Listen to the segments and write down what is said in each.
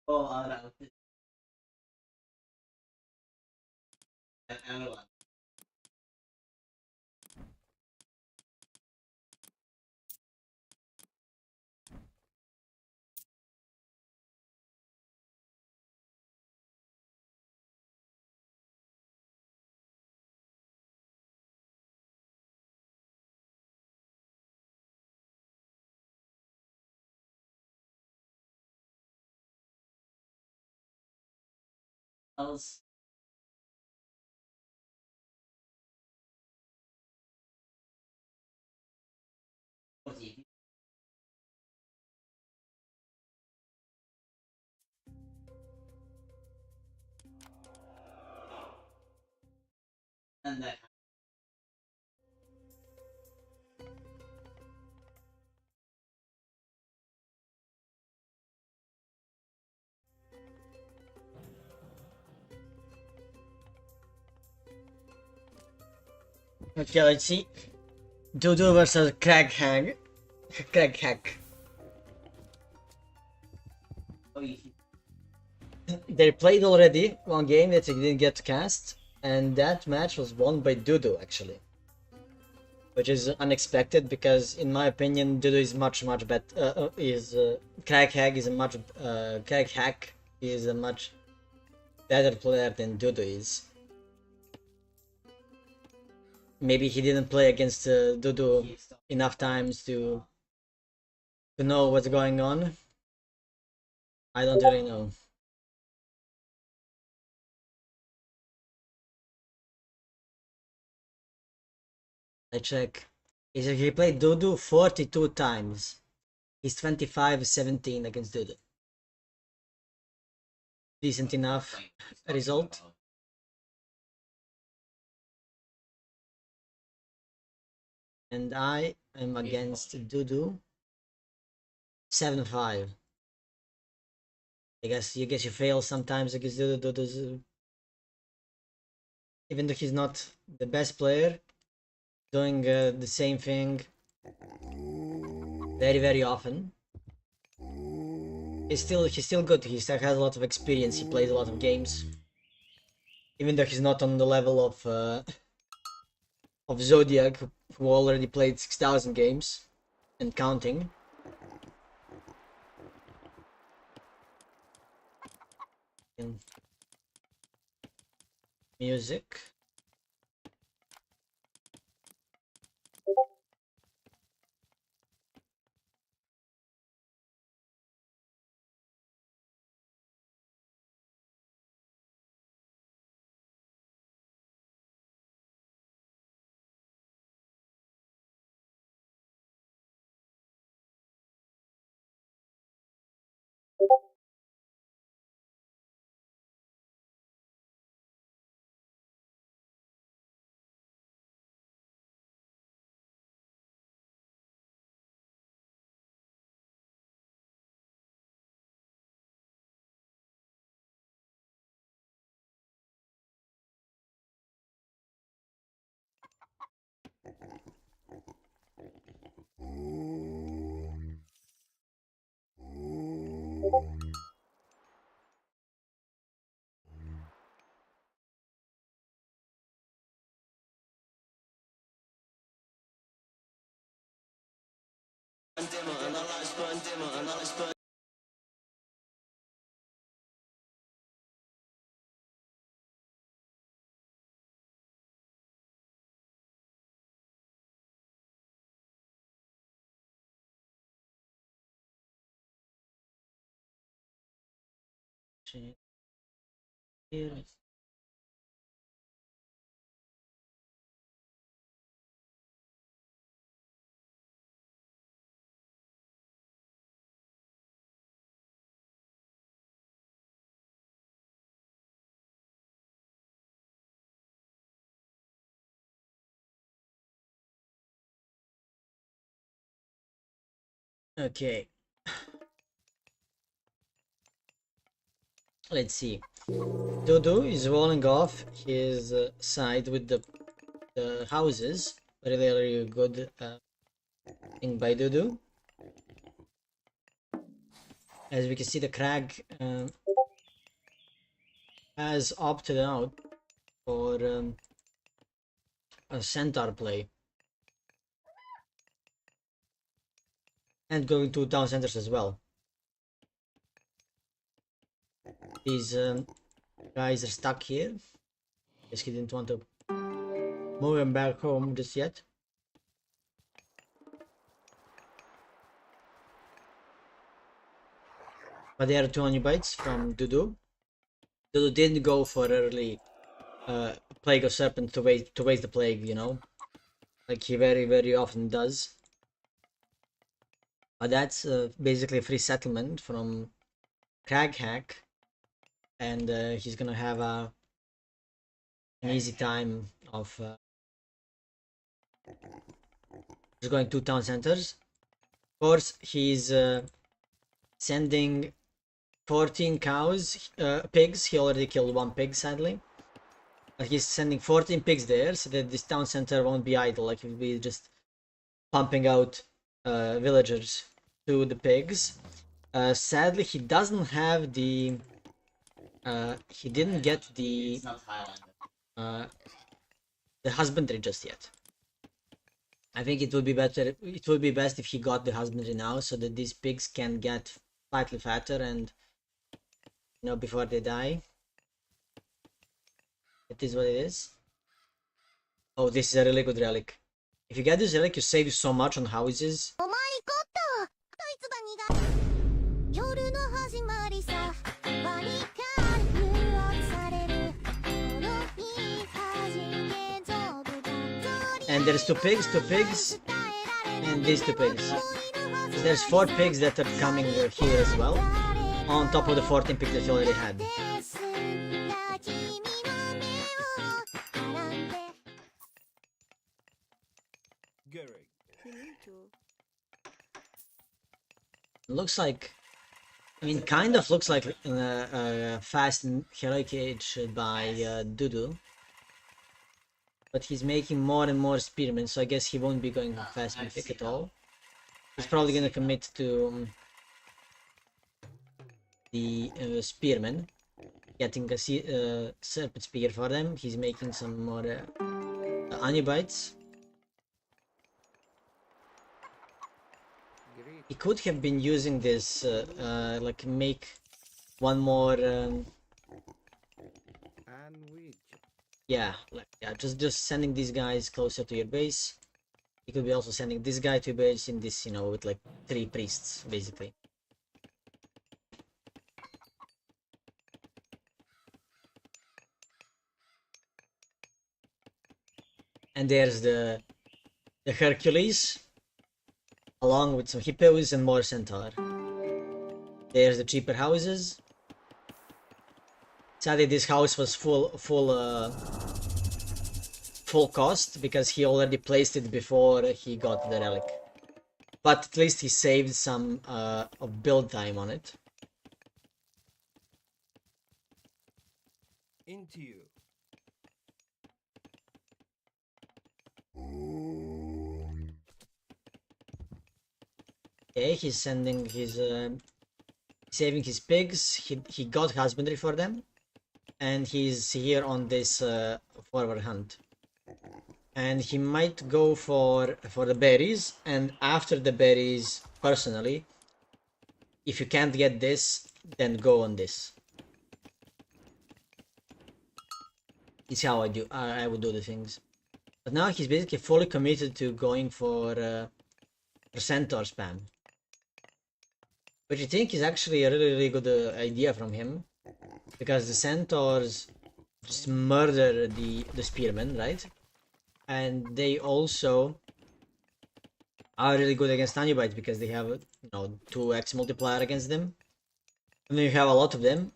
Oh, ahora. Ano ba? Else. Okay. And that. Okay, let's see. Dodo versus Craig Hag. Craig Hack. They played already one game that they didn't get to cast, and that match was won by Dodo actually, which is unexpected because, in my opinion, Dodo is much better. Craig Hag is a much Craig Hack is a much better player than Dodo is. Maybe he didn't play against Dodo enough times to know what's going on. I don't really know. I check. He played Dodo 42 times. He's 25-17 against Dodo. Decent enough result. And I am against Dodo 7-5. I guess you fail sometimes against Dodo. Dodo's even though he's not the best player, doing the same thing very often. He's still good. He still has a lot of experience. He plays a lot of games, even though he's not on the level of Zodiac, who already played 6,000 games and counting. And music. Here. Okay. Let's see. Dodo is rolling off his side with the houses. Very good thing by Dodo. As we can see, the Crag has opted out for a centaur play and going to town centers as well. These guys are stuck here. Guess he didn't want to move him back home just yet. But there are 2 Onibites from Dudu. Dudu didn't go for early Plague of Serpent to waste the plague, you know, like he very often does. But that's basically a free settlement from Crag Hack, and he's gonna have an easy time of just going to town centers. Of course, he's sending 14 pigs. He already killed 1 pig, sadly. But he's sending 14 pigs there, so that this town center won't be idle. Like, he'll be just pumping out villagers to the pigs. Sadly, he doesn't have the... he didn't get the husbandry just yet. I think it would be better. It would be best if he got the husbandry now, so that these pigs can get slightly fatter and, you know, before they die. It is what it is. Oh, this is a really good relic. If you get this relic, you save so much on houses. And there's 2 pigs, and these 2 pigs. There's 4 pigs that are coming here as well, on top of the 14 pigs that you already had. Looks like, I mean, kind of looks like a fast heroic age by Dudu. But he's making more and more spearmen, so I guess he won't be going fast mythic at all. He's probably gonna commit to the spearmen, getting a serpent spear for them. He's making some more Onibites. He could have been using this, like make one more. Yeah, like just sending these guys closer to your base. He could be also sending this guy to your base in this, you know, with like 3 priests basically. And there's the Hercules, along with some hippos and more centaur. There's the cheaper houses. Sadly, this house was full cost because he already placed it before he got the relic. But at least he saved some of build time on it. Into you. Okay, he's sending his saving his pigs. He got husbandry for them, and he's here on this forward hunt. And he might go for the berries, and after the berries, personally, if you can't get this, then go on this. It's how I would do the things. But now he's basically fully committed to going for centaur spam, which I think is actually a really good idea from him, because the centaurs just murder the spearmen, right? And they also are really good against Onibites because they have, you know, 2x multiplier against them. And when you have a lot of them,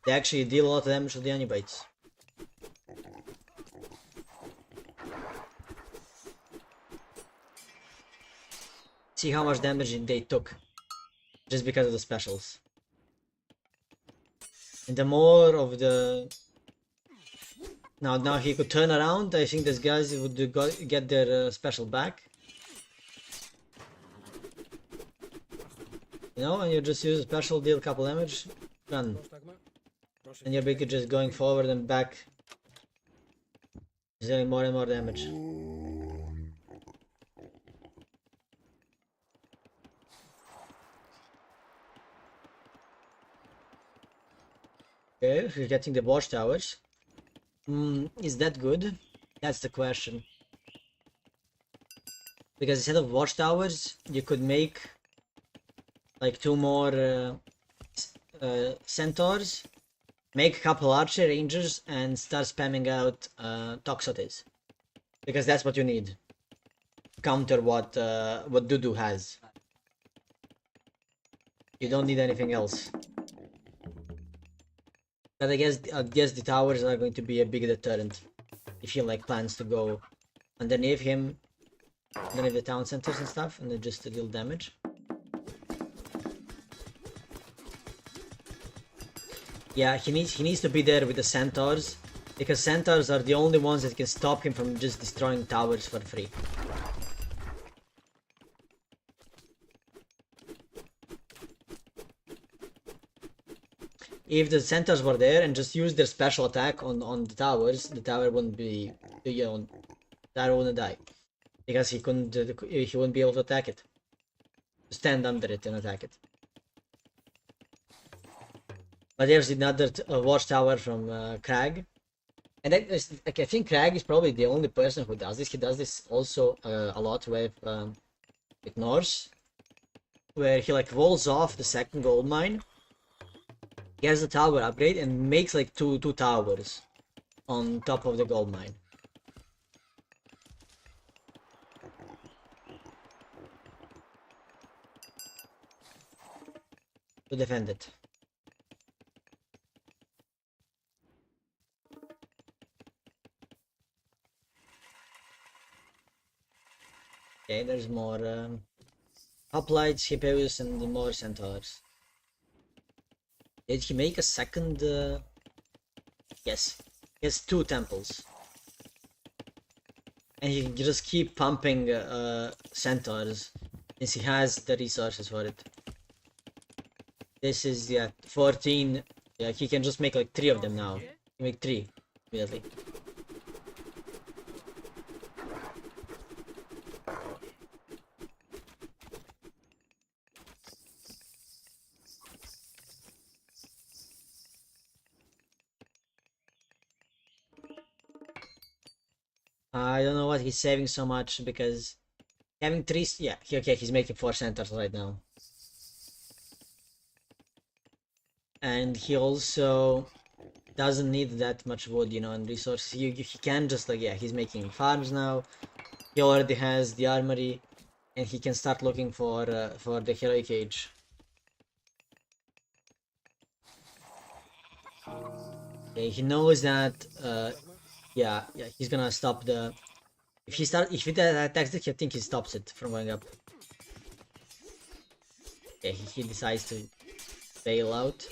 they actually deal a lot of damage to the Onibites. See how much damage they took just because of the specials. And the more of the... Now he could turn around. I think these guys would get their special back. You know, and you just use a special, deal couple damage, done. And you're basically just going forward and back, dealing more and more damage. Okay, you're getting the watchtowers. Is that good? That's the question. Because instead of watchtowers, you could make like 2 more centaurs, make a couple archer rangers, and start spamming out toxotes. Because that's what you need. Counter what Dudu has. You don't need anything else. But I guess the towers are going to be a big deterrent if he like plans to go underneath him, underneath the town centers and stuff, and then just to deal damage. Yeah, he needs to be there with the centaurs, because centaurs are the only ones that can stop him from just destroying towers for free. If the centaurs were there and just used their special attack on the towers, the tower wouldn't be, you know, tower wouldn't die, because he wouldn't be able to attack it. Stand under it and attack it. But there's another watchtower from Crag, and I think Crag is probably the only person who does this. He does this also a lot with Norse, where he like rolls off the second gold mine, gets the tower upgrade, and makes like two towers on top of the gold mine. To defend it. Okay, there's more hoplites, hippos, and more centaurs. Did he make a second? Yes, he has 2 temples, and he can just keep pumping centaurs since he has the resources for it. This is 14. Yeah, he can just make like 3 of them now. He make 3 immediately. I don't know what he's saving so much, because having 3, yeah, okay, he's making 4 centaurs right now. And he also doesn't need that much wood, you know, and resources. He can just like, yeah, he's making farms now. He already has the armory, and he can start looking for the heroic age. Okay, he knows that yeah, he's gonna stop the. If he attacks it, I think he stops it from going up. Okay, he decides to bail out.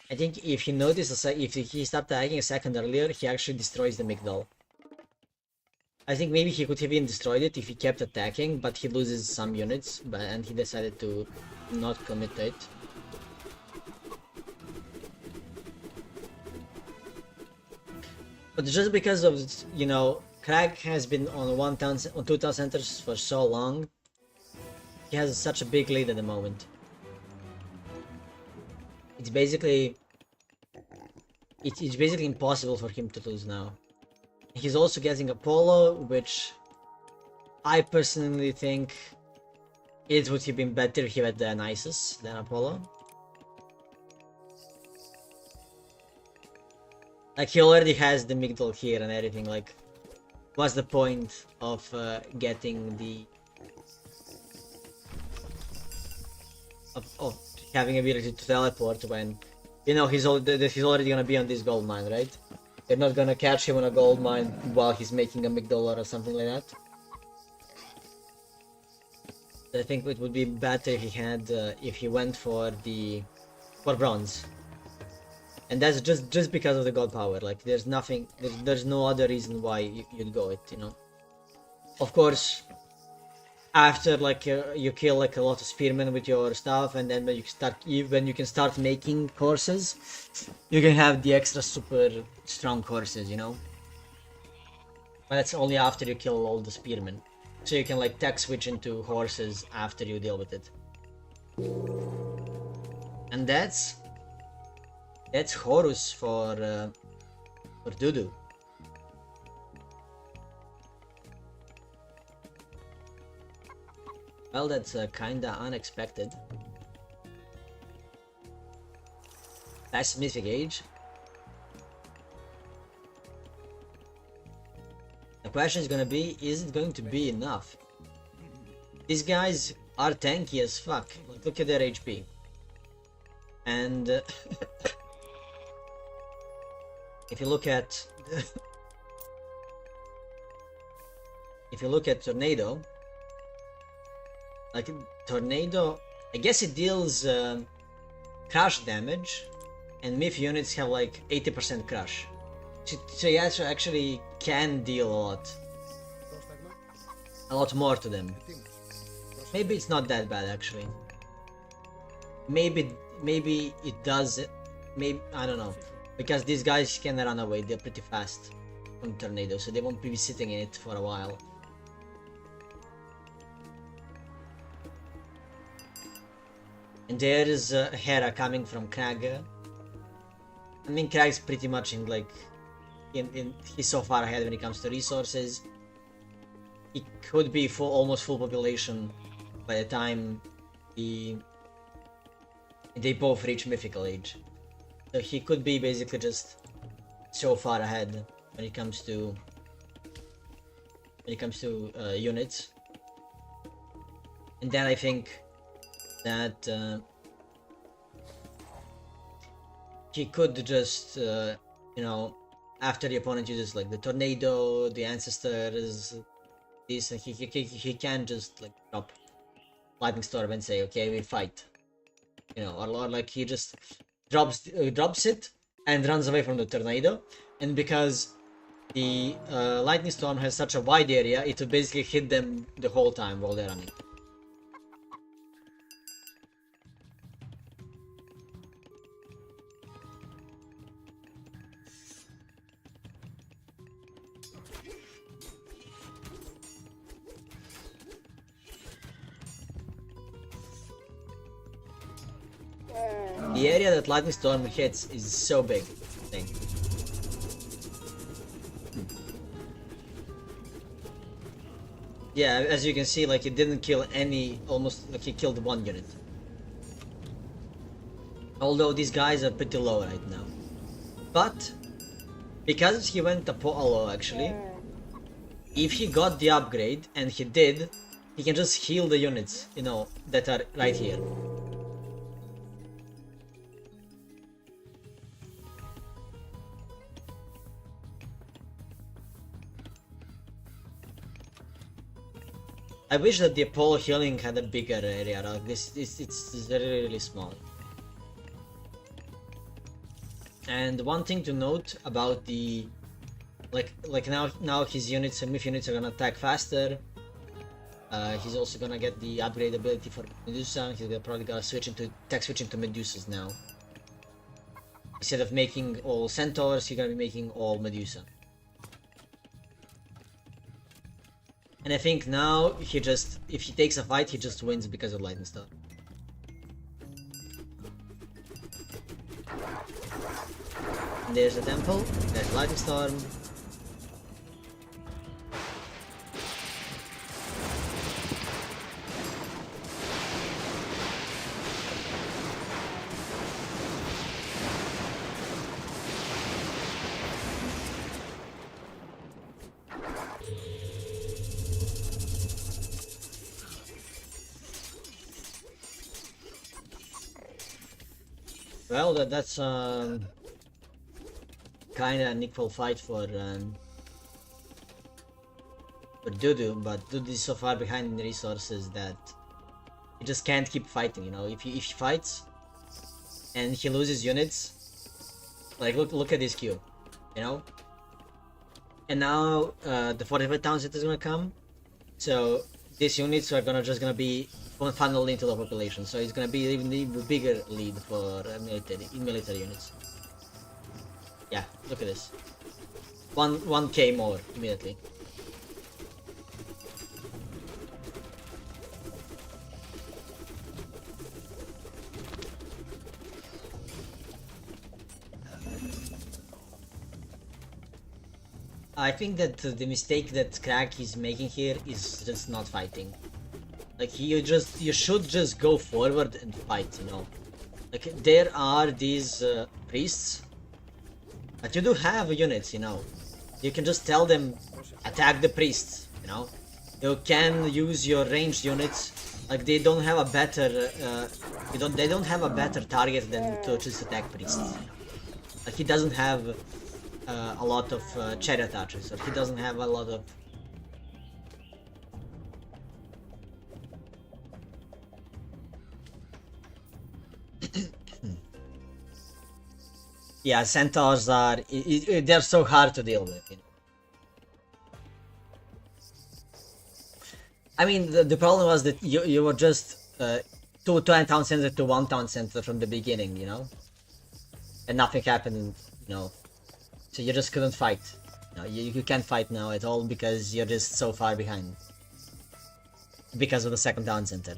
I think if he noticed, if he stopped attacking a second earlier, he actually destroys the Migdal. I think maybe he could have even destroyed it if he kept attacking, but he loses some units, and he decided to not commit to it. But just because of, you know, Crag has been on 2 town centers for so long, he has such a big lead at the moment. It's basically impossible for him to lose now. He's also getting Apollo, which I personally think it would have been better if he had Dionysus than Apollo. Like, he already has the Migdal here and everything. Like, what's the point of getting the of having ability to teleport when, you know, he's already gonna be on this gold mine, right? They're not gonna catch him on a gold mine while he's making a Migdal or something like that. I think it would be better if he had if he went for bronze. And that's just because of the god power. Like, there's nothing, there's no other reason why you'd go it, you know. Of course, after like you kill like a lot of spearmen with your stuff, and then when you can start making horses, you can have the extra super strong horses, you know. But that's only after you kill all the spearmen, so you can like tech switch into horses after you deal with it. And that's Horus for Dudu. Well, that's kinda unexpected. Pessimistic age. The question is gonna be, is it going to be enough? These guys are tanky as fuck. Like, look at their HP. And if you look at Tornado, like Tornado, I guess it deals crush damage, and MIF units have like 80% crush. So you actually can deal a lot more to them. Maybe it's not that bad actually. Maybe it does. Maybe, I don't know, because these guys can run away. They're pretty fast from Tornado, so they won't be sitting in it for a while. And there is Hera coming from Krag. I mean, Krag's pretty much in like, he's so far ahead when it comes to resources. He could be almost full population by the time they both reach mythical age. So he could be basically just so far ahead when it comes to units. And then I think that he could just you know, after the opponent uses like the Tornado, the Ancestors, this, he can just like drop Lightning Storm and say, okay, we fight, you know, or like he just drops it and runs away from the Tornado. And because the Lightning Storm has such a wide area, it will basically hit them the whole time while they're running. The area that Lightning Storm hits is so big, I think. Yeah, as you can see, like, it didn't kill any, almost, like, he killed one unit. Although these guys are pretty low right now. But, because he went Apollo, actually, if he got the upgrade, and he did, he can just heal the units, you know, that are right here. I wish that the Apollo healing had a bigger area. Like this, it's really, really small. And one thing to note about the like now his units and myth units are gonna attack faster. He's also gonna get the upgrade ability for Medusa. He's probably gonna switch into Medusas now. Instead of making all Centaurs, he's gonna be making all Medusa. And I think now he just, if he takes a fight, he just wins because of Lightning Storm. And there's a temple, there's Lightning Storm. Well, that's kind of an equal fight for Dudu, but Dudu is so far behind in resources that he just can't keep fighting. You know, if he fights and he loses units, like look at this queue, you know. And now the 45 town set is gonna come, so these units are just gonna be funneled into the population, so it's gonna be even bigger lead for military units. Yeah, look at this. 1K more immediately. I think that the mistake that Crack is making here is just not fighting. Like you should just go forward and fight, you know. Like there are these priests, but you do have units, you know. You can just tell them attack the priests, you know. You can use your ranged units. Like they don't have a better, they don't have a better target than to just attack priests. You know? Like he doesn't have a lot of chariot archers, or he doesn't have a lot of. Yeah, centaurs are they're so hard to deal with. You know? I mean, the problem was that you were just two town center to one town center from the beginning, you know, and nothing happened, you know. So you just couldn't fight. No, you can't fight now at all because you're just so far behind because of the second town center.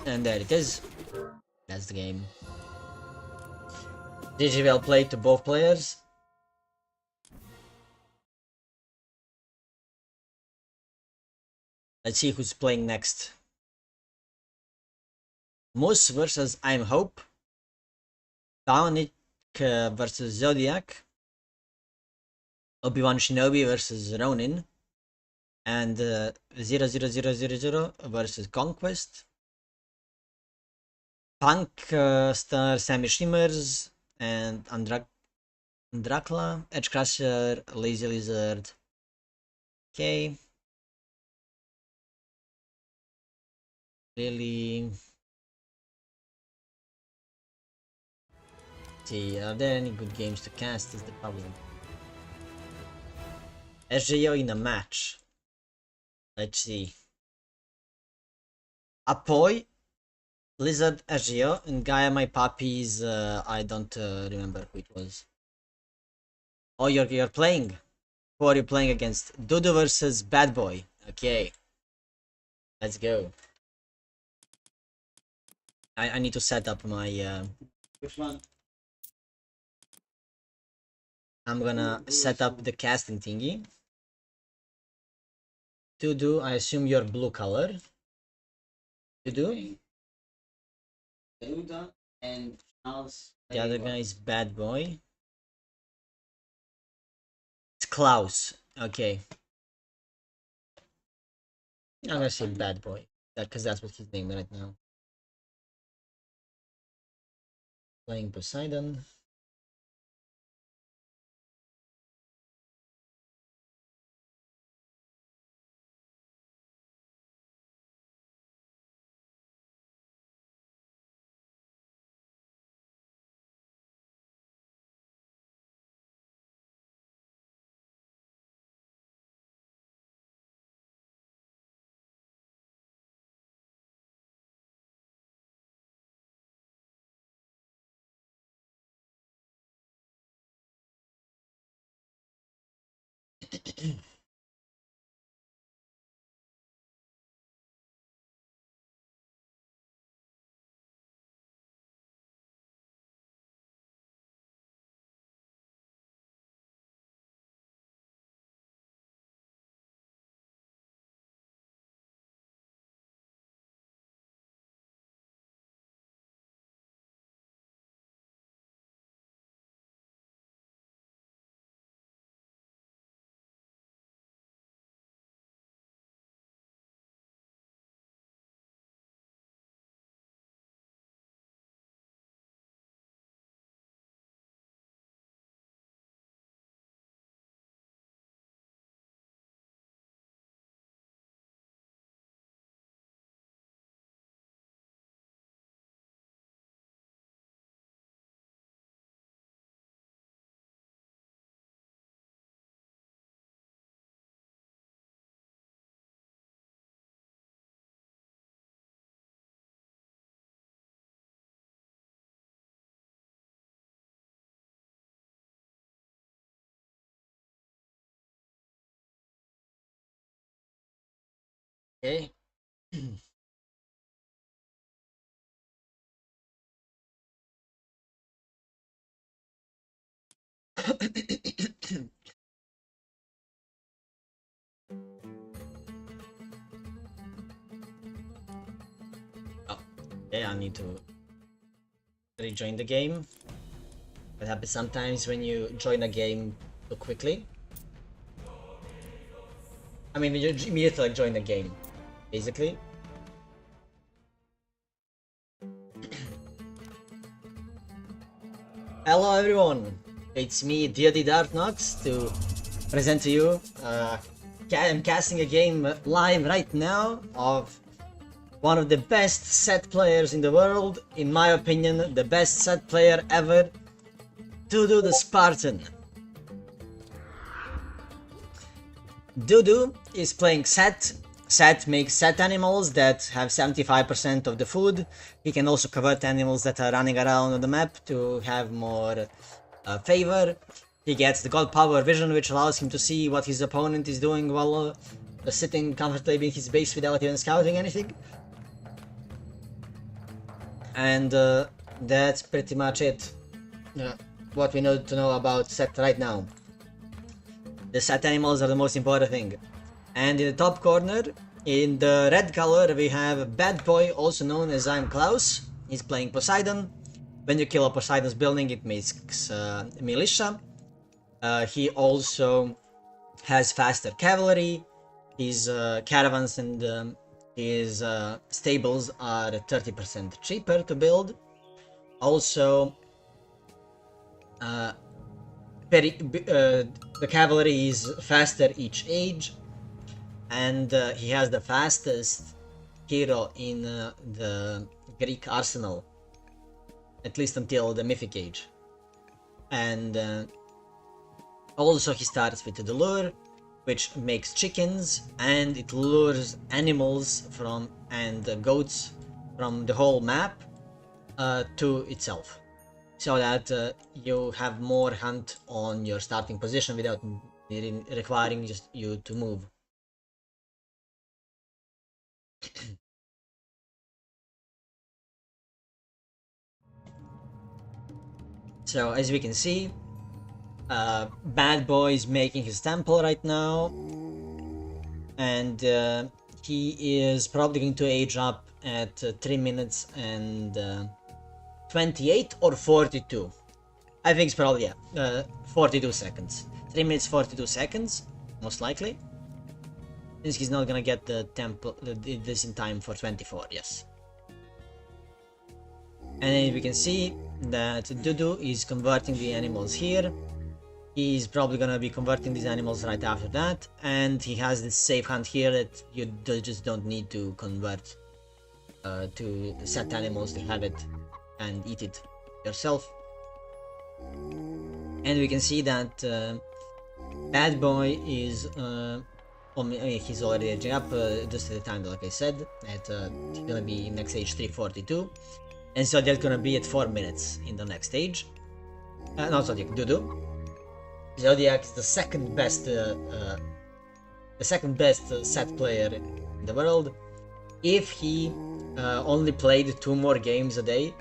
And there it is. That's the game. GG well played to both players. Let's see who's playing next. Moose versus I'm Hope. Bionic versus Zodiac. Obi-Wan Shinobi versus Ronin. And 00000 versus Conquest. Punk Star Sammy Shimmers and Andrakla, Edgecrusher, Lazy Lizard. Okay. Really. See, are there any good games to cast is the problem. SJO in a match. Let's see. Apoy, Lizard SGO, and Gaia My Puppies, I don't remember who it was. Oh, you're playing? Who are you playing against? Dodo versus Bad Boy. Okay. Let's go. I need to set up my which one? I'm gonna set up the casting thingy. Dodo, I assume you're blue color. Dodo? Dodo and Charles. The other guy is Bad Boy. It's Klaus. Okay. I'm gonna say Bad Boy. Because that's what he's named right now. Playing Poseidon. Okay. Oh, okay, I need to rejoin the game. That happens sometimes when you join a game too quickly. I mean, you immediately join the game, basically. Hello everyone, it's me, DoD DarthNox, to present to you. I'm casting a game live right now of one of the best set players in the world. In my opinion, the best set player ever, DoD the Spartan. DoD is playing Set. Set makes set animals that have 75% of the food. He can also convert animals that are running around on the map to have more favor. He gets the God Power Vision, which allows him to see what his opponent is doing while sitting comfortably in his base without even scouting anything. And that's pretty much it. What we need to know about Set right now. The set animals are the most important thing. And in the top corner, in the red color, we have Bad Boy, also known as I'm Klaus. He's playing Poseidon. When you kill a Poseidon's building, it makes militia. He also has faster cavalry. His caravans and his stables are 30% cheaper to build. Also, the cavalry is faster each age, and he has the fastest hero in the Greek arsenal, at least until the Mythic Age. And also he starts with the lure, which makes chickens, and it lures animals from and goats from the whole map to itself, so that you have more hunt on your starting position without requiring just you to move. So as we can see, Bad Boy is making his temple right now, and he is probably going to age up at 3 minutes and 28 or 42. I think it's probably 42 seconds. 3 minutes 42 seconds, most likely. Since he's not gonna get the temple this in time for 24, yes. And then we can see that DoD is converting the animals here. He's probably gonna be converting these animals right after that, and he has this safe hunt here that you just don't need to convert to set animals to have it and eat it yourself. And we can see that Bad Boy is he's already aging up just at the time, like I said, at he's gonna be next stage 342, and so that's gonna be at 4 minutes in the next stage. No, Zodiac, DoD. Zodiac is the second best set player in the world. If he only played 2 more games a day,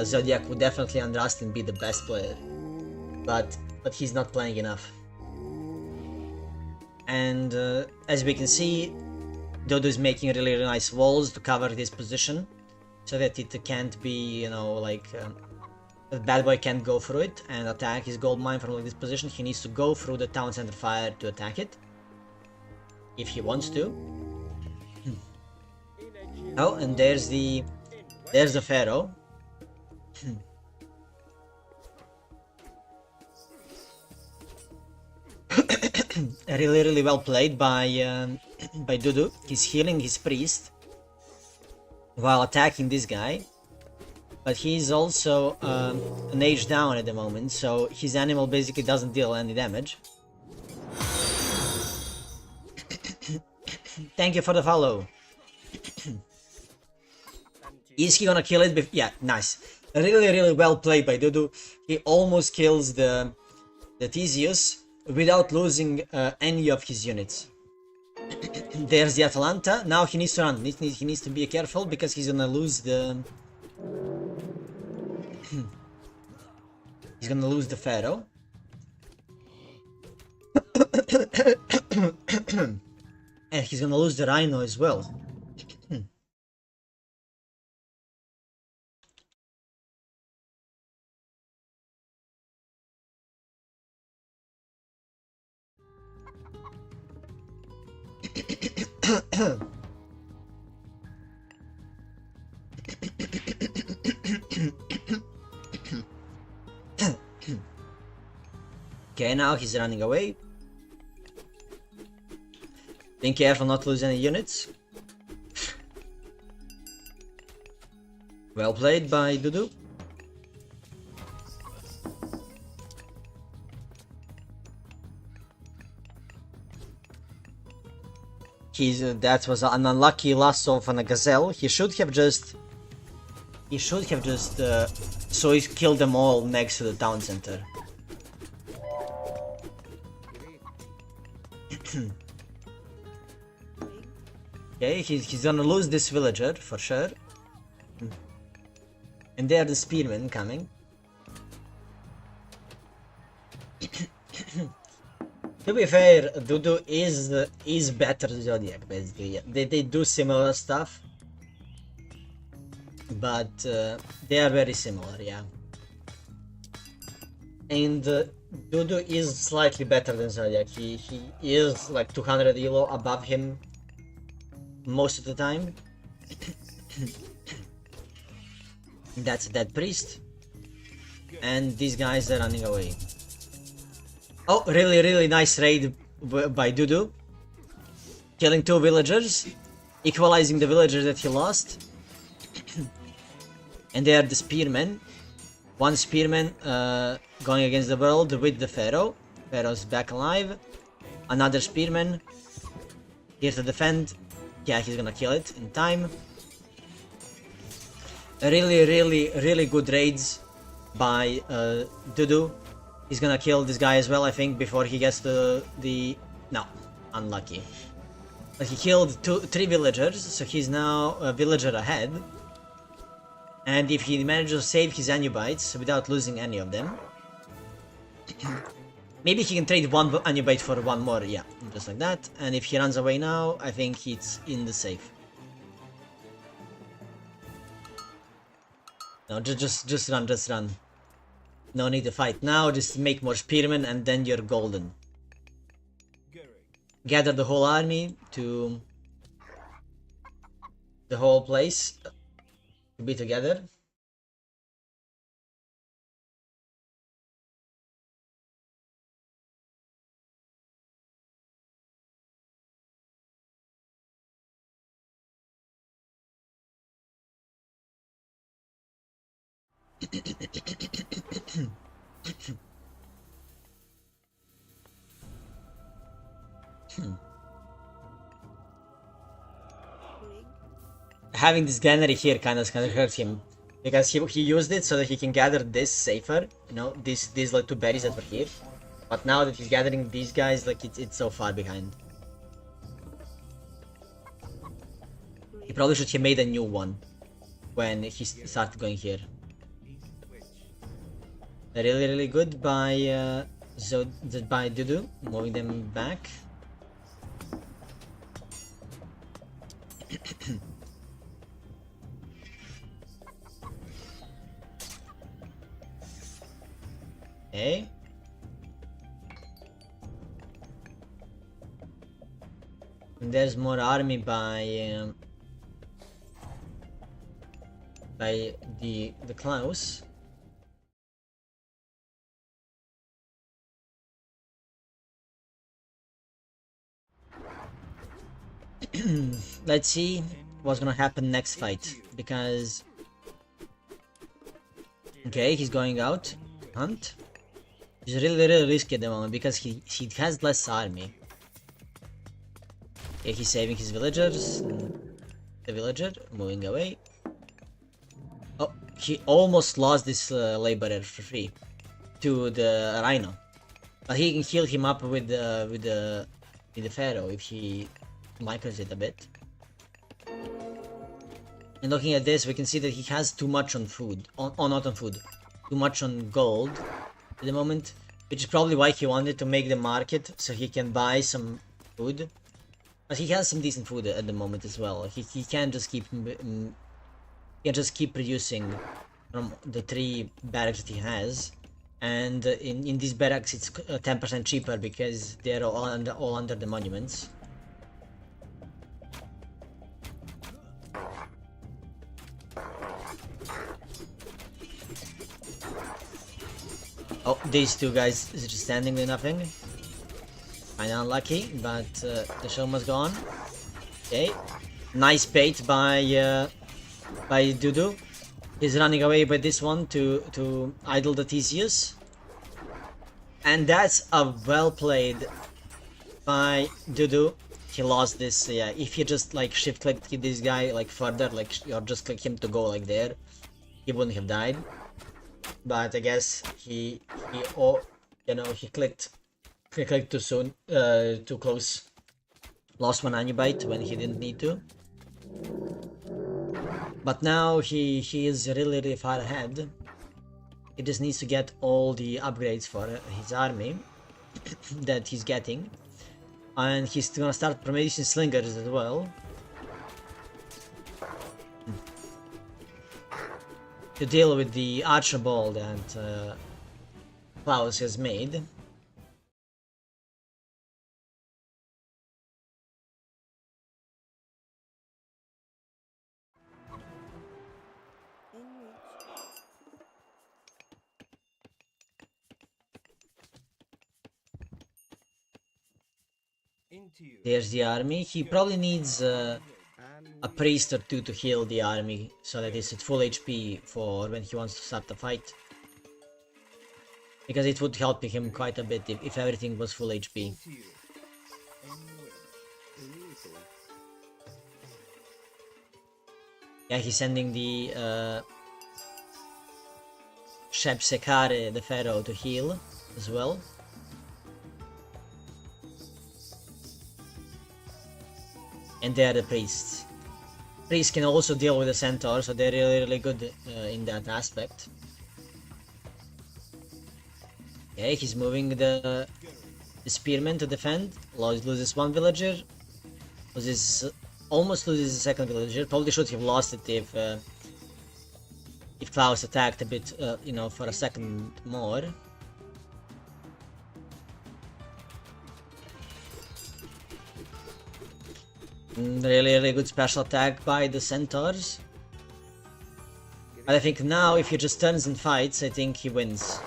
Zodiac would definitely under Rust and be the best player. But he's not playing enough. And as we can see, DoD is making really nice walls to cover this position, so that it can't be, you know, like the Bad Boy can't go through it and attack his gold mine from like this position. He needs to go through the town center fire to attack it, if he wants to. Oh, and there's the Pharaoh. Really well played by DoD. He's healing his priest while attacking this guy, but he's also an age down at the moment, so his animal basically doesn't deal any damage. Thank you for the follow. Is he gonna kill it? Yeah, nice. Really well played by DoD. He almost kills the Theseus without losing any of his units. There's the Atalanta. Now he needs to run. He needs to be careful because he's gonna lose the... he's gonna lose the Pharaoh. And he's gonna lose the Rhino as well. Okay, now he's running away. Being careful not to lose any units. Well played by Dudu. That was an unlucky lasso on a gazelle. He should have just so he killed them all next to the town center. Okay, he's gonna lose this villager for sure. And there are the spearmen coming. To be fair, Dudu is better than Zodiac, basically. They do similar stuff, but they are very similar, yeah. And Dudu is slightly better than Zodiac. He is like 200 elo above him most of the time. That's that priest, and these guys are running away. Oh, really nice raid by Dudu. Killing 2 villagers, equalizing the villagers that he lost. And they are the spearmen. One spearman going against the world with the Pharaoh. Pharaoh's back alive. Another spearman here to defend. Yeah, he's gonna kill it in time. Really good raids by Dudu. He's gonna kill this guy as well, I think, before he gets to the... No, unlucky. But he killed 3 villagers, so he's now a villager ahead. And if he manages to save his Anubites without losing any of them... maybe he can trade 1 Anubite for 1 more, yeah, just like that. And if he runs away now, I think he's in the safe. No, just run. No need to fight now, just make more spearmen and then you're golden. Gather the whole army to the whole place to be together. Having this granary here kind of hurts him because he used it so that he can gather this safer, you know, these like 2 berries that were here. But now that he's gathering these guys, like it's so far behind. He probably should have made a new one when he started going here. Really good by by Dudu, moving them back. Okay. And there's more army by the Klaus. Let's see what's gonna happen next fight, because okay, he's going out to hunt. He's really risky at the moment because he has less army. Okay, he's saving his villagers. The villager moving away. Oh, he almost lost this laborer for free to the Rhino, but he can heal him up with the Pharaoh if he micros it a bit. And looking at this, we can see that he has too much on food, not on food, too much on gold at the moment, which is probably why he wanted to make the market so he can buy some food. But he has some decent food at the moment as well. He can't just keep producing from the 3 barracks that he has. And in these barracks it's 10% cheaper because they're all under the monuments. Oh, these 2 guys is just standing with nothing. Kinda unlucky, but the show must go on. Okay, nice bait by Dudu. He's running away with this one to idle the Theseus. And that's a well played by Dudu. He lost this, yeah. If you just like shift clicked this guy like further, like or just click him to go like there, he wouldn't have died. But I guess he clicked too soon, too close. Lost 1 Anubite when he didn't need to. But now he is really far ahead. He just needs to get all the upgrades for his army that he's getting. And he's gonna start producing slingers as well. To deal with the Archibald that Klaus has made. There's the army. He probably needs a priest or 2 to heal the army so that it's at full HP for when he wants to start the fight. Because it would help him quite a bit if everything was full HP. Yeah, he's sending the Shep Sekare, the Pharaoh, to heal as well. And they are the priests. Priests can also deal with the centaur, so they're really good in that aspect. Okay, he's moving the spearman to defend. Loses 1 villager. Almost loses the 2nd villager. Probably should have lost it if Klaus attacked a bit, for a second more. Really good special attack by the centaurs. But I think now if he just turns and fights, I think he wins.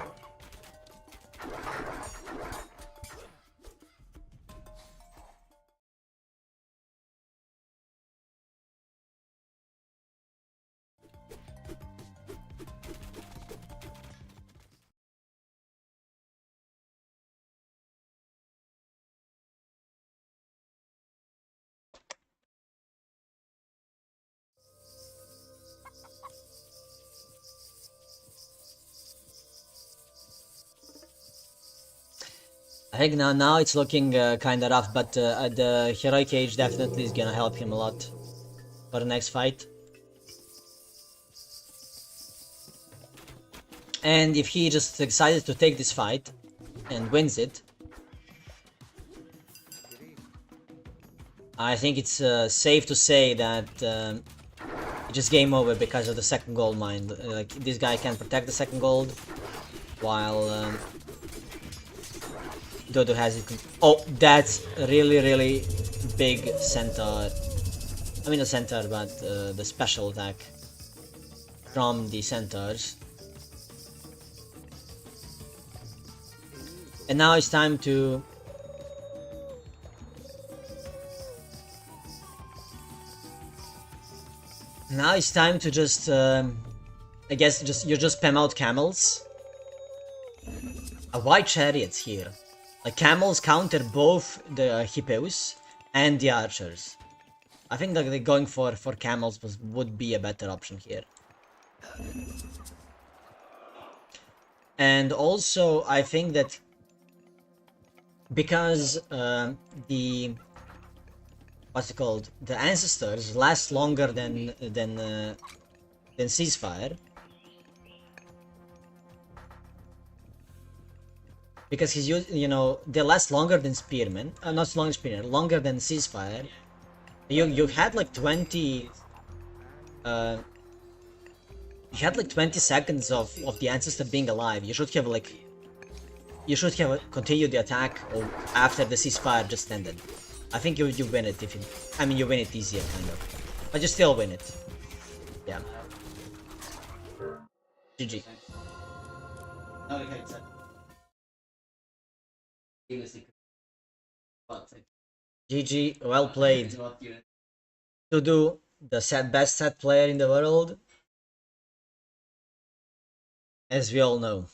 I think now it's looking kinda rough, but the heroic age definitely is gonna help him a lot for the next fight. And if he just decided to take this fight and wins it, I think it's safe to say that it's just game over because of the 2nd gold mine. Like, this guy can protect the 2nd gold, while Dodo has it. Oh, that's really big centaur. I mean, a centaur, but the special attack from the centaurs. And now it's time to just I guess you just spam out camels. A white chariots here. Like, camels counter both the hippos and the archers. I think that going for camels would be a better option here. And also, I think that because what's it called? The ancestors last longer than ceasefire. Because he's used, they last longer than spearmen. Not longer spearmen, longer than ceasefire. You had like 20. You had like 20 seconds of the ancestor being alive. You should have continued the attack after the ceasefire just ended. I think you win it if you win it easier kind of, but you still win it. Yeah. GG. GG, well played. To do the best set player in the world, as we all know.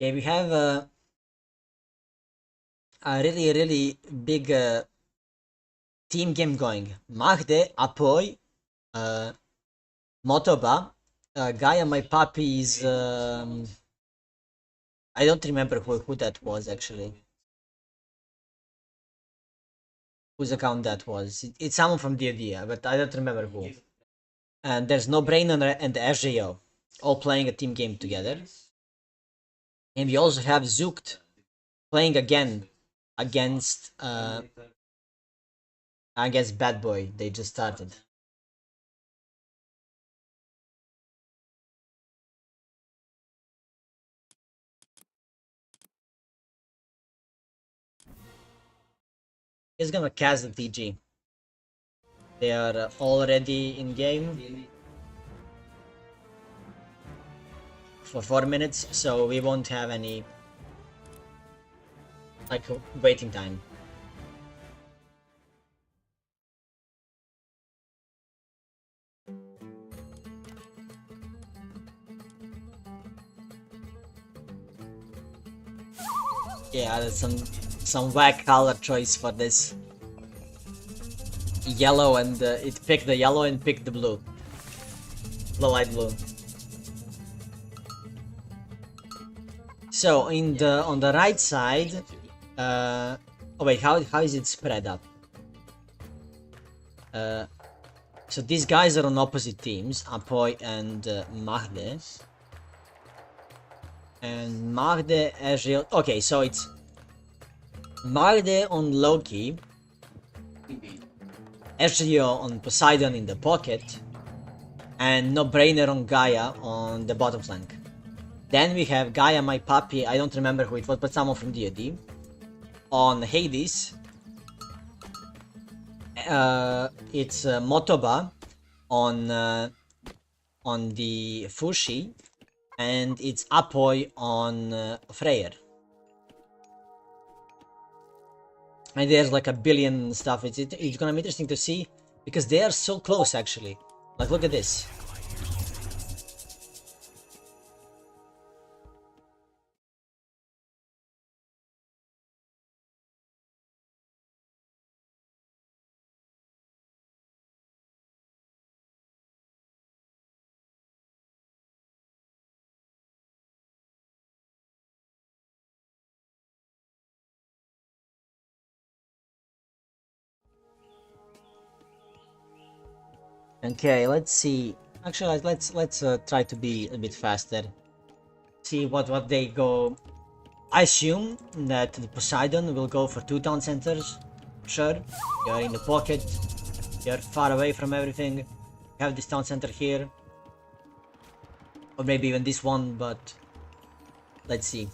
Okay, we have a really big team game going. Magde, Apoy, Motoba, Gaia, my puppy is. I don't remember who that was actually. Whose account that was? It's someone from DoD, but I don't remember who. And there's No Brainer and SJO, all playing a team game together. And we also have Zukt playing again against Bad Boy. They just started. He's gonna cast the TG. They are already in game for 4 minutes, so we won't have any like waiting time. Yeah, that's some whack color choice for this. Yellow, and it picked the yellow and picked the blue. The light blue. So on the right side, oh wait, how is it spread up? So these guys are on opposite teams, Apoy and Magde. And Magde, Ezreal. Okay, so it's Magde on Loki, Ezreal on Poseidon in the pocket, and No Brainer on Gaia on the bottom flank. Then we have Gaia, my puppy, I don't remember who it was, but someone from DoD. On Hades, it's Motoba on the Fushi, and it's Apoy on Freyr. And there's like a billion stuff. It's gonna be interesting to see because they are so close actually. Like look at this. Okay, let's see. Actually, let's try to be a bit faster. See what they go. I assume that the Poseidon will go for 2 town centers. Sure, you're in the pocket. You're far away from everything. You have this town center here, or maybe even this one. But let's see.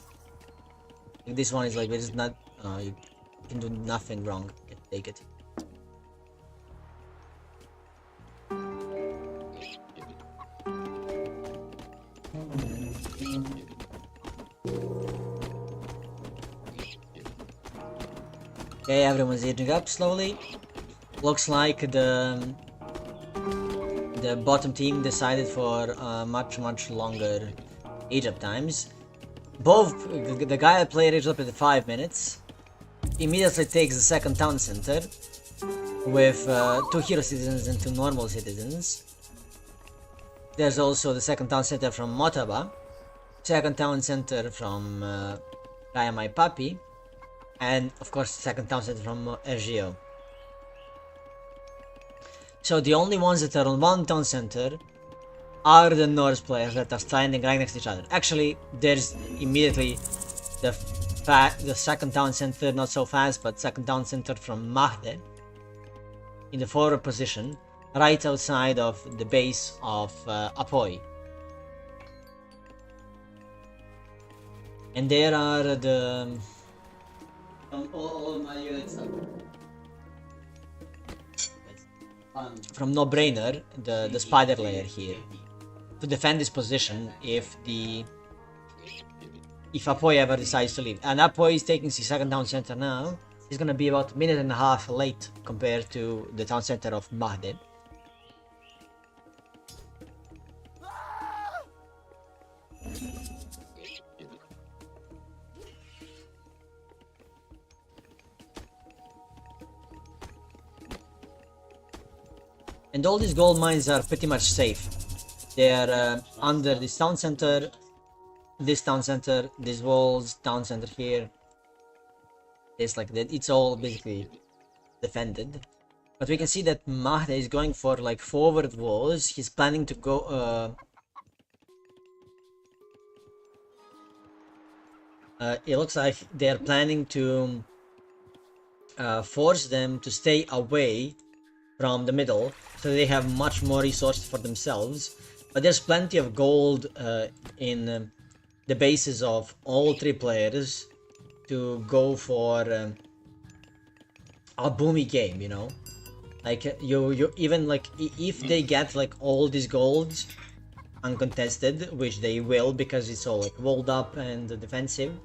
If this one is like this is not. You can do nothing wrong. You can take it. Okay, everyone's aging up slowly. Looks like the bottom team decided for much longer age up times. Both the guy player aged up at 5 minutes. Immediately takes the second town center with 2 hero citizens and 2 normal citizens. There's also the second town center from Motaba, second town center from Raya My Papi, and of course the second town center from Ergio. So the only ones that are on one town center are the Norse players that are standing right next to each other. Actually, there's immediately the second town center, not so fast, but second town center from Mahde in the forward position, right outside of the base of Apoy. And there are the... all my units from No Brainer, the spider layer here, to defend this position if Apoy ever decides to leave. And Apoy is taking his second town center now. He's gonna be about a minute and a half late compared to the town center of Mahde. And all these gold mines are pretty much safe. They are under this town center, these walls, town center here. It's like that. It's all basically defended. But we can see that Mahde is going for like forward walls. He's planning to go. It looks like they are planning to force them to stay away from the middle, so they have much more resources for themselves. But there's plenty of gold in the bases of all three players to go for a boomy game, you know. Like you even like if they get like all these golds uncontested, which they will because it's all like walled up and defensive,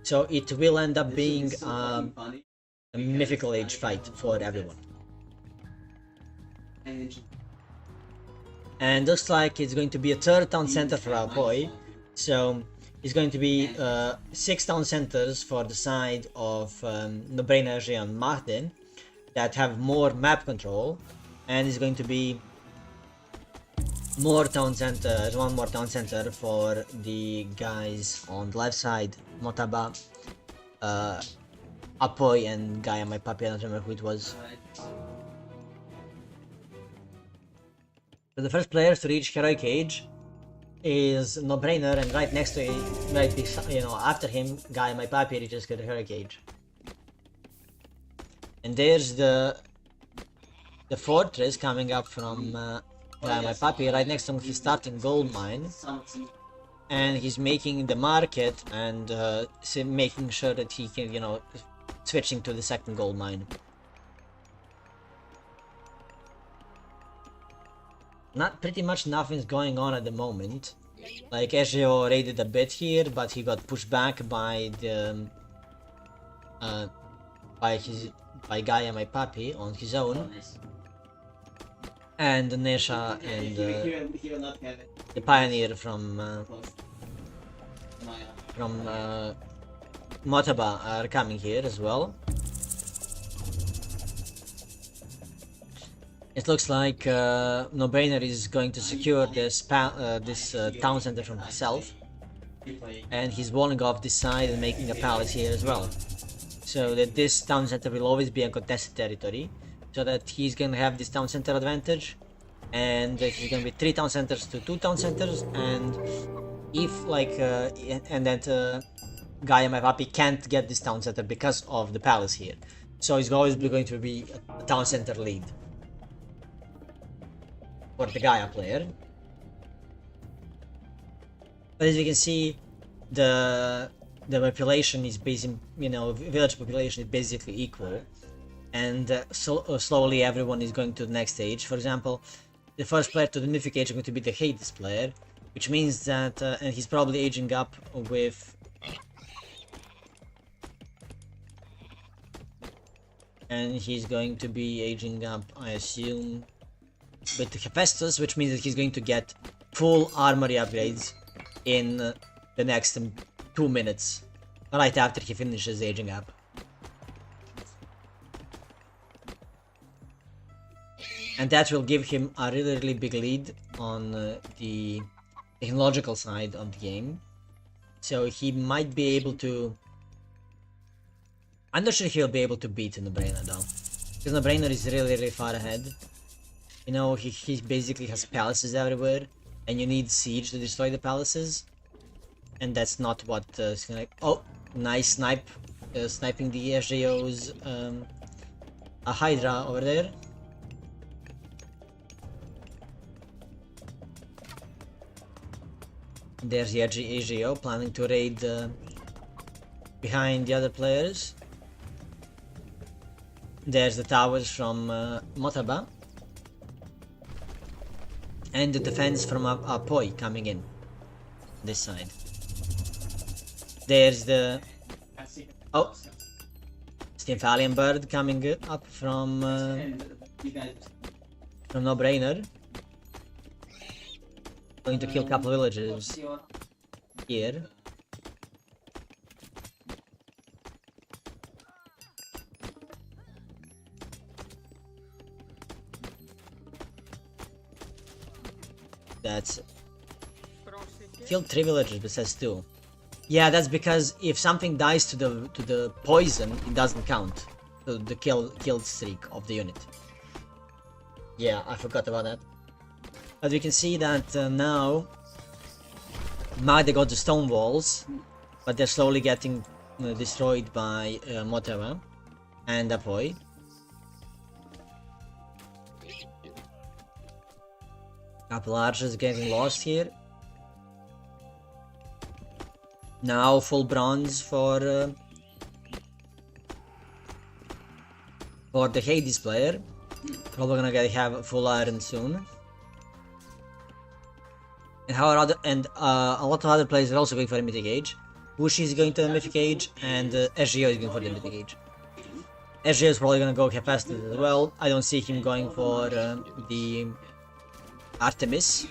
so it will end up being a mythical age fight for everyone. And looks like it's going to be a third town center for our boy. So it's going to be 6 town centers for the side of No Brainer and Mahde that have more map control, and it's going to be more town centers, one more town center for the guys on the left side, Motaba, Apoy, and Gaia My Papi. I don't remember who it was. So the first player to reach Heroic Age is No Brainer, and right next to it, right beside, you know, after him, Gaia My Papi reaches Heroic Age. And there's the fortress coming up from Gaia My Papi. Right next to him, he's starting gold mine, and he's making the market and making sure that he can, you know, switching to the second gold mine. Pretty much nothing's going on at the moment. Like Ezio raided a bit here, but he got pushed back by the by Gaia My Papi on his own, and Nesha and the pioneer from Motaba are coming here as well. It looks like No Brainer is going to secure this town center from himself, and he's walling off this side and making a palace here as well, so that this town center will always be a contested territory, so that he's gonna have this town center advantage, and he's gonna be 3 town centers to 2 town centers, and if like and that Gaia My Papi can't get this town center because of the palace here, so it's always going to be a town center lead for the Gaia player. But as you can see, the population is basically, you know, village population is basically equal, and slowly everyone is going to the next stage. For example, the first player to the mythic age is going to be the Hades player, which means that and he's probably aging up with he's going to be aging up, I assume, with Hephaestus, which means that he's going to get full armory upgrades in the next 2 minutes, right after he finishes aging up. And that will give him a really big lead on the technological side of the game, so he might be able to. I'm not sure he'll be able to beat No-Brainer though, because No-Brainer is really far ahead. You know, he basically has palaces everywhere, and you need siege to destroy the palaces, and that's not what is gonna. Oh, nice sniping the SJO's a Hydra over there. There's the AGO planning to raid behind the other players. There's the towers from Motaba. And the defense from Apoy coming in. This side. There's the... Oh! Stymphalian Bird coming up from No-Brainer. Going to kill a couple of villagers here. That's killed 3 villagers but says 2. Yeah, that's because if something dies to the poison, it doesn't count. The kill streak of the unit. Yeah, I forgot about that. But we can see that now they got the stone walls, but they're slowly getting destroyed by Moteva and Apoy. Couple archers getting lost here. Now full bronze for the Hades player. Probably gonna have full iron soon. And a lot of other players are also going for the Mythic Age. Bushi is going to the Mythic Age, and SGO is going for the Mythic Age. SGO is probably gonna go capacity as well. I don't see him going for the Artemis.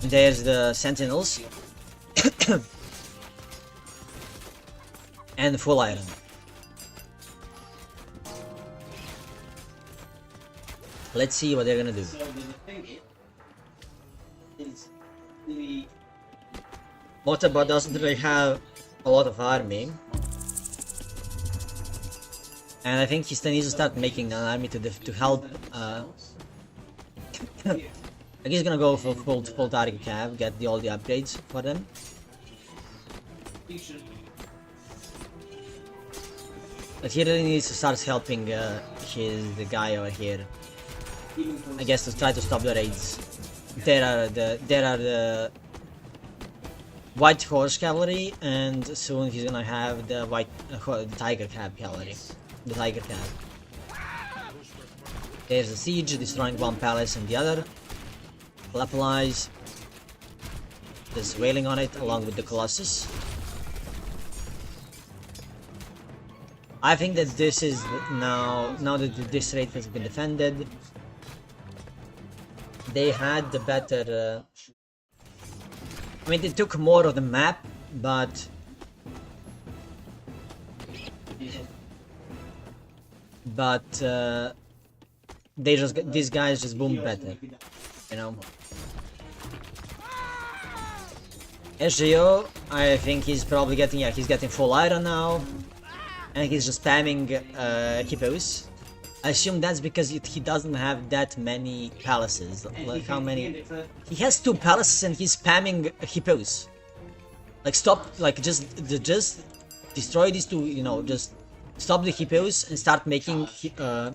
There's the Sentinels. And full iron. Let's see what they're gonna do. Motaba doesn't really have a lot of army. And I think he still needs to start making an army to help. I think he's gonna go for full target cav, get all the upgrades for them. But he really needs to start helping the guy over here. I guess to try to stop the raids. There are the White Horse Cavalry, and soon he's gonna have the the Tiger Cavalry. The Tiger Cab. There's the siege, destroying one palace and the other. Lapalize. Just wailing on it along with the Colossus. I think that this is now that this raid has been defended, they had the better. I mean, they took more of the map, but these guys just boomed better, you know. SGO, I think he's probably getting, he's getting full iron now, and he's just spamming hippos. I assume that's because he doesn't have that many palaces. Like how many? He has 2 palaces and he's spamming hippos. Like stop, like just destroy these 2, you know, just stop the hippos and start making and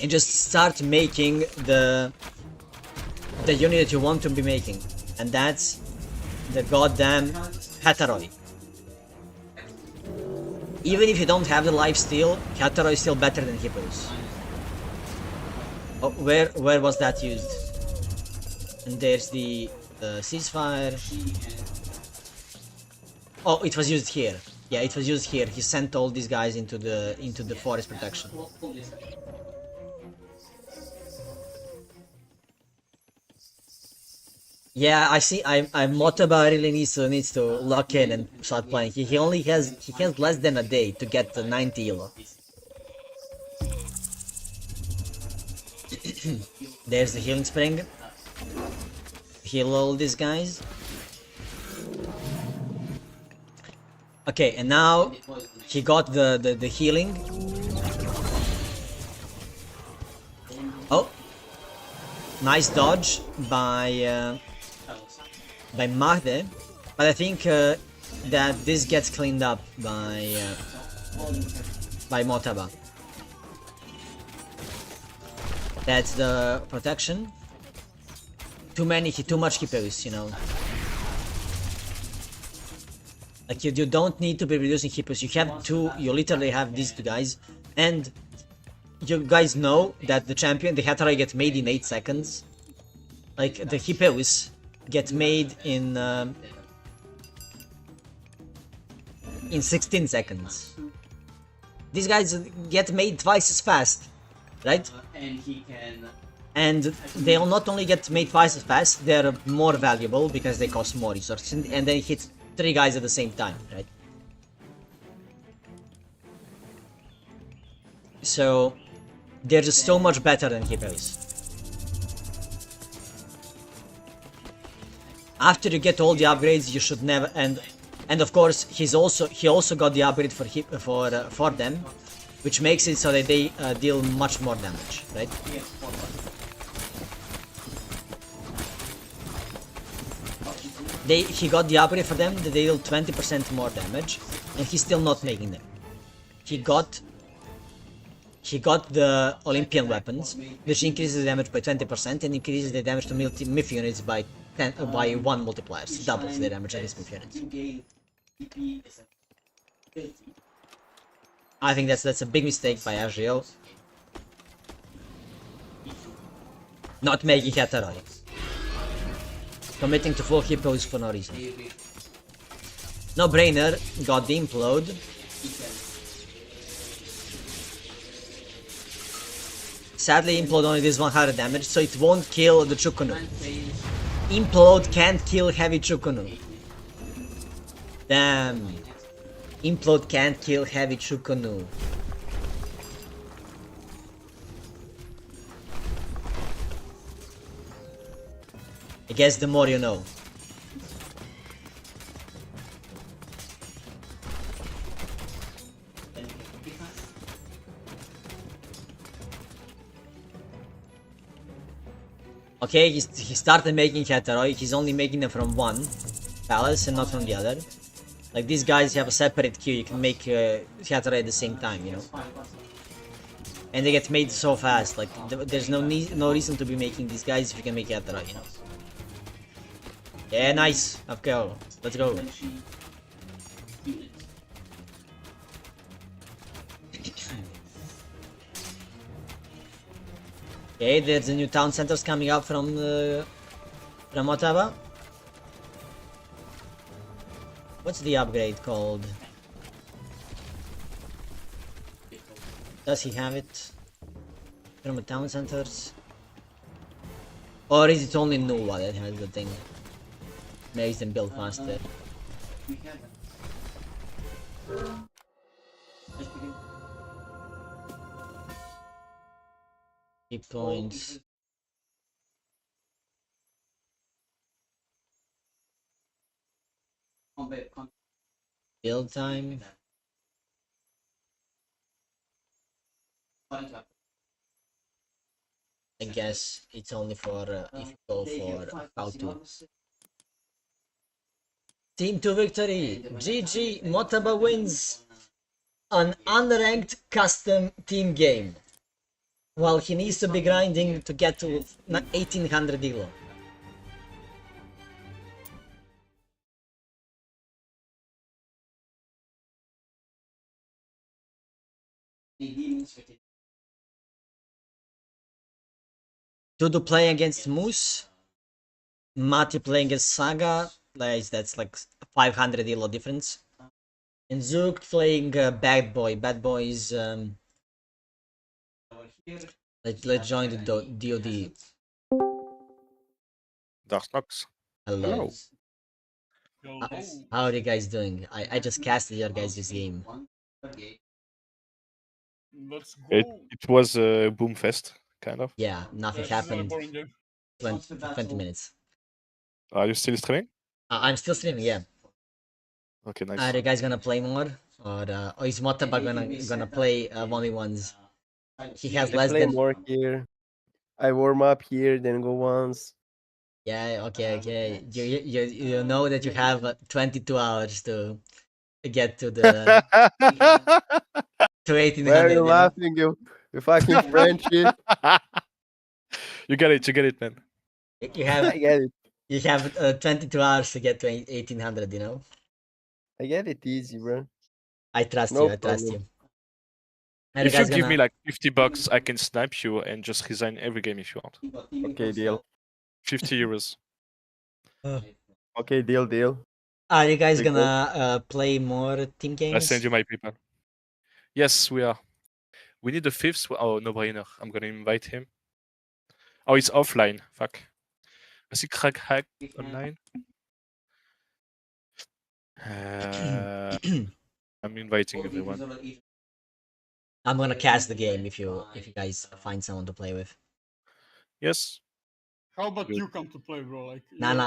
just start making the unit that you want to be making, and that's the goddamn Hataroi. Even if you don't have the lifesteal, Hataroi is still better than hippos. Oh, where was that used? And there's the ceasefire. Oh, it was used here. Yeah, it was used here. He sent all these guys into the forest protection. Yeah, I see. Motaba really needs to lock in and start playing. He has less than a day to get the 90 elo. There's the healing spring. Heal all these guys. Okay, and now he got the healing. Oh, nice dodge by Magde, but I think that this gets cleaned up by Motaba. That's the protection. Too much hippos, you know. Like you don't need to be reducing hippos. You literally have these two guys, and you guys know that the champion, the Hatari, get made in 8 seconds. Like the hippos get made in 16 seconds. These guys get made twice as fast, right? And they'll not only get made twice as fast, they're more valuable because they cost more resources, and then hit 3 guys at the same time, right? So they're just so much better than hippos. After you get all the upgrades, you should never and of course he also got the upgrade for them, which makes it so that they deal much more damage, right? He got the upgrade for them that they deal 20% more damage, and he's still not making them. He got the Olympian weapons, which increases the damage by 20% and increases the damage to MIF units by 1 multiplier, so doubles the damage against MIF units. I think that's a big mistake by Agio. Not making Hatari. Committing to full hippos for no reason. No brainer, got the implode. Sadly, implode only does 100 damage, so it won't kill the Chukunu. Implode can't kill heavy Chukunu. Damn. Implode can't kill heavy Chukunu. I guess the more you know. Okay, he started making Hatteroi. He's only making them from one palace and not from the other. Like these guys have a separate queue. You can make Hatteroi at the same time, you know. And they get made so fast. Like there's no reason to be making these guys if you can make Hatteroi, you know. Yeah, nice. Okay, let's go. Okay, there's the new town centers coming up from Ottawa. What's the upgrade called? Does he have it? From the town centers? Or is it only Nuwa that has the thing? Makes them build faster. Keep points. Build time. I guess it's only for if you go for how to. Team 2 victory! GG! Motaba wins an unranked custom team game. Well, he needs to be grinding to get to 1800 elo. Dudu playing against Moose. Mati playing against Saga. That's like 500 elo difference. And Zook playing Bad Boy. Bad Boy is let's join the DoD. DarthNox. Hello. Hello. How are you guys doing? I just casted your guys' game. Let's go. It was a boom fest kind of. Yeah, nothing This is a happened. boring game. 20 minutes. Are you still streaming? I'm still streaming, yeah. Okay, nice. Are you guys gonna play more? Or is Motaba gonna play 1v1s? He has I less play than... more here. I warm up here, then go once. Yeah, okay. You know that you have 22 hours to get to the to Why are 1800, you you know? laughing, you fucking Frenchie? You get it, man. You have I get it. you have 22 hours to get to 1800, you know? I get it easy, bro. I trust No you, I trust problem. you. Are you If you guys give me gonna... like $50, I can snipe you and just resign every game if you want. Okay, deal. 50 euros. Okay, deal. Are you guys Pretty good. gonna play more team games? I send you my people. Yes, we are. We need a fifth. Oh, no brainer. I'm gonna invite him. Oh, it's offline. Fuck. I see crack hack online. I'm inviting everyone. I'm gonna cast the game if you guys find someone to play with. Yes. How about Good. you come to play, bro? Like, Nah, you're-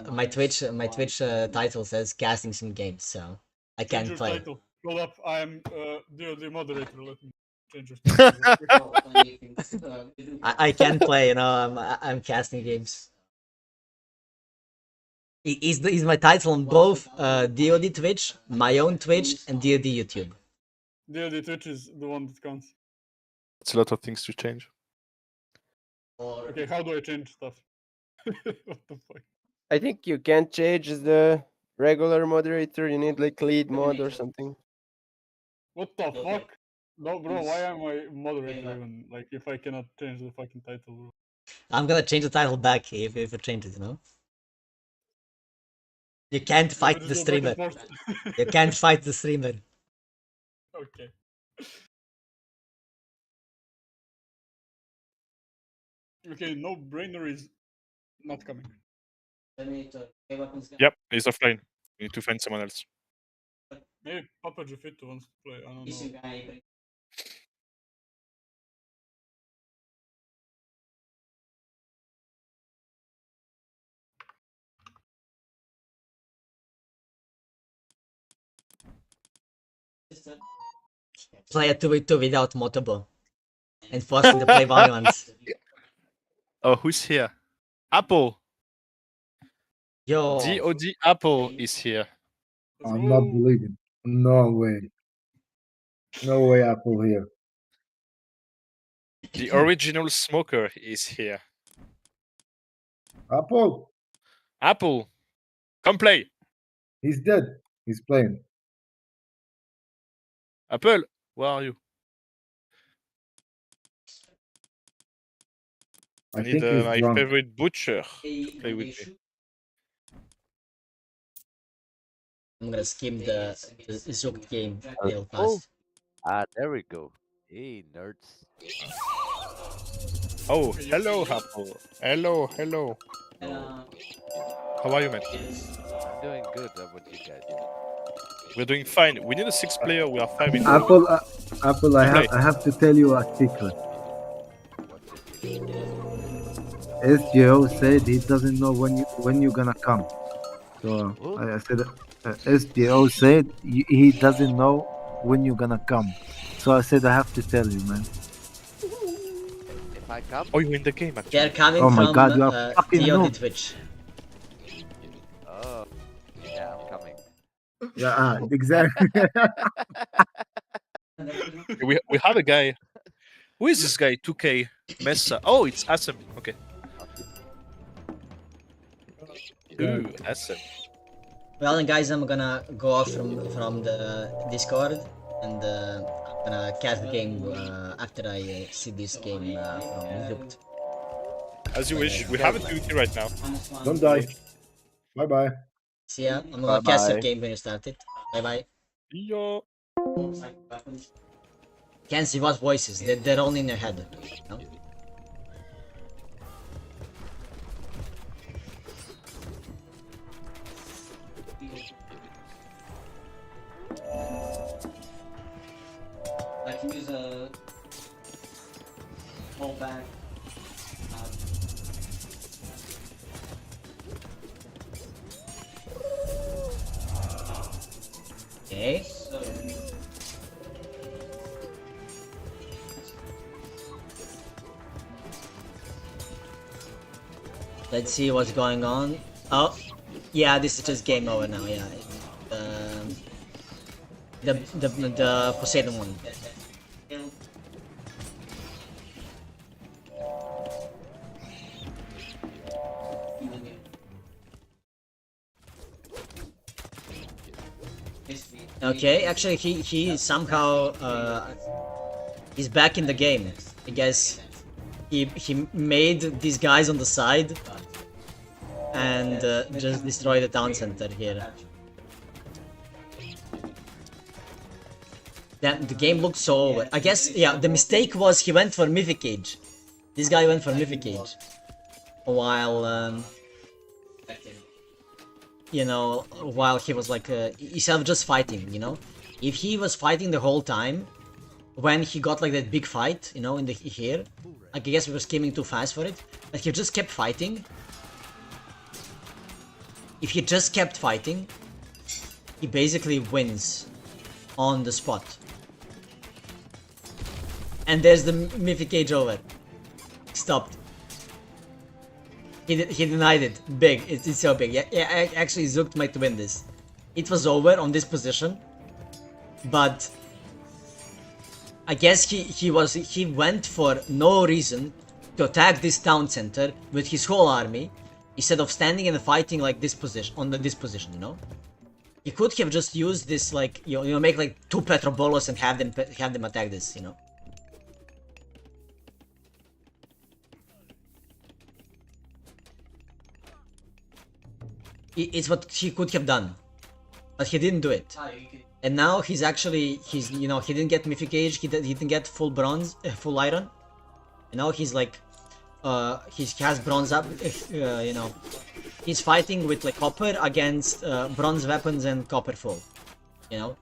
I'm my Twitch title says casting some games, so I change can't your play. title. Hold up, I am DoD moderator. Let me change your title. real quick. I can't play, you know. I'm casting games. Is my title on both DoD Twitch, my own Twitch, and DoD YouTube. DoD Twitch is the one that counts. It's a lot of things to change. Okay, how do I change stuff? What the fuck? I think you can't change the regular moderator. You need like lead mod or something. What the fuck? No, bro, why am I moderator even? Like, if I cannot change the fucking title, bro. I'm gonna change the title back if it changes, you know. You can't fight Just the go back streamer. and forth. You can't fight the streamer. Okay. Okay, no brainer is not coming. Yep, he's offline. We need to find someone else. Maybe Papa Jafito wants to play. I don't know. Play a 2v2 without Motobo. And forcing to play Valorant. Oh, who's here? Apple. Yo. DoD Apple is here. Let's I'm go. not believing. No way. No way, Apple here. The original smoker is here. Apple, Apple, come play. he's dead. He's playing. Apple, where are you? I need think he's my drunk. favorite butcher to play with me. I'm gonna skim the Zook game real Oh. fast. There we go. Hey, nerds. Oh, hello, Apple. Hello. How are you, man? I'm doing good. How about you guys? We're doing fine. We need a 6-player. We are 5 in. Apple, Apple. Okay. I have to tell you a secret. SGO said he doesn't know when you're gonna come. So Who? I said SGO said he doesn't know when you're gonna come. So I said I have to tell you, man. If I come, Oh, you're in the game, actually. They're coming Oh my from God, you are fucking DoD noob. Twitch. oh, yeah, I'm coming. Yeah, exactly. We have a guy. Who is this guy? 2K Mesa. Oh, it's Assam. Okay. Ooh, Assam. Well then guys, I'm gonna go off from the Discord and I'm gonna cast the game after I see this game from Zooked. As you wish. We have a duty right now. Don't die. Bye bye. See ya. I'm gonna cast the Bye-bye. game when you start it. Bye bye. Yo. Can't see what voices. They're only in your head. No? I can use a Okay. Let's see what's going on. Oh, yeah, this is just game over now. Yeah, the Poseidon one. Okay, actually, he somehow he's back in the game. I guess he made these guys on the side and just destroy the town center here. Then the game looks so over. I guess, yeah, the mistake was he went for Mythic Age. This guy went for Mythic Age. While, you know, while he was like, instead of just fighting, you know? If he was fighting the whole time, when he got like that big fight, you know, in the here, I guess we were skimming too fast for it, but he just kept fighting. If he just kept fighting, he basically wins on the spot. And there's the Mythic Age over. Stopped. He denied it. Big. It's so big. Yeah, actually Zooked might win this. It was over on this position. But I guess he went for no reason to attack this town center with his whole army instead of standing and fighting like this position this position, you know? He could have just used this, like, you know, make like 2 Petrobolos and have them attack this, you know? It's what he could have done, but he didn't do it. And now he's you know, he didn't get Mythic Age, he didn't get full bronze, full iron. And now he's like, he has bronze up, you know. He's fighting with like copper against bronze weapons and copper full, you know.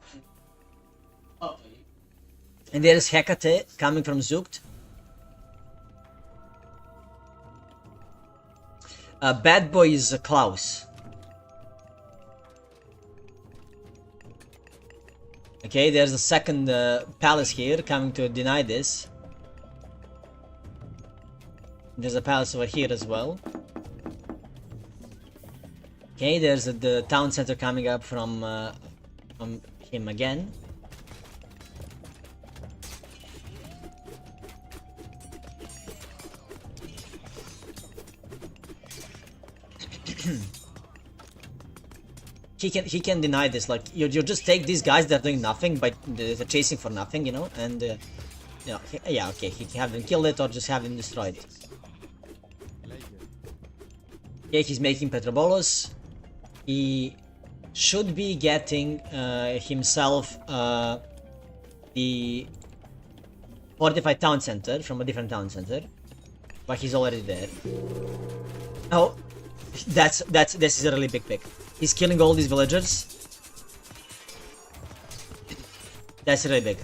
And there's Hecate coming from Zooked. Bad boy is Klaus. Okay, there's a second palace here coming to deny this. There's a palace over here as well. Okay, there's the town center coming up from him again. He can deny this. Like you just take these guys that are doing nothing, but they're chasing for nothing, you know, and you know, yeah, okay, he can have them killed it or just have them destroyed. Okay, he's making Petrobolos. He should be getting himself the fortified town center from a different town center, but he's already there. Oh, this is a really big pick. He's killing all these villagers. That's really big.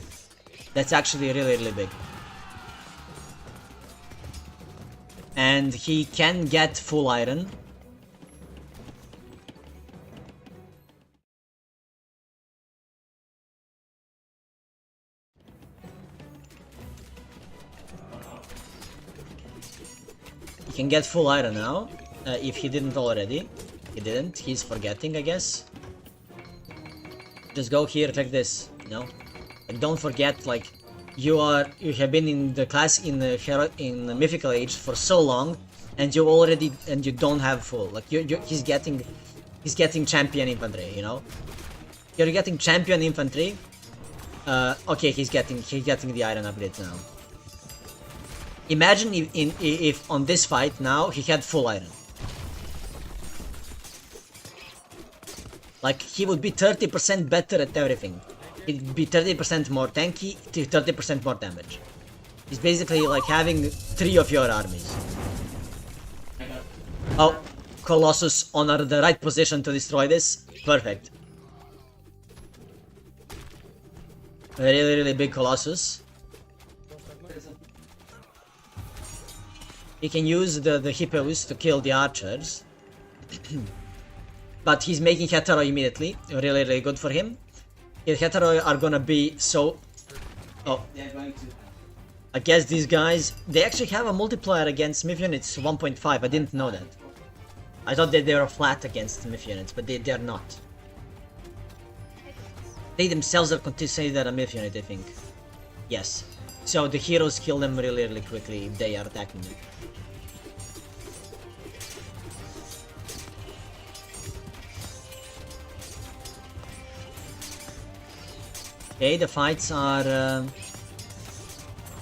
That's actually really big. And he can get full iron. He can get full iron now, if he didn't already. He didn't, he's forgetting, I guess. Just go here like this, you know? And don't forget, like, you have been in the class in the Mythical Age for so long, and you don't have full. Like he's getting champion infantry, you know? You're getting champion infantry. Okay, he's getting the iron upgrades now. Imagine if on this fight now he had full iron. Like, he would be 30% better at everything. He'd be 30% more tanky, 30% more damage. He's basically like having 3 of your armies. Oh, Colossus on the right position to destroy this. Perfect. Really big Colossus. He can use the hippos to kill the archers. But he's making Heteroi immediately. Really, really good for him. His Heteroi are gonna be so... Oh. I guess these guys... They actually have a multiplier against Smith units 1.5. I didn't know that. I thought that they were flat against Smith units, but they're not. They themselves have considered that a Myth unit, I think. Yes. So the heroes kill them really, really quickly if they are attacking them. Okay, the fights are...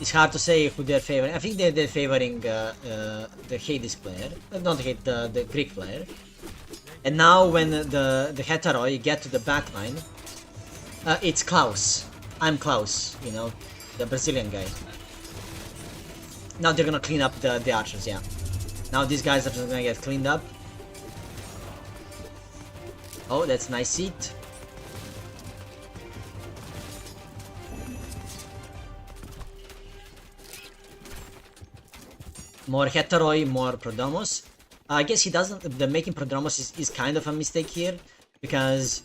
it's hard to say who they're favoring. I think they're favoring the Hades player. Not the Hades, the Greek player. And now when the Heteroi get to the backline, it's Klaus. I'm Klaus, you know, the Brazilian guy. Now they're gonna clean up the archers, yeah. Now these guys are just gonna get cleaned up. Oh, that's a nice seat. More Heteroi, more Prodromos. I guess he doesn't... The making Prodromos is kind of a mistake here, because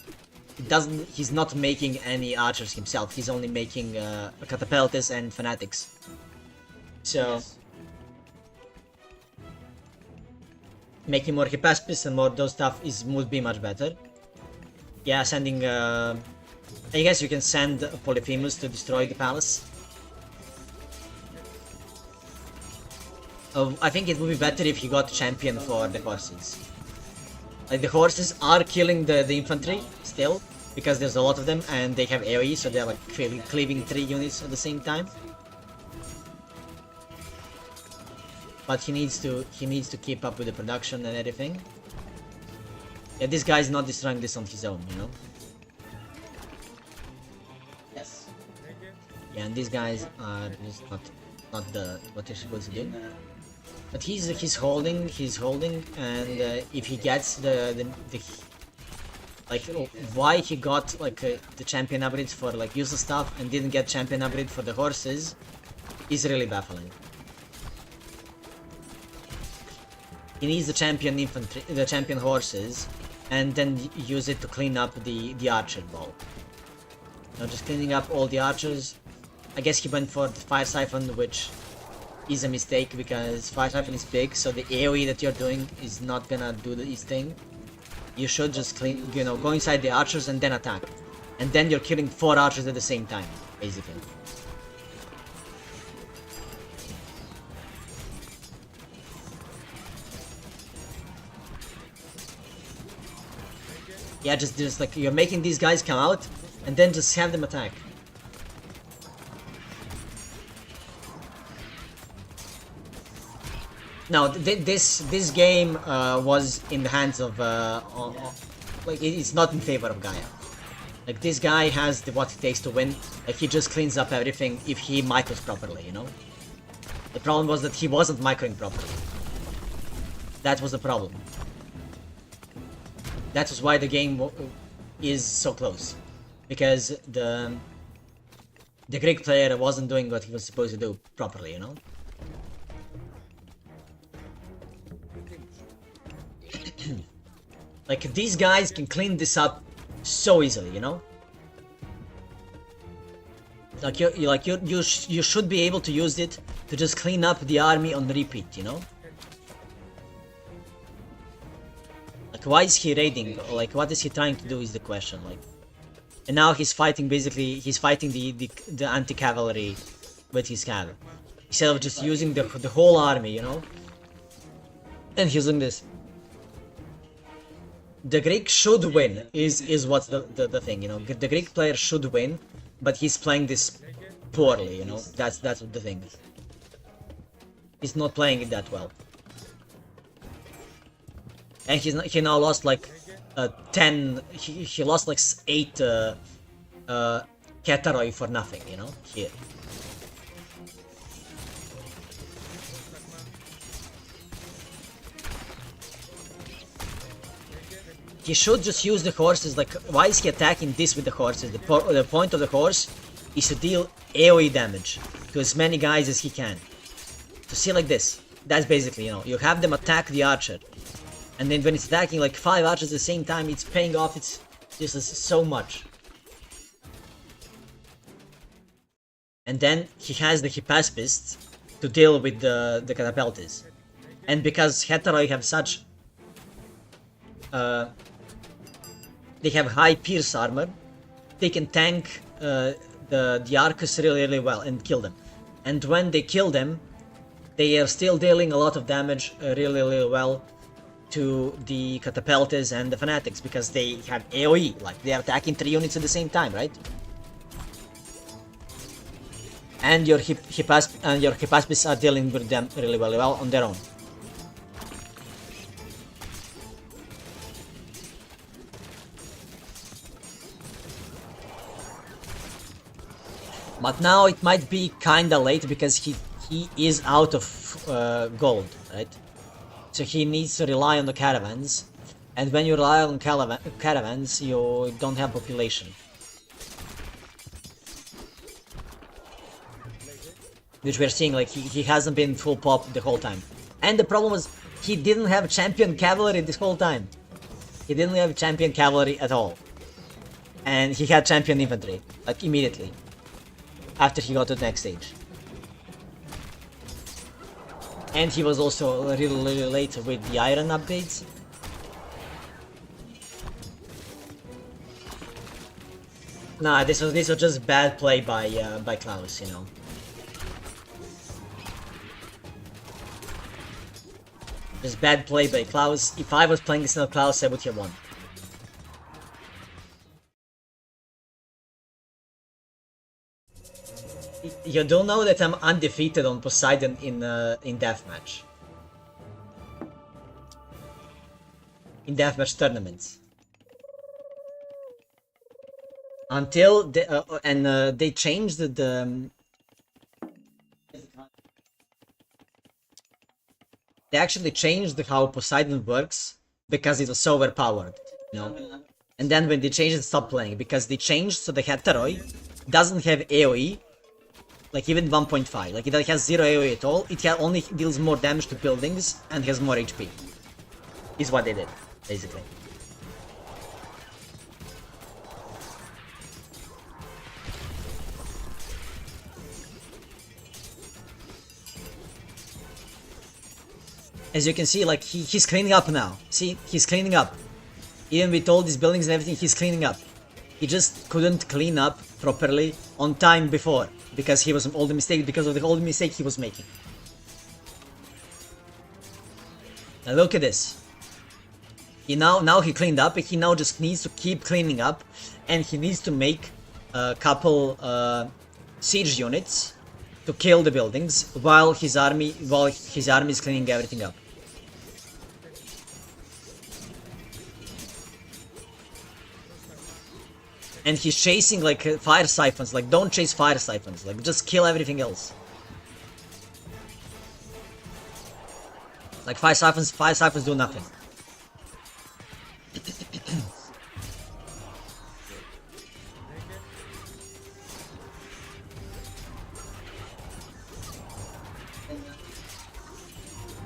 he's not making any archers himself. He's only making Catapeltes and Fanatics. So... Making more Hippaspis and more those stuff would be much better. Yeah, sending... I guess you can send Polyphemus to destroy the palace. I think it would be better if he got champion for the horses. Like, the horses are killing the infantry still, because there's a lot of them and they have AoE, so they're like cleaving 3 units at the same time. But he needs to keep up with the production and everything. Yeah, this guy's not destroying this on his own, you know. Yes. Yeah, and these guys are just not what they're supposed to do. But he's holding, and if he gets the like, why he got like the champion upgrades for like useless stuff and didn't get champion upgrade for the horses is really baffling. He needs the champion infantry, the champion horses, and then use it to clean up the archer ball. Now just cleaning up all the archers. I guess he went for the Fire Siphon, which is a mistake because Fire Siphon is big, so the AoE that you're doing is not gonna do his thing. You should just clean, you know, go inside the archers and then attack. And then you're killing 4 archers at the same time, basically. Yeah, just like, you're making these guys come out, and then just have them attack. Now, this game was in the hands of like, it's not in favor of Gaia. Like, this guy has what it takes to win. Like, he just cleans up everything if he micros properly, you know. The problem was that he wasn't microing properly. That was the problem. That was why the game is so close, because the Greek player wasn't doing what he was supposed to do properly, you know. Like, these guys can clean this up so easily, you know. Like, you should be able to use it to just clean up the army on repeat, you know. Like, why is he raiding? Like, what is he trying to do is the question. Like, and now he's fighting, basically, he's fighting the anti-cavalry with his cav, instead of just using the whole army, you know. And he's doing this. The Greek should win, is what's the thing, you know. The Greek player should win, but he's playing this poorly, you know. That's the thing. He's not playing it that well. And he now lost like 10, he lost like 8 Keteroi for nothing, you know, here. He should just use the horses. Like, why is he attacking this with the horses? The point of the horse is to deal AoE damage to as many guys as he can. To see like this. that's basically, you know, you have them attack the archer, and then when it's attacking like 5 archers at the same time, it's paying off. It's just so much. And then he has the Hippaspist to deal with the catapultis, and because Heteroi have such they have high pierce armor, they can tank the Arcus really well and kill them. And when they kill them, they are still dealing a lot of damage really well to the Catapultis and the Fanatics, because they have AoE, like they are attacking 3 units at the same time, right? And your Hippaspists are dealing with them really well on their own. But now it might be kinda late because he is out of gold, right? So he needs to rely on the caravans, and when you rely on caravans, you don't have population. Which we're seeing, like he hasn't been full pop the whole time. And the problem was he didn't have champion cavalry this whole time. He didn't have champion cavalry at all. And he had champion infantry, like immediately, after he got to the next stage. And he was also really late with the iron upgrades. Nah, this was just bad play by Klaus, you know. Just bad play by Klaus. If I was playing this in Klaus, I would have won. You do know that I'm undefeated on Poseidon in deathmatch. In deathmatch tournaments. Until they changed they actually changed how Poseidon works because it was so overpowered, you know. And then when they changed it, stopped playing because they changed so the Heteroi doesn't have AoE. Like even 1.5, like it has 0 AoE at all, it only deals more damage to buildings and has more HP. Is what they did, basically. As you can see, like he's cleaning up now. See, he's cleaning up. Even with all these buildings and everything, he's cleaning up. He just couldn't clean up properly on time before. Because he was all the mistake, because of the old mistake he was making. Now look at this. Now he cleaned up, he now just needs to keep cleaning up, and he needs to make a couple siege units to kill the buildings while his army is cleaning everything up. And he's chasing like fire siphons, like don't chase fire siphons, like just kill everything else. Like fire siphons do nothing.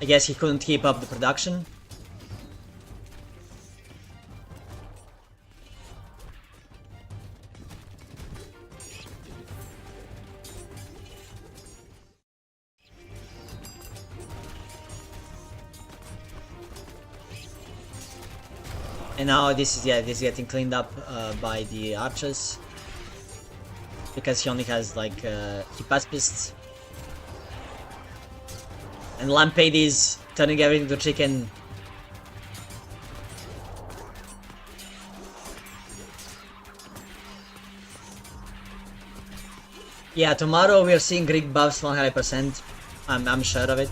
I guess he couldn't keep up the production. And now this is getting cleaned up by the archers, because he only has like Hippaspists. And Lampade is turning everything to chicken. Yeah, tomorrow we are seeing Greek buffs 100%. I'm sure of it.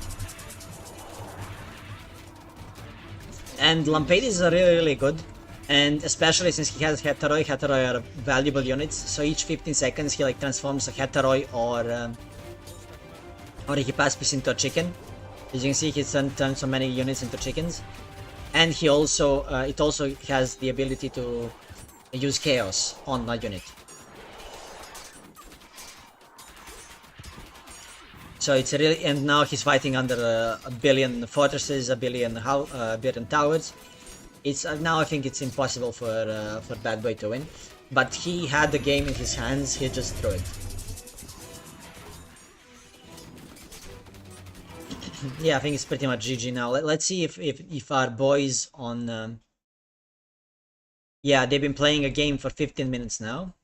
And Lampades are really good, and especially since he has Heteroi are valuable units, so each 15 seconds he like transforms a Heteroi or a Hippaspis into a chicken. As you can see, he's turned so many units into chickens. And he also, it also has the ability to use Chaos on a unit. So it's really, and now he's fighting under a billion fortresses, a billion towers. It's now I think it's impossible for Bad Boy to win, but he had the game in his hands. He just threw it. Yeah, I think it's pretty much GG now. Let's see if our boys on. Yeah, they've been playing a game for 15 minutes now.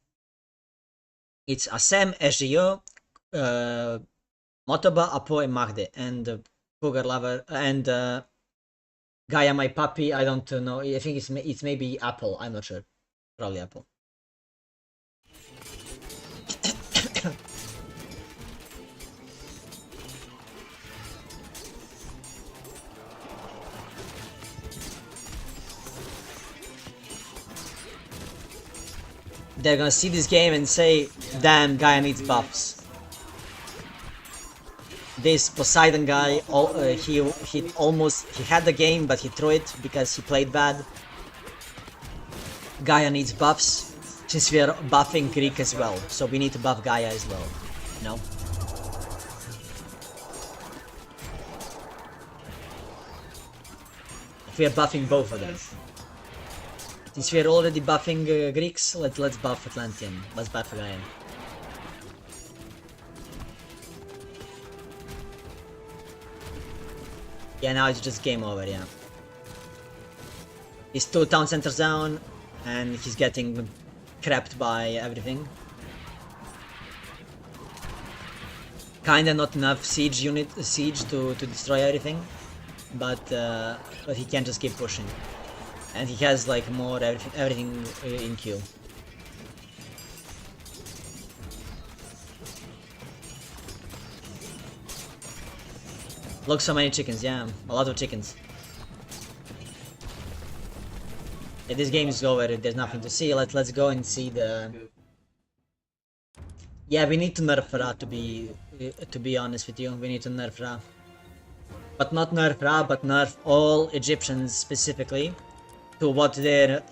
It's Asem, Ejio, Motoba, Apo, and Magde, and Cougar Lover, and Gaia, my puppy. I don't know. I think it's maybe Apple. I'm not sure. Probably Apple. They're gonna see this game and say, damn, Gaia needs buffs. This Poseidon guy, he had the game, but he threw it because he played bad. Gaia needs buffs, since we are buffing Greek as well, so we need to buff Gaia as well, you know? If we are buffing both of them. Since we are already buffing Greeks, let's buff Atlantean. Let's buff Gaia. Yeah, now it's just game over, yeah. He's 2 town centers down, and he's getting crapped by everything. Kinda not enough siege to destroy everything, but he can just keep pushing. And he has like more everything in queue. Look, so many chickens, yeah, a lot of chickens. Yeah, this game is over, there's nothing to see. Let's go and see the... Yeah, we need to nerf Ra, to be honest with you. We need to nerf Ra. But not nerf Ra, but nerf all Egyptians specifically to what their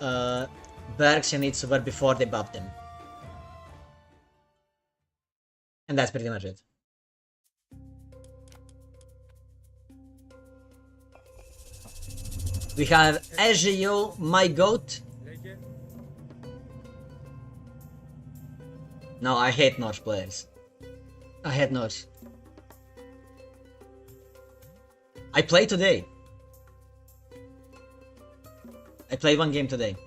barracks units were before they buffed them. And that's pretty much it. We have Ezio, my goat. No, I hate Norse players. I hate Norse. I played today. I played one game today.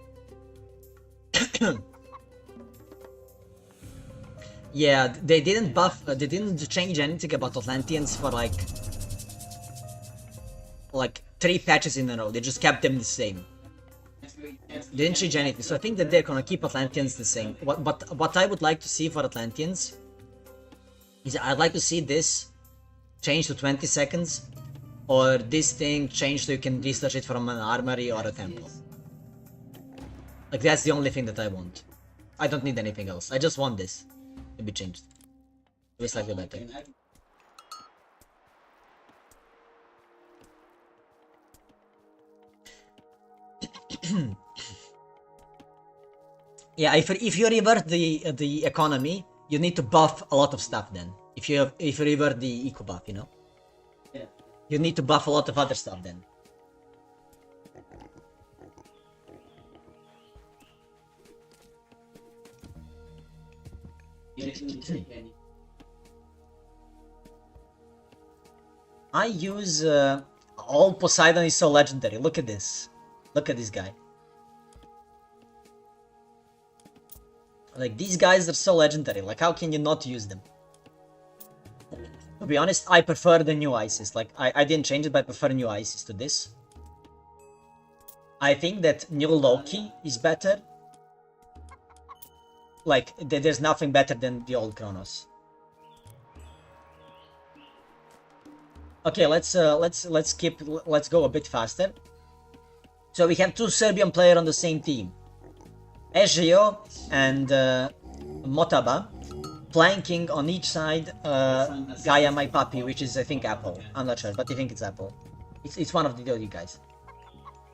Yeah, they didn't buff, they didn't change anything about Atlanteans for like 3 patches in a row. They just kept them the same. They didn't change anything, so I think that they're gonna keep Atlanteans the same. What I would like to see for Atlanteans is I'd like to see this change to 20 seconds, or this thing change so you can research it from an armory or a temple. Like, that's the only thing that I want. I don't need anything else. I just want this to be changed. To be slightly better. Yeah, if you revert the economy, you need to buff a lot of stuff then. If you revert the eco buff, you know? Yeah. You need to buff a lot of other stuff then. I use all Poseidon is so legendary. Look at this. Look at this guy. Like, these guys are so legendary. Like, how can you not use them? To be honest, I prefer the new Isis. Like, I didn't change it, but I prefer new Isis to this. I think that new Loki is better. Like, there's nothing better than the old Kronos. Okay, let's go a bit faster. So we have 2 Serbian players on the same team. Ezio and Motaba, flanking on each side Gaia, my puppy, which is I think Apple. I'm not sure, but I think it's Apple. It's one of the DoD guys.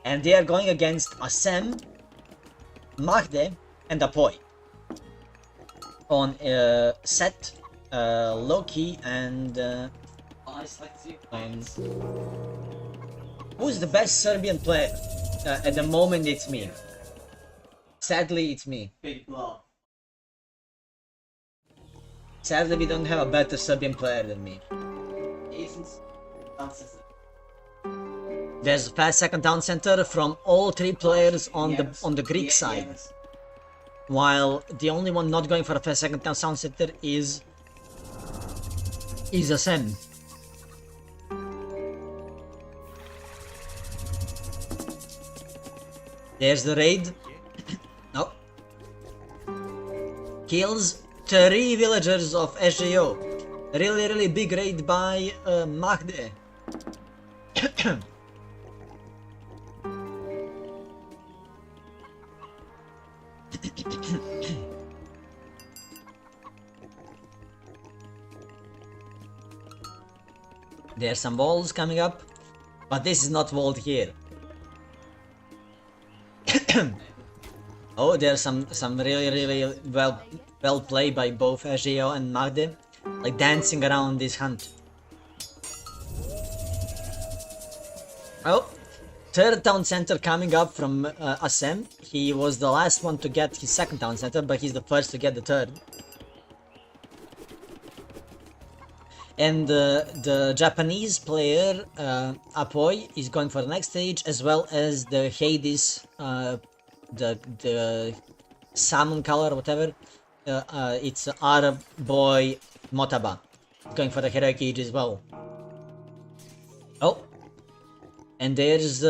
And they are going against Asem, Magde, and Apoy. On Set, Loki, and Who's the best Serbian player? At the moment, it's me. Sadly, it's me. Sadly, we don't have a better Serbian player than me. There's a fast second town center from all three players on the Greek side. While the only one not going for a fast second town center is Asem. There's the raid. No. Kills 3 villagers of SJO. Really big raid by Mahde. There's some walls coming up, but this is not walled here. Oh, there's some really well played by both SGO and Magde, like dancing around this hunt. Oh, third town center coming up from Asem. He was the last one to get his second town center, but he's the first to get the third. And the Japanese player Apoy is going for the next stage, as well as the Hades, the salmon color, whatever. It's Arab boy Motaba going for the heroic age as well. Oh, and there's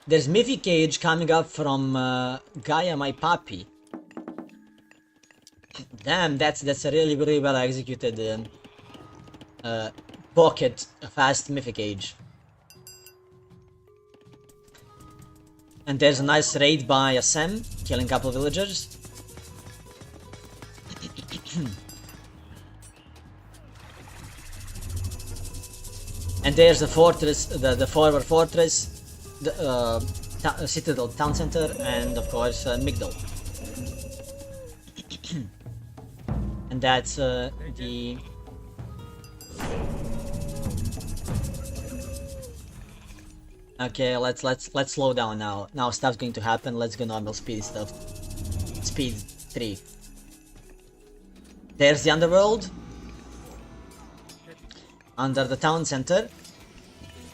Mythic Age coming up from Gaia My Papi. Damn, that's a really well executed pocket fast Mythic Age. And there's a nice raid by Asem, killing a couple of villagers. And there's the fortress, the forward fortress, the Citadel town center, and of course Migdal. And that's the okay. Let's slow down now. Now stuff's going to happen. Let's go normal speed stuff. Speed 3. There's the underworld under the town center.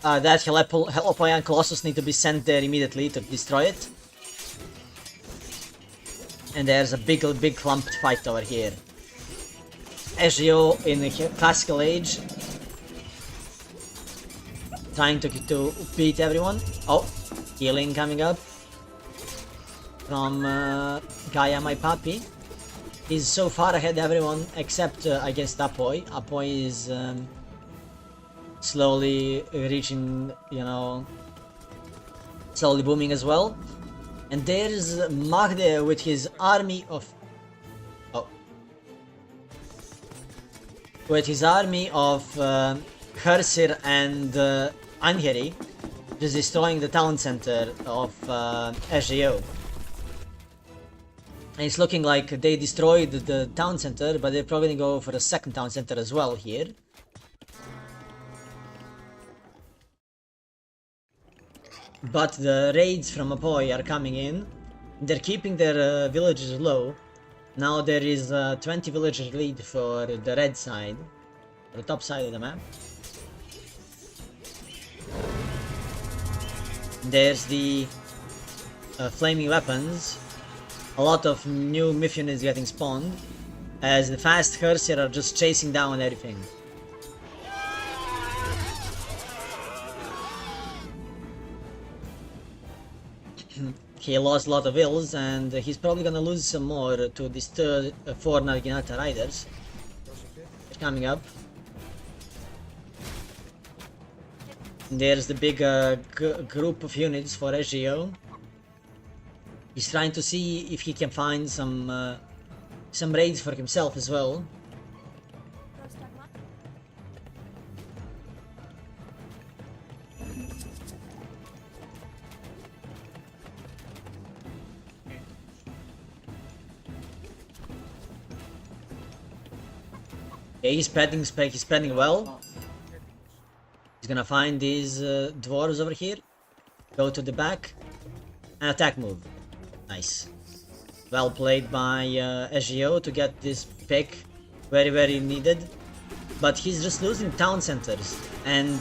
That Helipoian Colossus need to be sent there immediately to destroy it. And there's a big clumped fight over here. SGO in the classical age, trying to beat everyone. Oh, healing coming up from Gaia My Papi. He's so far ahead of everyone except against Apoy. Apoy is slowly reaching, slowly booming as well. And there's Magde with his army of Hersir and Anheri, just destroying the town center of SGO. And it's looking like they destroyed the town center, but they're probably gonna go for a second town center as well here. But the raids from Apoy are coming in. They're keeping their villages low. Now there is a 20 villager lead for the red side, the top side of the map. There's the flaming weapons. A lot of new myth units getting spawned, as the fast Hersir are just chasing down everything. He lost a lot of ills, and he's probably gonna lose some more to these 4 Narginata riders. They're coming up. There's the big group of units for SGO. He's trying to see if he can find some raids for himself as well. Okay, he's spreading well. He's gonna find these dwarves over here. Go to the back. And attack move. Nice. Well played by SGO to get this pick. Very, very needed. But he's just losing town centers. And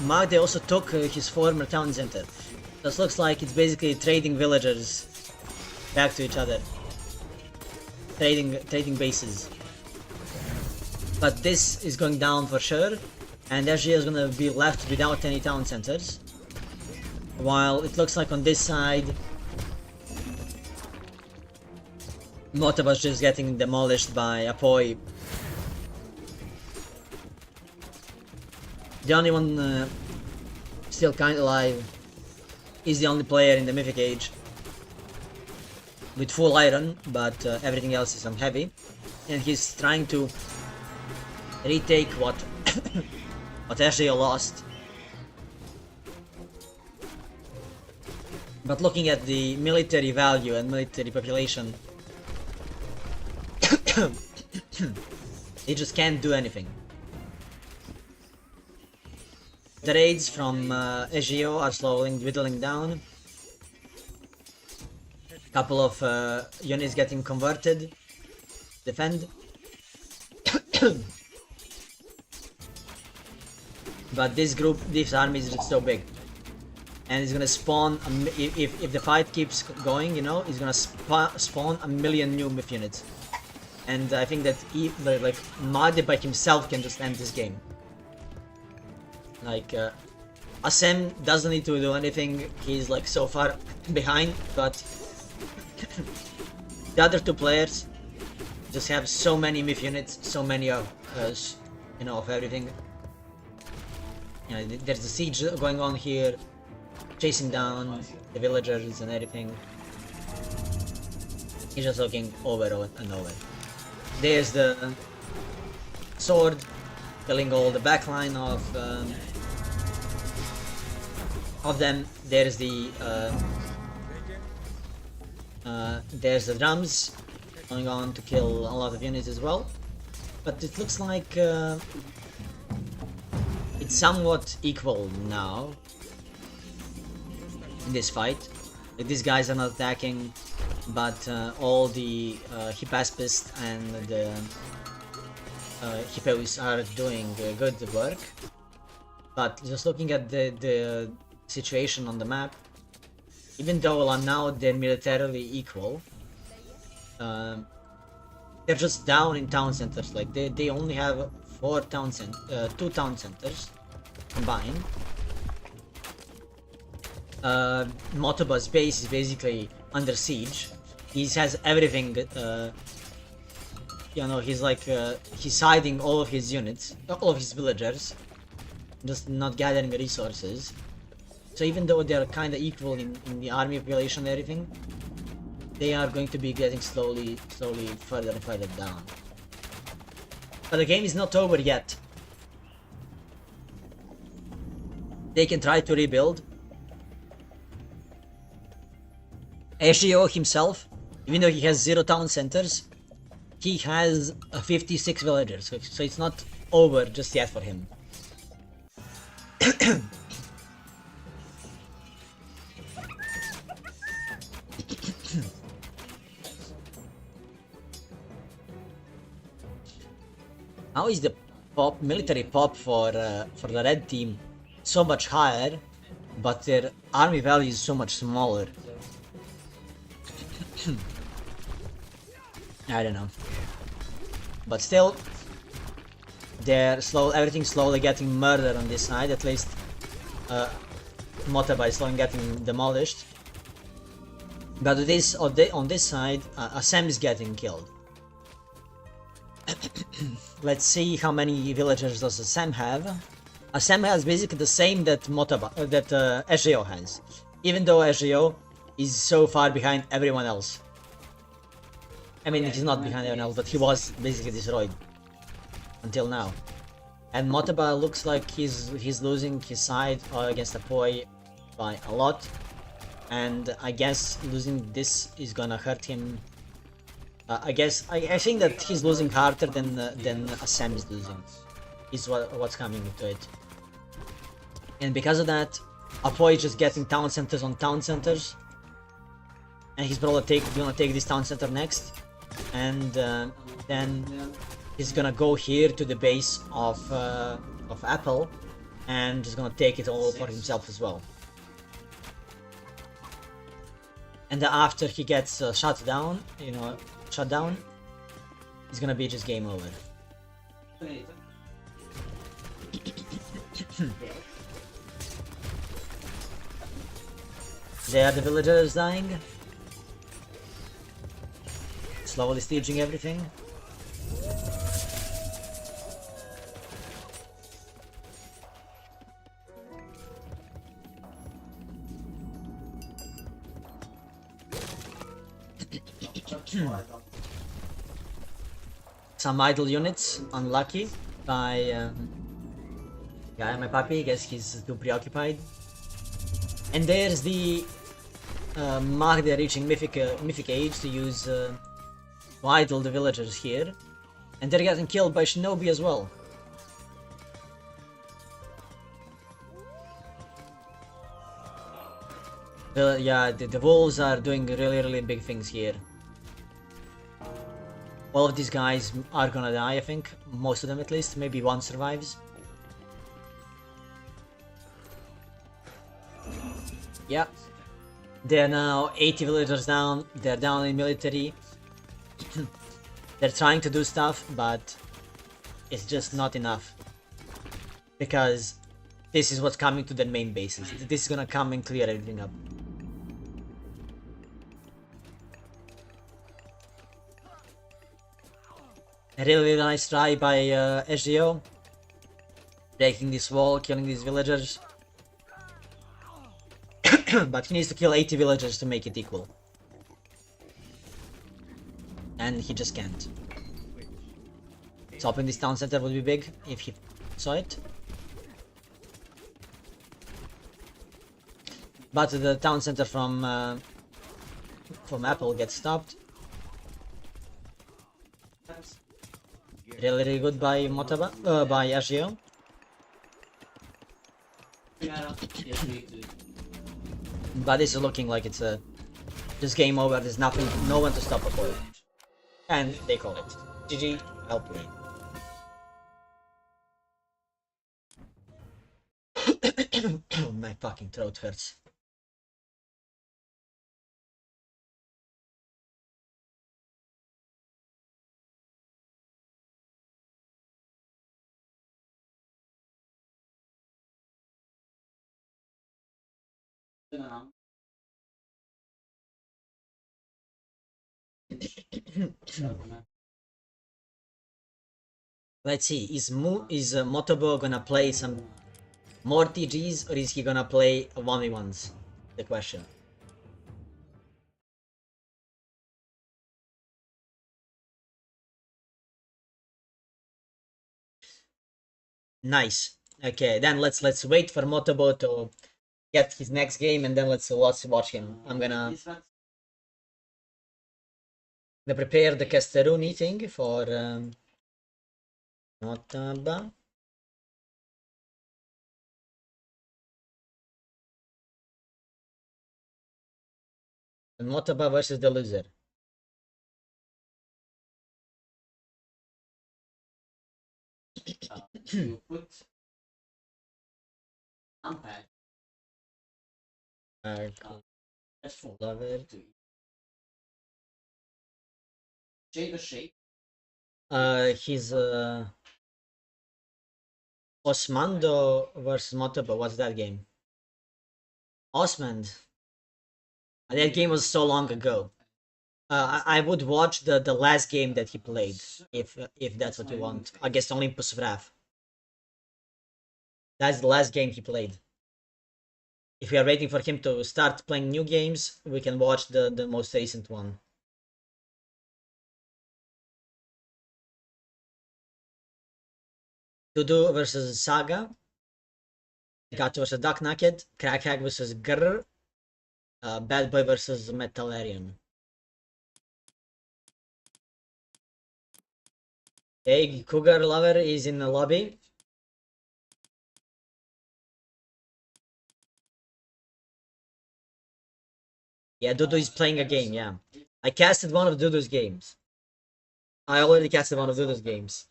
Magde also took his former town center. This looks like it's basically trading villagers back to each other. Trading bases. But this is going down for sure. And SGO is gonna be left without any town centers. While it looks like on this side, Motaba's just getting demolished by Apoy. The only one still kind of alive is the only player in the Mythic Age with full iron, but everything else is on heavy, and he's trying to retake what what SGO lost. But looking at the military value and military population, he just can't do anything. The raids from SGO are slowly dwindling down. Couple of units getting converted. Defend. But this army is just so big. And it's gonna spawn, if the fight keeps going, you know, it's gonna spawn a million new myth units. And I think that like Magde by himself can just end this game. Like, Asem doesn't need to do anything, he's like so far behind, but the other two players just have so many myth units, so many of, you know, of everything. You know, there's a siege going on here, chasing down the villagers and everything. He's just looking over and over. There's the sword, killing all the backline of them. There's the drums going on to kill a lot of units as well. But it looks like it's somewhat equal now in this fight. Like, these guys are not attacking, but all the Hippaspist and the Hippos are doing good work. But just looking at the situation on the map, even though now they're militarily equal, they're just down in town centers. Like they only have 2 town centers combined. Motoba's base is basically under siege. He has everything, you know, he's like, he's hiding all of his units, all of his villagers, just not gathering resources. So even though they're kinda equal in the army population and everything, they are going to be getting slowly further and further down. But the game is not over yet. They can try to rebuild. SGO himself, even though he has 0 town centers, he has 56 villagers, so it's not over just yet for him. How is the military pop for the red team so much higher, but their army value is so much smaller? I don't know, but still, everything's slowly getting murdered on this side. At least, Motaba is slowly getting demolished. But on this side, Assem is getting killed. Let's see how many villagers does Assem have. Assem has basically the same that SGO has, even though SGO is so far behind everyone else. I mean, he's not behind everyone else, but he was basically destroyed until now. And Motaba looks like he's losing his side against Apoy by a lot, and I guess losing this is gonna hurt him I guess I think that he's losing harder than Assam is losing. Is what's coming into it. And because of that, Apo is just getting town centers on town centers. And he's probably gonna take this town center next. And then he's gonna go here to the base of Apple. And he's gonna take it all for himself as well. And then after he gets shut down, it's gonna be just game over. There are the villagers dying. Slowly sieging everything. Some idle units, unlucky by my puppy, guess he's too preoccupied. And there's the Mag, they're reaching mythic age to use to idle the villagers here. And they're getting killed by Shinobi as well. Yeah, the wolves are doing really big things here. All of these guys are gonna die, I think. Most of them at least. Maybe one survives. Yeah. They're now 80 villagers down. They're down in military. They're trying to do stuff, but it's just not enough. Because this is what's coming to their main bases. This is gonna come and clear everything up. A really nice try by SGO. Breaking this wall, killing these villagers. But he needs to kill 80 villagers to make it equal. And he just can't. Topping this town center would be big if he saw it. But the town center from Apple gets stopped. Really good by Motaba, by Ashio. But this is looking like it's just game over. There's nothing, no one to stop a boy. And they call it. GG, well played. My fucking throat hurts. Let's see, is Motobo gonna play some more TGs or is he gonna play 1v1s? The question. Nice. Okay, then let's wait for Motobo to get his next game and then let's watch him. I'm gonna prepare the Casteru meeting for Motaba. Motaba versus the loser. You put unpack. That's full. Love it. Shade the shape. He's Osmando versus Motaba. What's that game? Osmand. That game was so long ago. I would watch the last game that he played, if that's what you want. Against Olympus Wrath. That's the last game he played. If we are waiting for him to start playing new games, we can watch the most recent one. Dudu versus Saga. Gato versus Duck Naked. Crackhack versus Grr. Bad Boy versus Metalarian. Okay, Cougar Lover is in the lobby. Yeah, Dudu is playing a game, yeah. I casted one of Dudu's games. I already casted one of Dudu's games.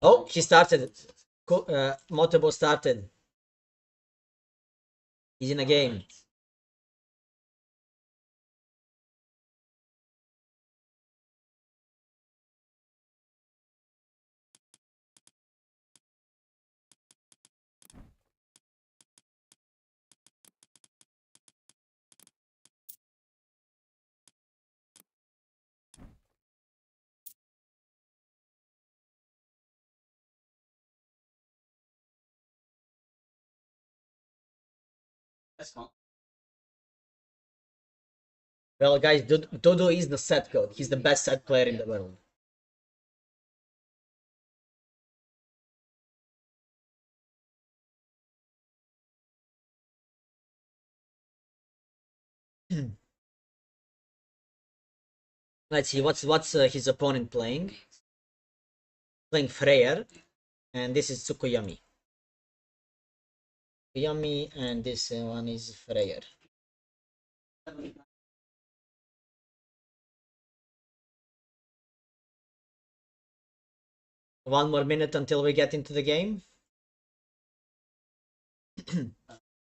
Oh, he started. Motobo started. He's in a game. That's fine. Well, guys, Dudu is the set god. He's the best set player in the world. Let's see what's his opponent playing. Playing Freyr, and this is Tsukuyomi. Tsukuyomi, and this one is Freyr. One more minute until we get into the game.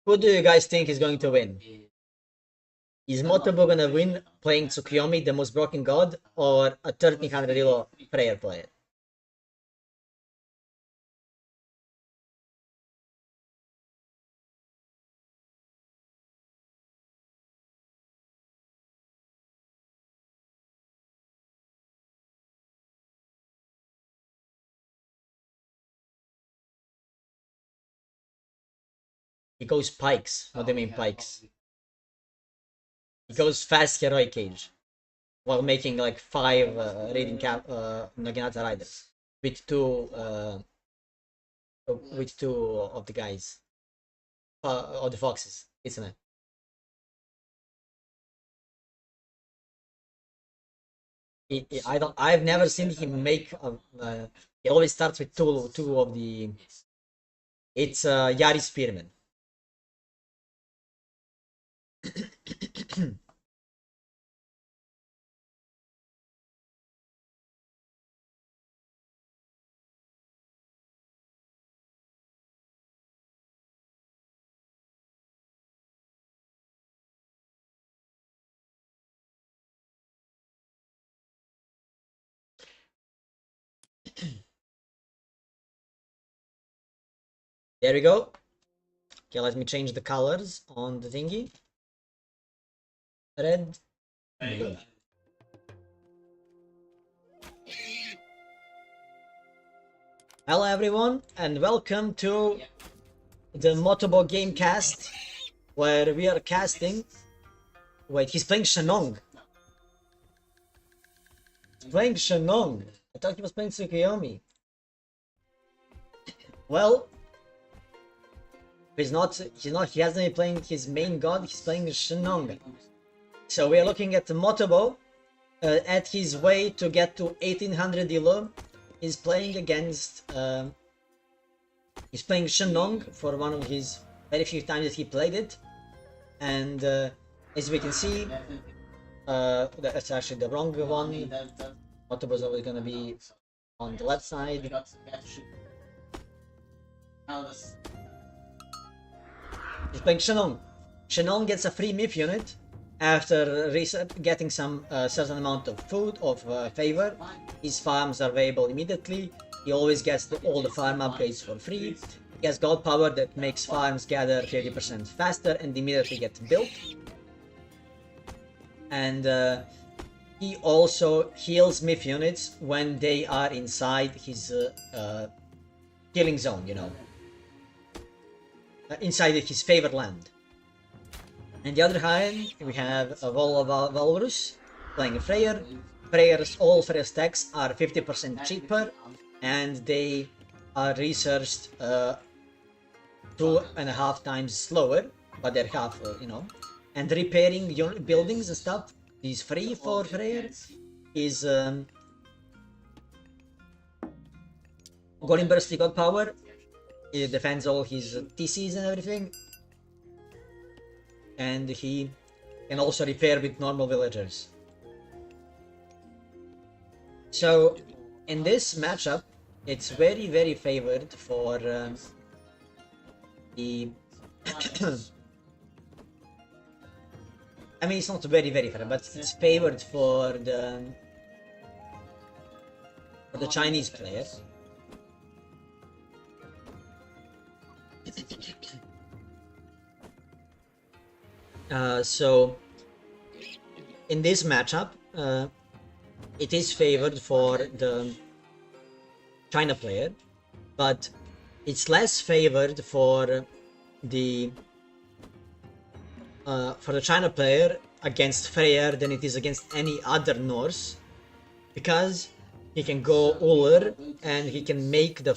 Who do you guys think is going to win? Is Motobo gonna win playing Tsukuyomi, the most broken god, or a 1300 elo Freyr player? He goes pikes. What do you mean pikes? He goes fast heroic cage while making like 5 raiding Naginata riders with two of the guys of the foxes, isn't it? I've never seen him make. He always starts with two of the. It's Yari Spearman. There we go. Okay, let me change the colors on the thingy. Red, blue. Hello everyone, and welcome to the Motobo Gamecast, where we are casting. Wait, he's playing Shenong. He's playing Shenong. I thought he was playing Tsukuyomi. Well, he hasn't been playing his main god, he's playing Shenong. So we are looking at Motobo at his way to get to 1800 elo. He's playing against he's playing Shenong for one of his very few times that he played it, and as we can see, that's actually the wrong one. Motobo's always gonna be on the left side. He's playing Shenong. Shenong gets a free MIF unit after getting some certain amount of food of favor. His farms are available immediately. He always gets all the farm upgrades for free. He has god power that makes farms gather 30% faster and immediately get built. And he also heals MIF units when they are inside his killing zone, you know. Inside his favorite land. On the other hand, we have a Walrus playing Freyr. All Freyr stacks are 50% cheaper, and they are researched 2.5 times slower, but they're half, you know. And repairing your buildings and stuff He's free for Freyr. He's Golden Burst God Power. He defends all his TCs and everything. And he can also repair with normal villagers. So, in this matchup, it's very, very favored for the... I mean, it's not very, very favored, but it's favored for the Chinese player. So, in this matchup, it is favored for the China player, but it's less favored for the China player against Freyr than it is against any other Norse, because he can go Uller and he can make the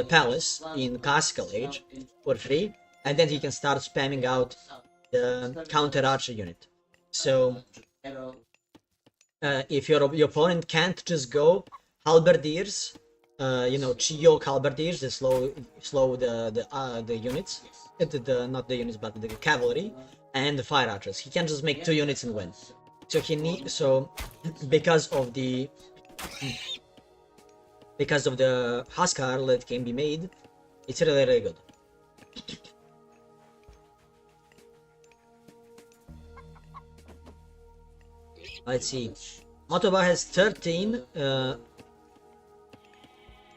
palace in Classical Age for free, and then he can start spamming out the counter archer unit. So if your opponent can't just go halberdiers, you know, Chiyo halberdiers, they slow the units, not the units but the cavalry and the fire archers. He can just make 2 units and win. So because of the Huskar that can be made, it's really, really good. Let's see. Motoba has 13 of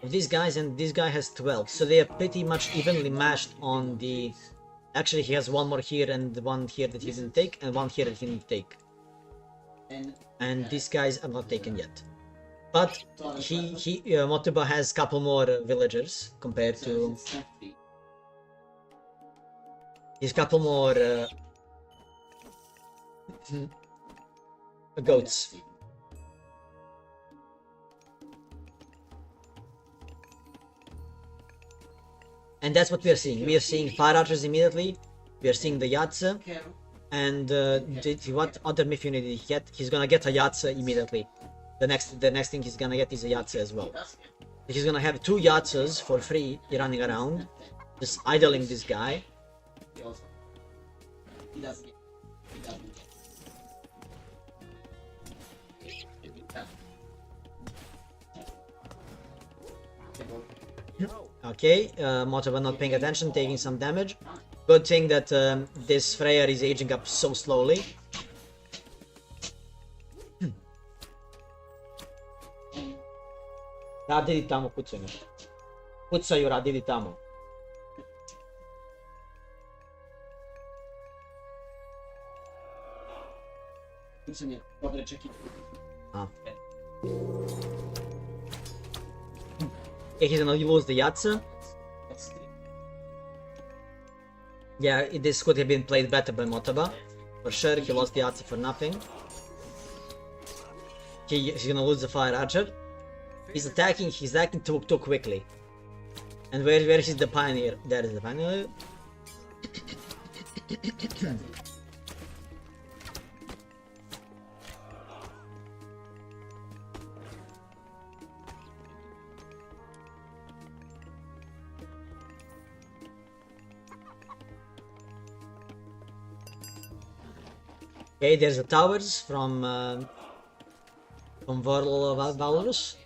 these guys, and this guy has 12. So they are pretty much evenly matched on the... Actually, he has one more here and one here that he didn't take, and one here that he didn't take. And these guys are not taken yet. But Motoba has a couple more villagers compared to... He's a couple more goats. And that's what we are seeing. We are seeing fire archers immediately. We are seeing the Yatsa. And what other myth unit did he get? He's gonna get a Yatsa immediately. The next thing he's gonna get is a Yatsa as well. He's gonna have 2 Yatsas for free running around, just idling this guy. Okay, Motoba not paying attention, taking some damage. Good thing that this Freyr is aging up so slowly. Radili tamo, kucaju. Kucaju, radili tamo. Okay, he's gonna lose the Yatsa. Yeah, this could have been played better by Motoba. For sure, he lost the Yatsa for nothing. He's gonna lose the Fire Archer. He's acting too quickly. And where is the Pioneer? There is the Pioneer. Okay, there's the towers from Valrus.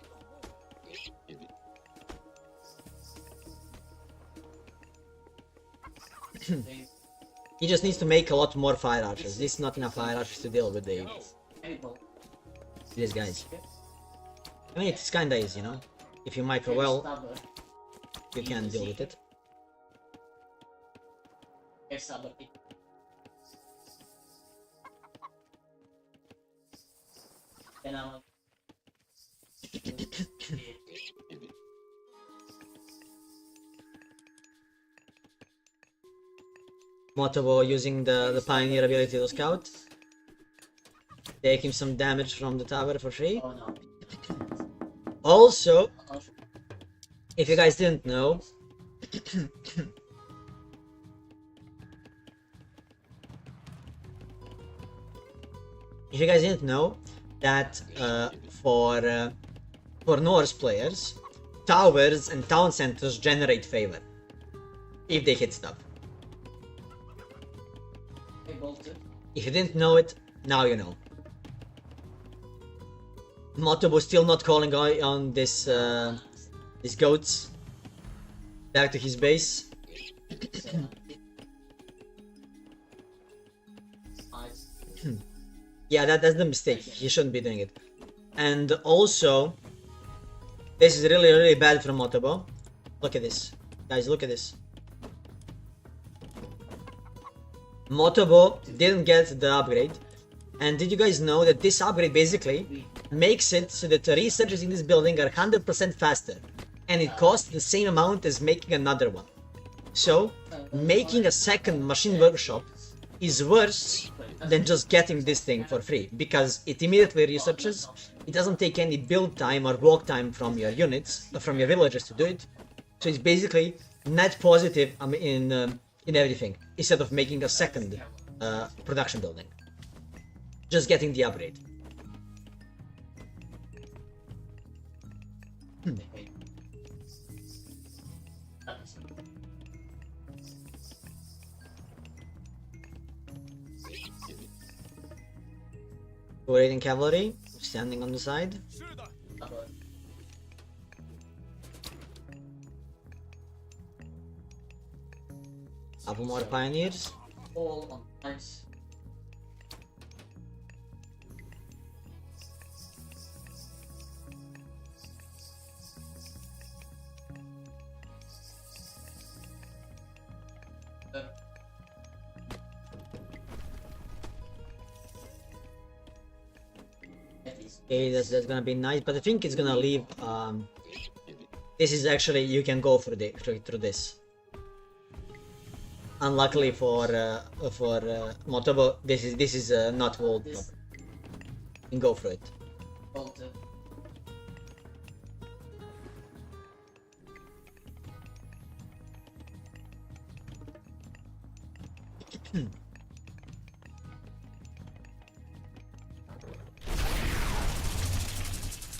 He just needs to make a lot more fire archers. This is not enough fire archers to deal with these guys. I mean, it's kinda easy, you know? If you micro well, you can deal with it. Motobo using the Pioneer ability to scout. Taking some damage from the tower for free. Also, if you guys didn't know, if you guys didn't know, that for Norse players, towers and town centers generate favor if they hit stuff. If you didn't know it, now you know. Motobo still not calling on this these goats back to his base. Yeah, that's the mistake. He shouldn't be doing it. And also, this is really bad for Motobo. Look at this, guys. Look at this. Motobo didn't get the upgrade. And did you guys know that this upgrade basically makes it so that the researchers in this building are 100% faster, and it costs the same amount as making another one. So, making a second machine workshop is worse than just getting this thing for free, because it immediately researches. It doesn't take any build time or walk time from your units, from your villagers to do it. So it's basically net positive in everything, instead of making a second production building. Just getting the upgrade. Raiding cavalry, standing on the side. Couple more pioneers. All on nice. Okay, that's gonna be nice, but I think it's gonna leave. This is actually, you can go through this. Unluckily for Motobo, this is not walled. You can go through it.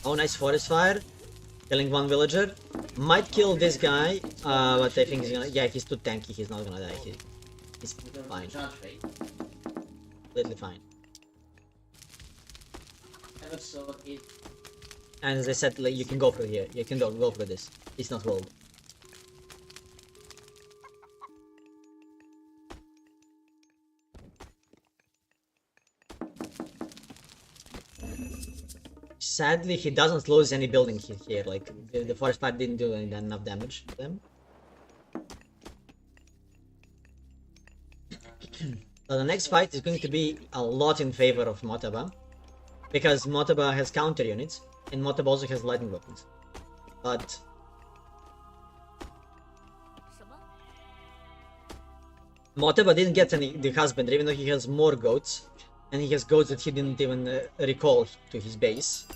Oh, nice forest fire. Killing one villager. Might kill this guy, but I think he's gonna... Yeah, he's too tanky, he's not gonna die. He's fine. Completely fine. And as I said, like, you can go through here. You can go through this. It's not walled. Sadly, he doesn't lose any building here. Like, the forest fire didn't do enough damage to them. So the next fight is going to be a lot in favor of Motaba, because Motaba has counter units, and Motaba also has lightning weapons. But Motaba didn't get the husband, even though he has more goats, and he has goats that he didn't even recall to his base.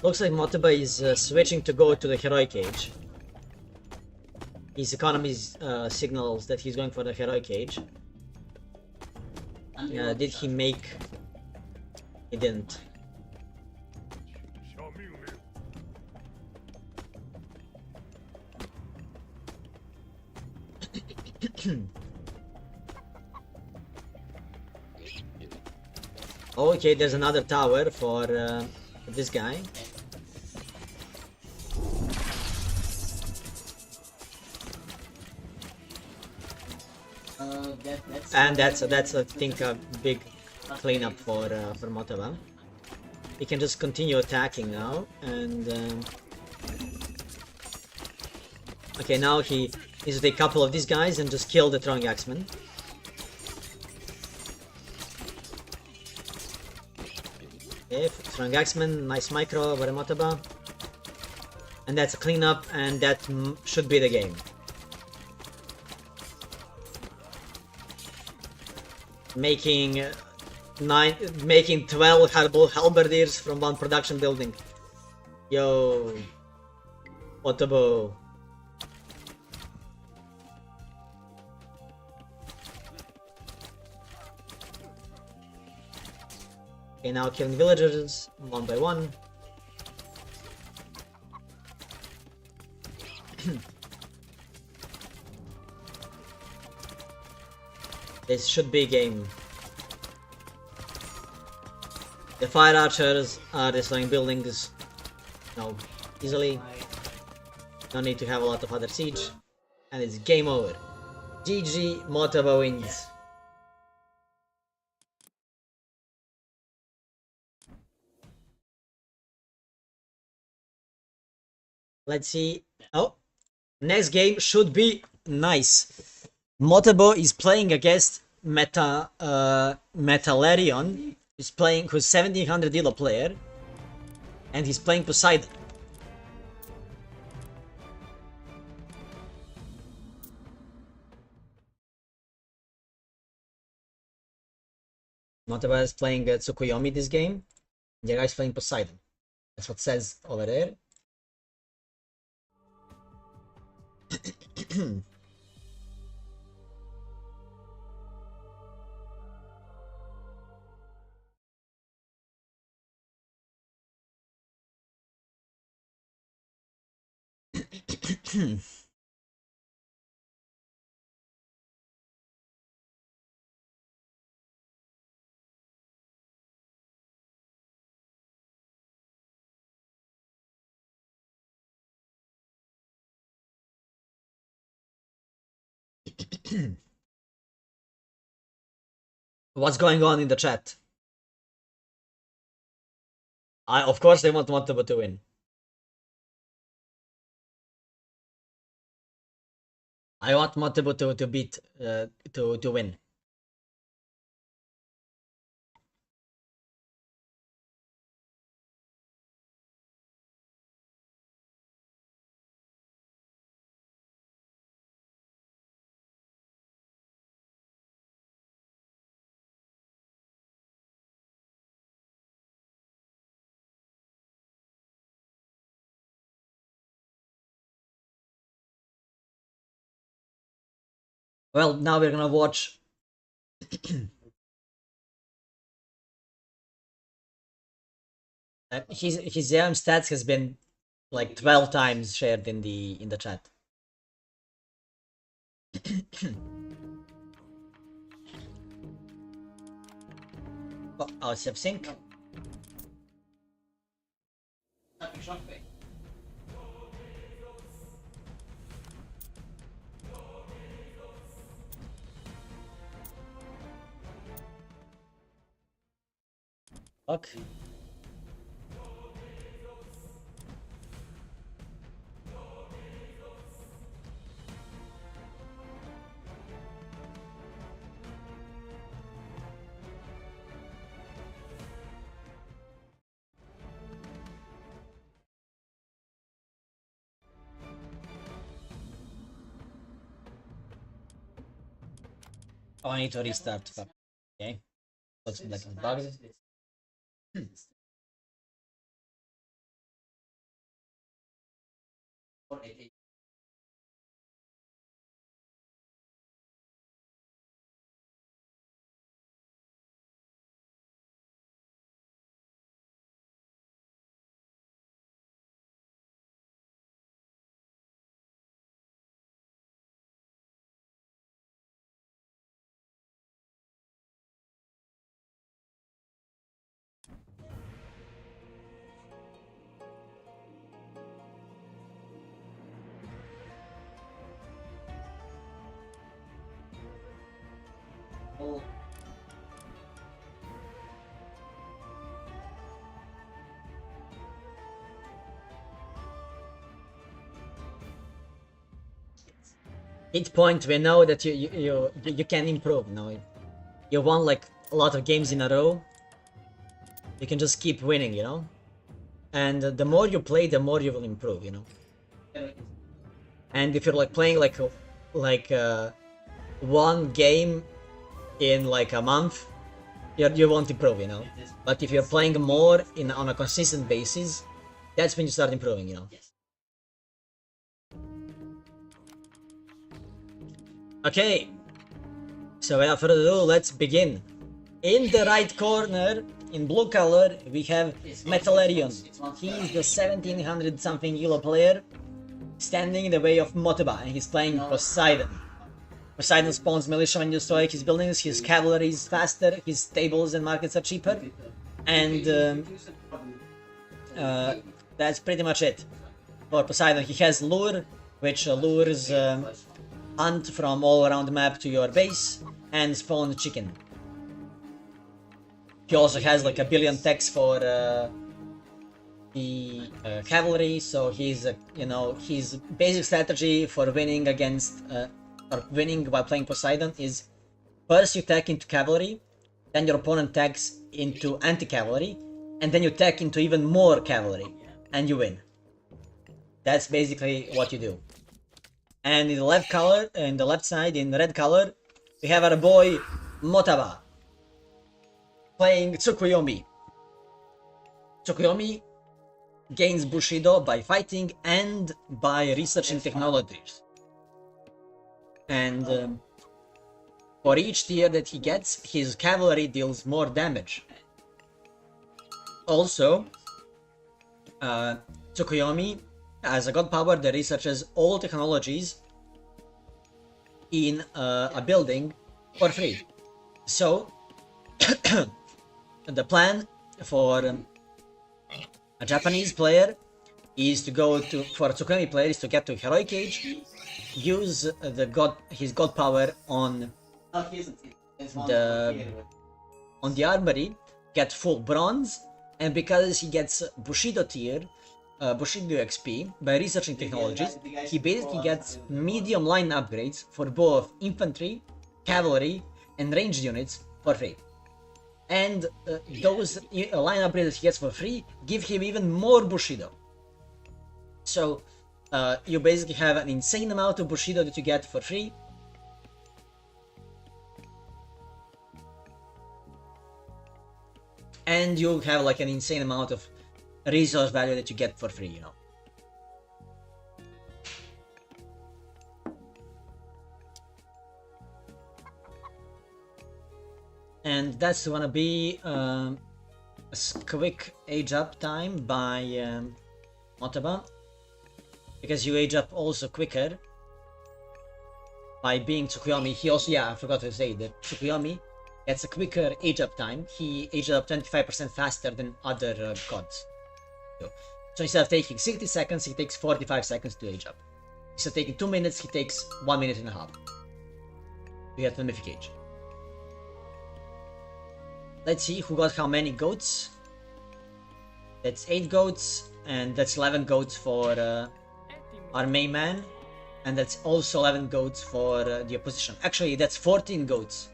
Looks like Motaba is switching to go to the heroic age. His economy signals that he's going for the heroic age. Did he make... He didn't. Okay, there's another tower for this guy. And that's I think a big cleanup for Motaba. He can just continue attacking now, and okay, now he needs to take a couple of these guys and just kill the throwing axeman. Okay, throwing axeman, nice micro by Motaba, and that's a cleanup, and that should be the game. making 12 halberdiers from one production building. Yo, Otobo. Okay, now killing villagers one by one. This should be a game. The fire archers are destroying buildings, easily. No need to have a lot of other siege, and it's game over. GG, Motobo wins. Let's see. Oh, next game should be nice. Motobo is playing against Metalarion. He's playing who's 1700 elo player, and he's playing Poseidon. Motobo is playing Tsukuyomi this game. The guy's playing Poseidon. That's what it says over there. What's going on in the chat? Of course they want Motobo to win. I want Motobo to beat to win. Well, now we're gonna watch his stats has been like 12 times shared in the chat. Oh, I'll save sync. Fuck. Oh, I need to restart. Fuck. Okay. Looks like it's bugged. Hit point, we know that you can improve. No, you won like a lot of games in a row. You can just keep winning, you know. And the more you play, the more you will improve, you know. And if you're like playing like one game in like a month, you won't improve, you know. But if you're playing more on a consistent basis, that's when you start improving, you know. Okay, so without further ado, let's begin. In the right corner, in blue color, we have Metallarion. He's the 1700 something Elo player, standing in the way of Motaba, and he's playing Poseidon. Poseidon spawns militia when you destroy his buildings, his cavalry is faster, his stables and markets are cheaper, and that's pretty much it. For Poseidon, he has Lure, which lures hunt from all around the map to your base, and spawn chicken. He also has like a billion techs for the cavalry, so he's his basic strategy for winning against or winning while playing Poseidon is first you tech into cavalry, then your opponent techs into anti-cavalry, and then you tech into even more cavalry, and you win. That's basically what you do. And in the left color, in the left side, in the red color, we have our boy Motaba playing Tsukuyomi. Tsukuyomi gains Bushido by fighting and by researching technologies. And for each tier that he gets, his cavalry deals more damage. Also, Tsukuyomi, as a god power that researches all technologies in a building for free. So, the plan for a Japanese player is to go to, for a Tsukuyomi player, is to get to Heroic Age, use his god power on the armory, get full bronze, and because he gets Bushido tier, Bushido XP by researching technologies, he basically gets medium line upgrades for both infantry, cavalry, and ranged units for free. And those line upgrades that he gets for free give him even more Bushido. So you basically have an insane amount of Bushido that you get for free. And you have like an insane amount of resource value that you get for free, you know. And that's gonna be a quick age up time by Motaba, because you age up also quicker by being Tsukuyomi. He also, yeah, I forgot to say that Tsukuyomi gets a quicker age up time. He ages up 25% faster than other gods. So instead of taking 60 seconds, he takes 45 seconds to age up. Instead of taking 2 minutes, he takes 1 minute and a half to get the mythic age. Let's see who got how many goats. That's 8 goats, and that's 11 goats for our main man, and that's also 11 goats for the opposition. Actually, that's 14 goats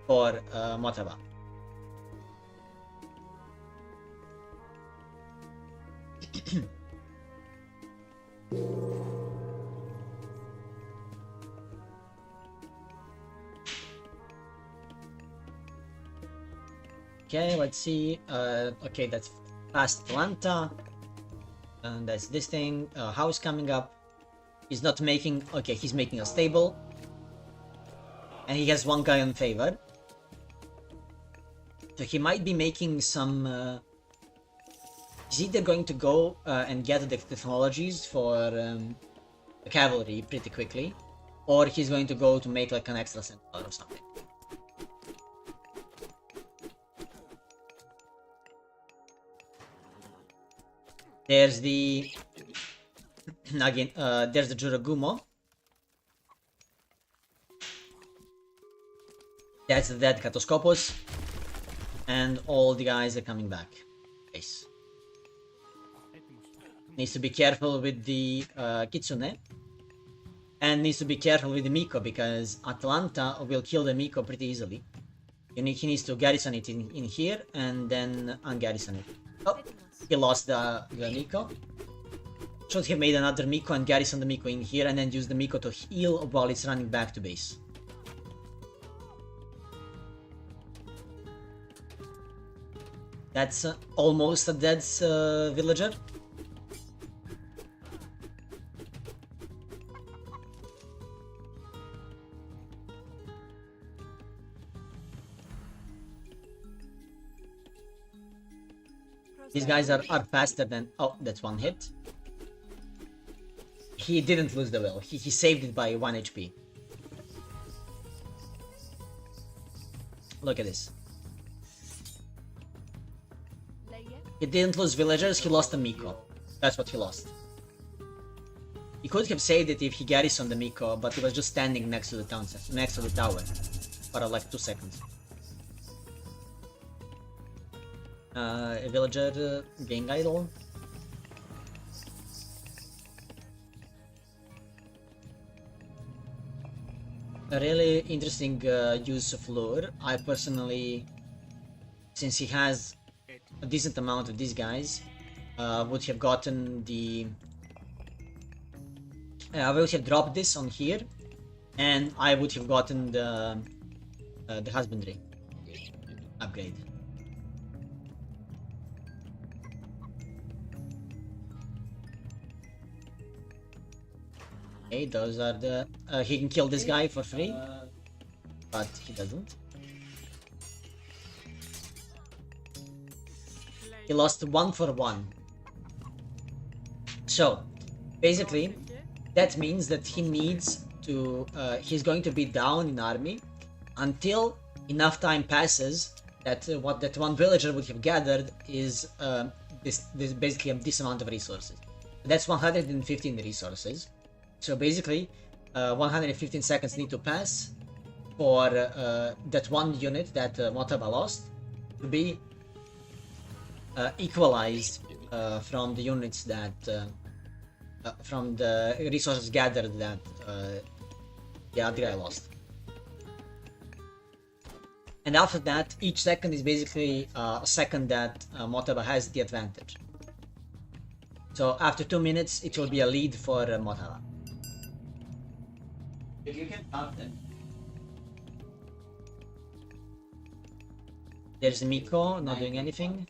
for Motaba. Okay, let's see. Okay, that's past Atlanta. And that's this thing. House coming up. He's not making. Okay, he's making a stable. And he has one guy on favor. So he might be making some. He's either going to go and get the technologies for the cavalry pretty quickly, or he's going to go to make like an extra center or something. There's the again. There's the Juragumo. That's the dead Catoscopus, and all the guys are coming back. Nice. Needs to be careful with the Kitsune, and needs to be careful with the Miko, because Atlanta will kill the Miko pretty easily. He needs to garrison it in here and then ungarrison it. Oh, he lost the Miko. Should have made another Miko and garrison the Miko in here and then use the Miko to heal while it's running back to base. That's almost a dead villager. These guys are faster than... Oh, that's one hit. He didn't lose the will. He saved it by 1 HP. Look at this. He didn't lose villagers, he lost a Miko. That's what he lost. He could have saved it if he garrisoned the Miko, but he was just standing next to the town, next to the tower for like 2 seconds. A villager being idle. A really interesting use of lure. I personally, since he has a decent amount of these guys, would have gotten the... I would have dropped this on here, and I would have gotten the husbandry upgrade. Okay, those are the... he can kill this guy for free, but he doesn't. He lost 1 for 1. So, basically, that means that he needs to... he's going to be down in army until enough time passes that what that one villager would have gathered is this basically this amount of resources. That's 115 resources. So basically, 115 seconds need to pass for that one unit that Motaba lost to be equalized from the units that from the resources gathered that the other guy lost. And after that, each second is basically a second that Motaba has the advantage. So after 2 minutes, it will be a lead for Motaba. If you can stop them. There's Miko not doing anything.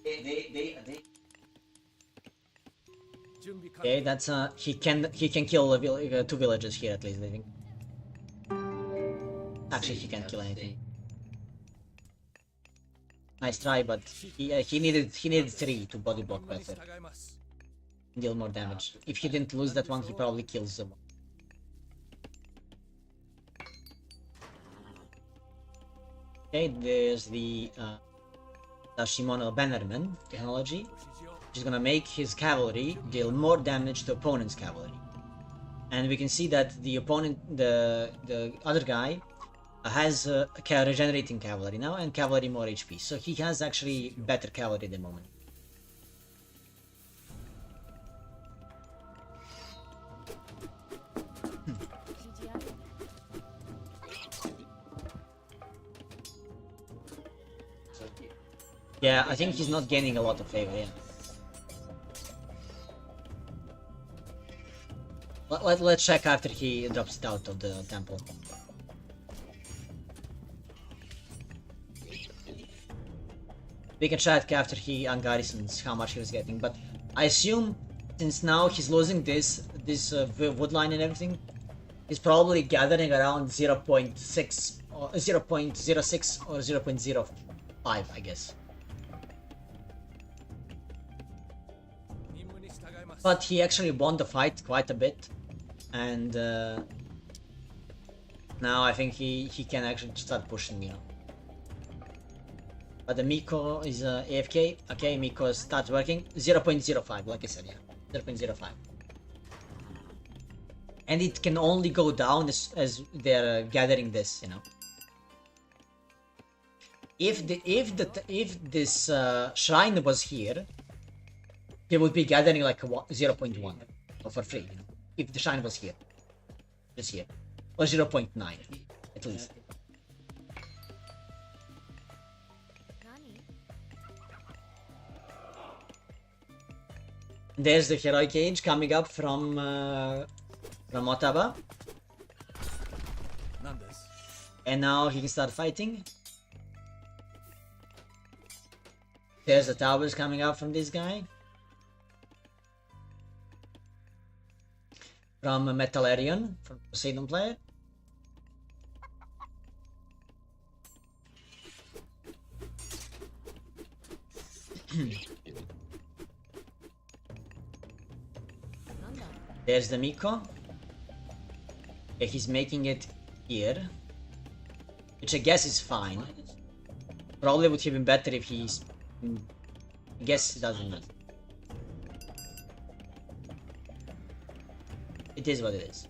They Okay, that's he can kill a 2 villagers here at least, I think. Actually, he can't kill anything. Nice try, but he needed 3 to body block better. Deal more damage. If he didn't lose that one, he probably kills someone. Okay, there's the Shimono Bannerman technology, which is gonna make his cavalry deal more damage to opponent's cavalry. And we can see that the opponent, the other guy, has regenerating cavalry now and cavalry more HP, so he has actually better cavalry at the moment. Yeah, I think he's not gaining a lot of favor, yeah. Let's check after he drops it out of the temple. We can check after he ungarrisons how much he was getting, but I assume since now he's losing this wood line and everything, he's probably gathering around 0.6 or 0.06 or 0.05, I guess. But he actually won the fight quite a bit, and now I think he can actually start pushing, you know. But the Miko is AFK. Okay, Miko starts working. 0.05, like I said, yeah. 0.05. And it can only go down as they're gathering this, you know. If this shrine was here, they would be gathering like 0.1 for free, you know. If the shrine was here. Just here. Or 0.9, at least. There's the heroic age coming up from from Motaba. And now he can start fighting. There's the towers coming out from this guy. From Metallarian, from Poseidon player. There's the Miko. Yeah, he's making it here. Which I guess is fine. Probably would have been better if he's... I guess it doesn't matter. It is what it is.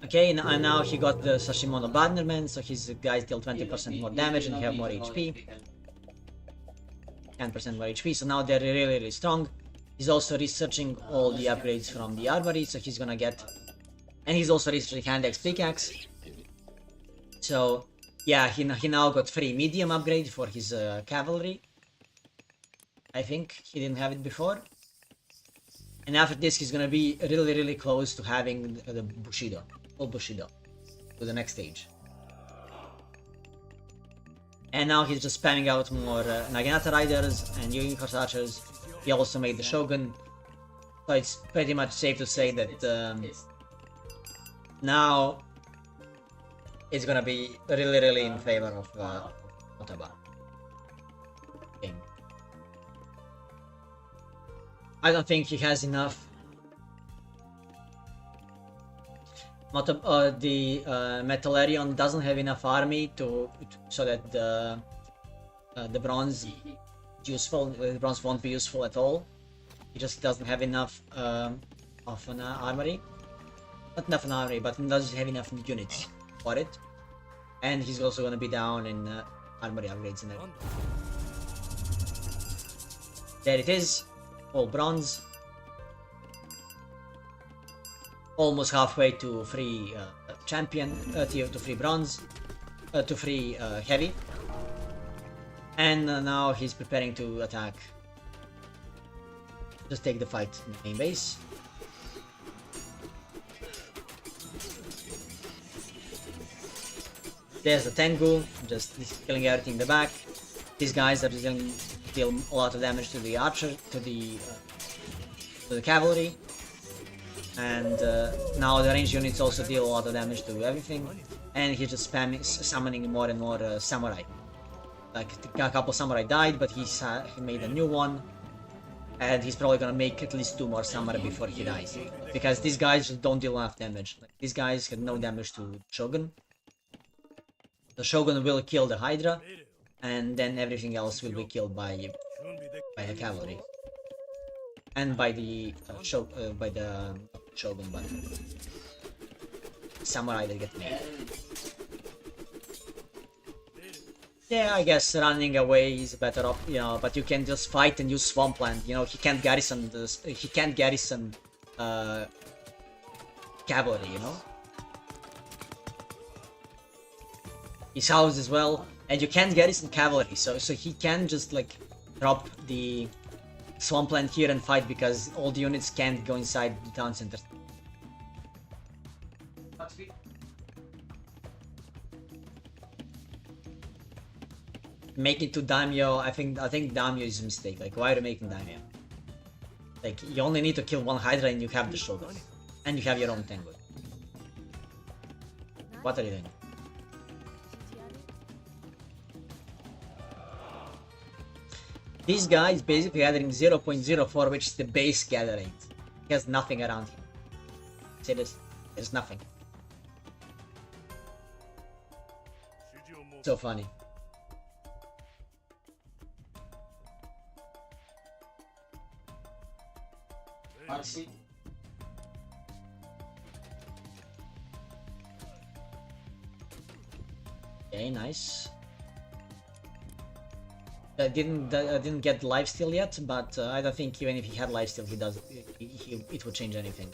Okay, and now he got the Sashimono Bannerman, so his guys deal 20% more damage and have more HP. 10% more HP, so now they're really strong. He's also researching all the upgrades from the armory, so he's gonna get... And he's also researching hand-axe pickaxe. So, yeah, he now got free medium upgrade for his cavalry. I think he didn't have it before. And after this, he's gonna be really close to having the Bushido, full Bushido, to the next stage. And now he's just spamming out more Naginata Riders and Unicorn Archers. He also made the Shogun, so it's pretty much safe to say that now it's gonna be really in favor of Motaba. I don't think he has enough. The Metallarian doesn't have enough army so that the bronze useful. The bronze won't be useful at all. He just doesn't have enough of an armory. Not enough an armory, but he doesn't have enough units for it. And he's also gonna be down in armory upgrades and everything. There it is. All bronze. Almost halfway to free champion, to free bronze, to free heavy. And now he's preparing to attack. Just take the fight in the main base. There's the Tengu, just killing everything in the back. These guys are just dealing a lot of damage to the archer, to the cavalry. And now the ranged units also deal a lot of damage to everything. And he's just summoning more and more samurai. Like a couple samurai died, but he made a new one. And he's probably gonna make at least 2 more samurai before he dies. Because these guys just don't deal enough damage. Like, these guys had no damage to Shogun. The Shogun will kill the Hydra. And then everything else will be killed by the cavalry. And by the Shogun, but samurai that get made. Yeah, I guess running away is better off, you know, but you can just fight and use Swampland, you know, he can't garrison cavalry, you know? His house as well, and you can't garrison cavalry, so he can just like drop the Swampland here and fight because all the units can't go inside the town center. Make it to Daimyo, I think Daimyo is a mistake. Like, why are you making Daimyo? Like, you only need to kill 1 Hydra and you have the Shogun. And you have your own Tengu. What are you doing? This guy is basically gathering 0.04, which is the base gather rate. He has nothing around him. See this? There's nothing. So funny. Okay, nice. I didn't get lifesteal yet, but I don't think even if he had lifesteal, it would change anything.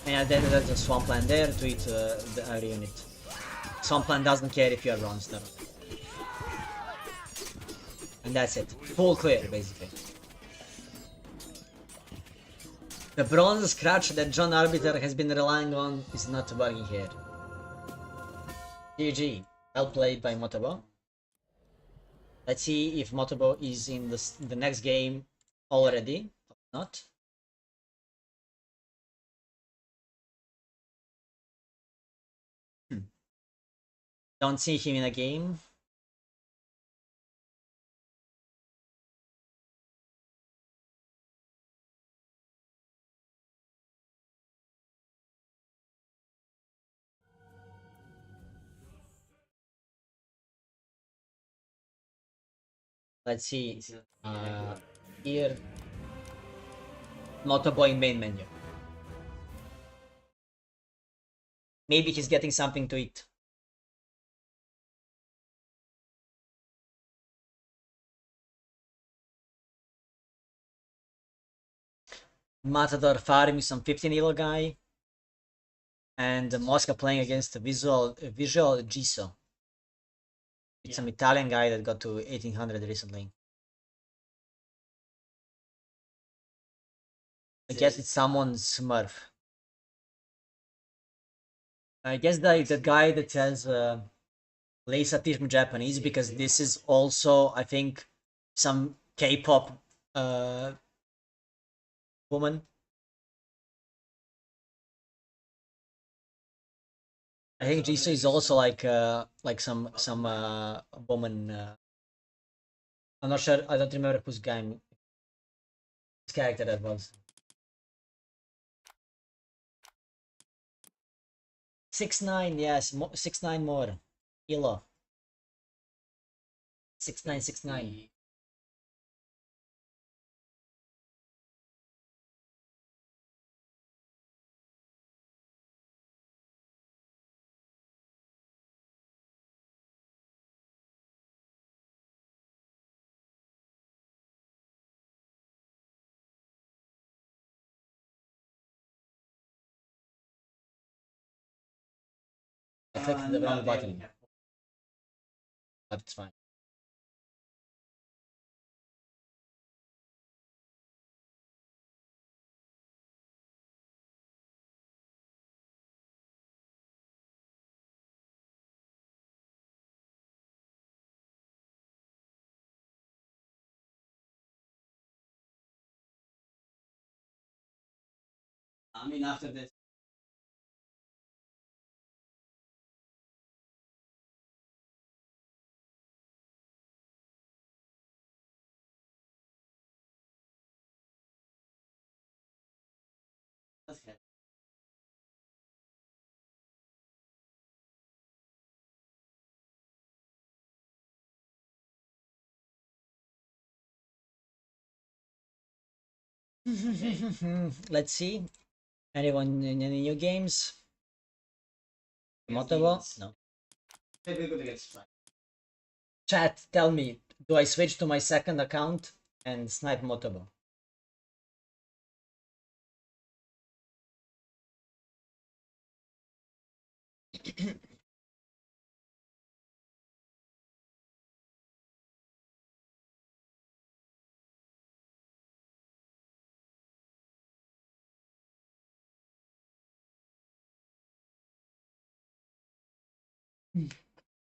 Yeah, there's a Swampland there to eat the area unit. Swampland doesn't care if you're bronze though. And that's it. Full clear, basically. The bronze scratch that John Arbiter has been relying on is not working here. GG. Well played by Motobo. Let's see if Motobo is in the next game already. Not. Don't see him in a game. Let's see. Here. Motoboy main menu. Maybe he's getting something to eat. Matador farming some 15 elo guy. And Mosca playing against Visual Giso. It's some Italian guy that got to 1800 recently. I guess it's someone's Smurf. I guess the guy that has Leisa teach me Japanese, because this is also, I think, some K-pop woman. I think Jisoo is also like some woman. I'm not sure. I don't remember whose game, whose character that was. 6-9, yes, 6-9 more. Elo. 6-9, 6-9. I clicked the wrong button. But it's fine. I mean, after this. Okay. Let's see. Anyone in any new games? Motobo? No. Chat, tell me, do I switch to my second account and snipe Motobo?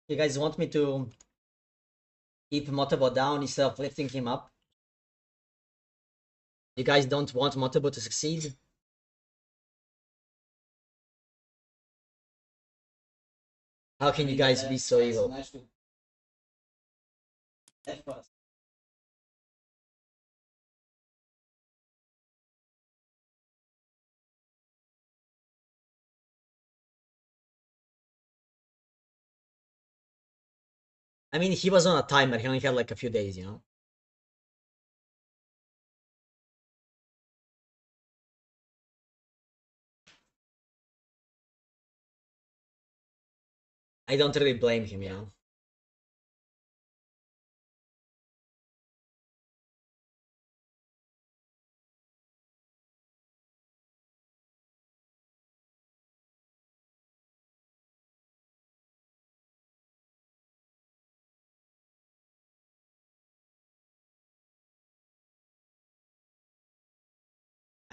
You guys want me to keep Motobo down instead of lifting him up? You guys don't want Motobo to succeed? How can you guys be so evil? I mean, he was on a timer. He only had like a few days, you know? I don't really blame him, you know?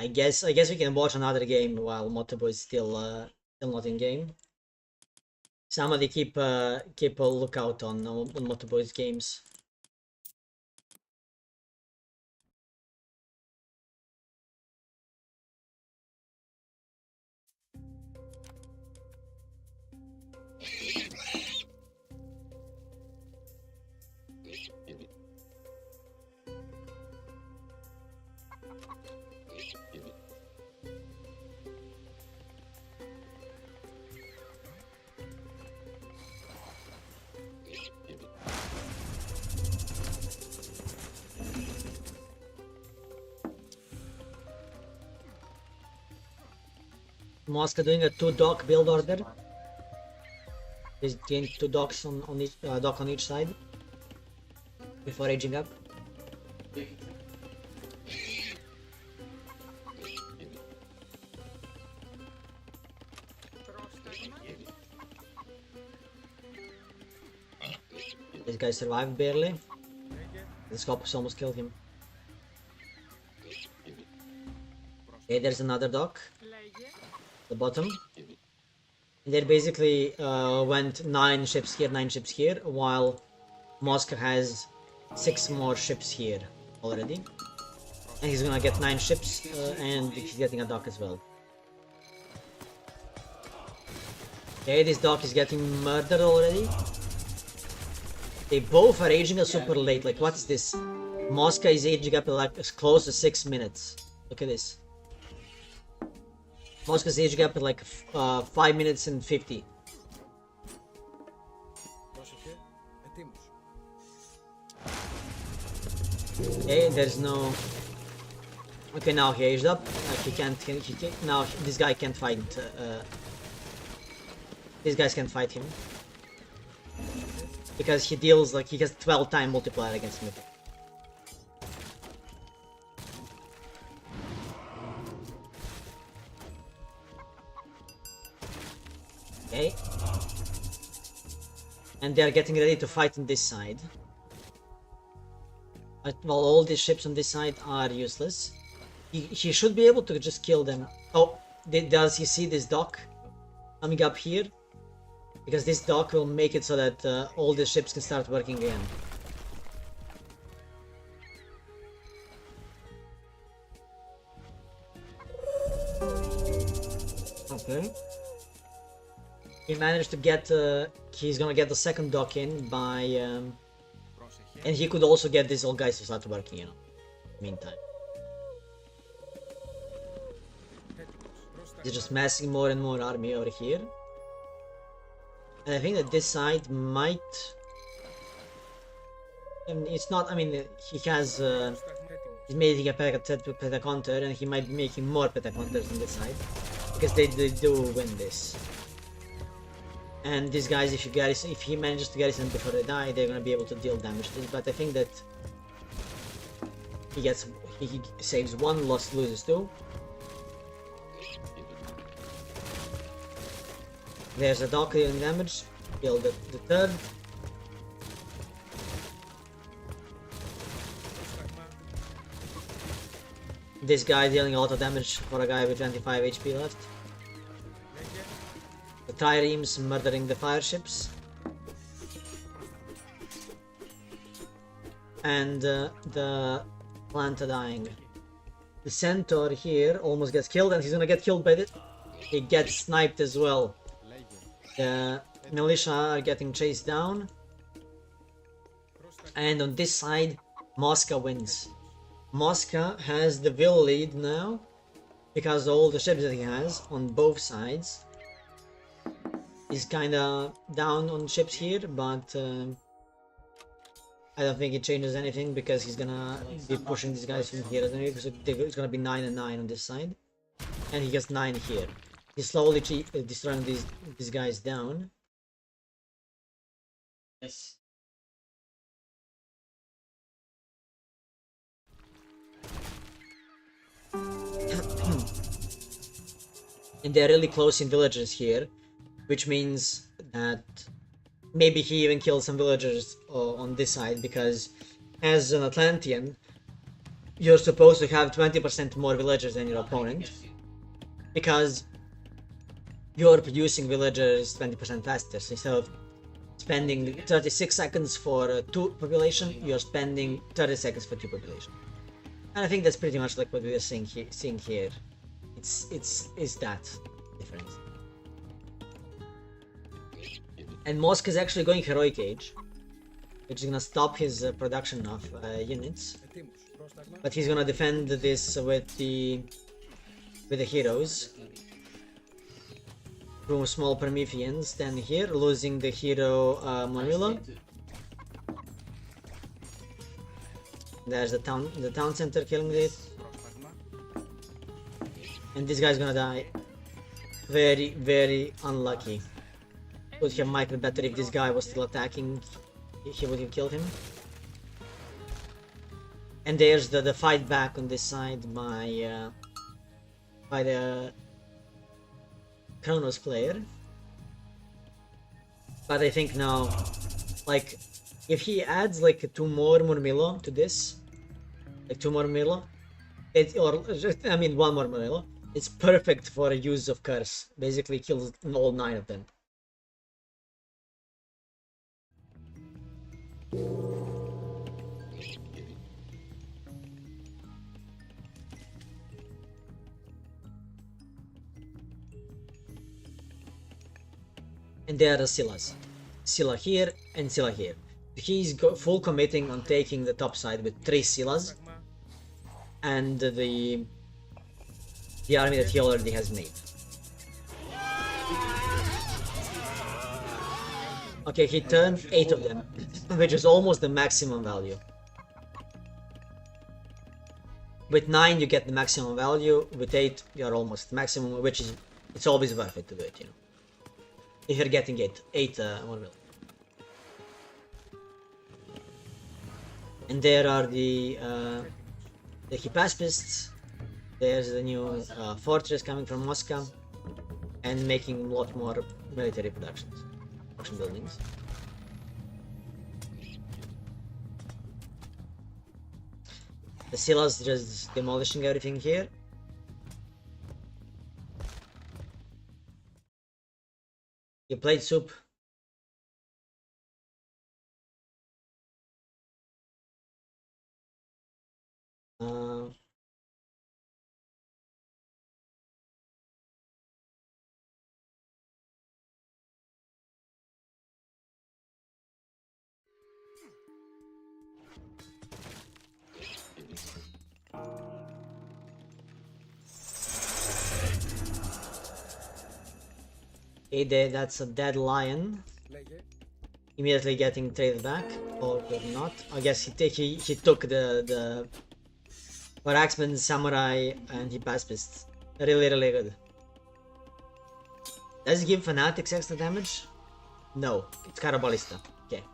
I guess we can watch another game while Motobo is still not in game. Somebody keep a lookout on Motobo's games. Mosca doing a 2-dock build order. He's getting 2 docks on each dock on each side before aging up. This guy survived barely. The Scopus almost killed him. Okay, there's another dock. The bottom. And they basically went 9 ships here, 9 ships here, while Moscow has 6 more ships here already. And he's gonna get 9 ships, and he's getting a dock as well. Okay, this dock is getting murdered already. They both are aging up super late. Like, what is this? Moscow is aging up like as close to 6 minutes. Look at this. Moscow's aging up at like 5 minutes and 50. Okay, there's no... Okay, now he aged up. Like he can't now this guy can't fight. These guys can't fight him. Because he deals like he has 12-time multiplier against me. Okay. And they are getting ready to fight on this side. Well, all these ships on this side are useless. He should be able to just kill them. Oh, does he see this dock coming up here? Because this dock will make it so that all the ships can start working again. Okay. He managed to get, he's gonna get the second dock in by, and he could also get these old guys to start working, you know, meantime. He's just massing more and more army over here. And I think that this side might... And it's not, I mean, he has, he's making a peta-counter and he might be making more peta-counters on this side. Because they do win this. And these guys, if he manages to garrison before they die, they're gonna be able to deal damage to this. But I think that he saves 1, loses 2. There's a dock dealing damage. Kill the third. This guy dealing a lot of damage for a guy with 25 HP left. The triremes murdering the fire ships. And the Planta dying. The Centaur here almost gets killed and he's gonna get killed by it. He gets sniped as well. The militia are getting chased down. And on this side, Mosca wins. Mosca has the will lead now. Because all the ships that he has on both sides. He's kinda down on ships here, but I don't think it changes anything because he's gonna be pushing these guys from here. Because it's gonna be 9 and 9 on this side. And he gets 9 here. He's slowly destroying these guys down. Yes. And they're really close in villagers here, which means that maybe he even killed some villagers on this side because as an Atlantean, you're supposed to have 20% more villagers than your opponent, because you're producing villagers 20% faster. So instead of spending 36 seconds for 2 population, you're spending 30 seconds for 2 population. And I think that's pretty much like what we are seeing here. It's that difference. And Mosk is actually going heroic age, which is gonna stop his production of units. But he's gonna defend this with the heroes. Through small Prometheans. Then here, losing the hero Monmilo. There's the town center killing it. And this guy's gonna die. Very, very unlucky. Would have Michael better if this guy was still attacking. He would have killed him. And there's the fight back on this side by the Kronos player. But I think now, like, if he adds like 2 more Murmillo to this, like 2 more Murmillo, I mean 1 more Murmillo, it's perfect for a use of curse. Basically kills all 9 of them. And there are the Scylla's. Scylla here and Scylla here. He's full committing on taking the top side with 3 Scyllas and the army that he already has made. Okay, he turned 8 of them, which is almost the maximum value. With 9 you get the maximum value, with 8 you're almost maximum, which is, it's always worth it to do it, you know. If you're getting 8 1 mil. And there are the Hypaspists. There's the new fortress coming from Moscow, and making a lot more military production buildings. The Scyllas just demolishing everything here. You played soup. Okay, that's a dead lion. Immediately getting traded back, or not. I guess he took the Axeman, Samurai, and he Hypaspist. Really good. Does it give Fanatics extra damage? No, it's Carabalista. Okay.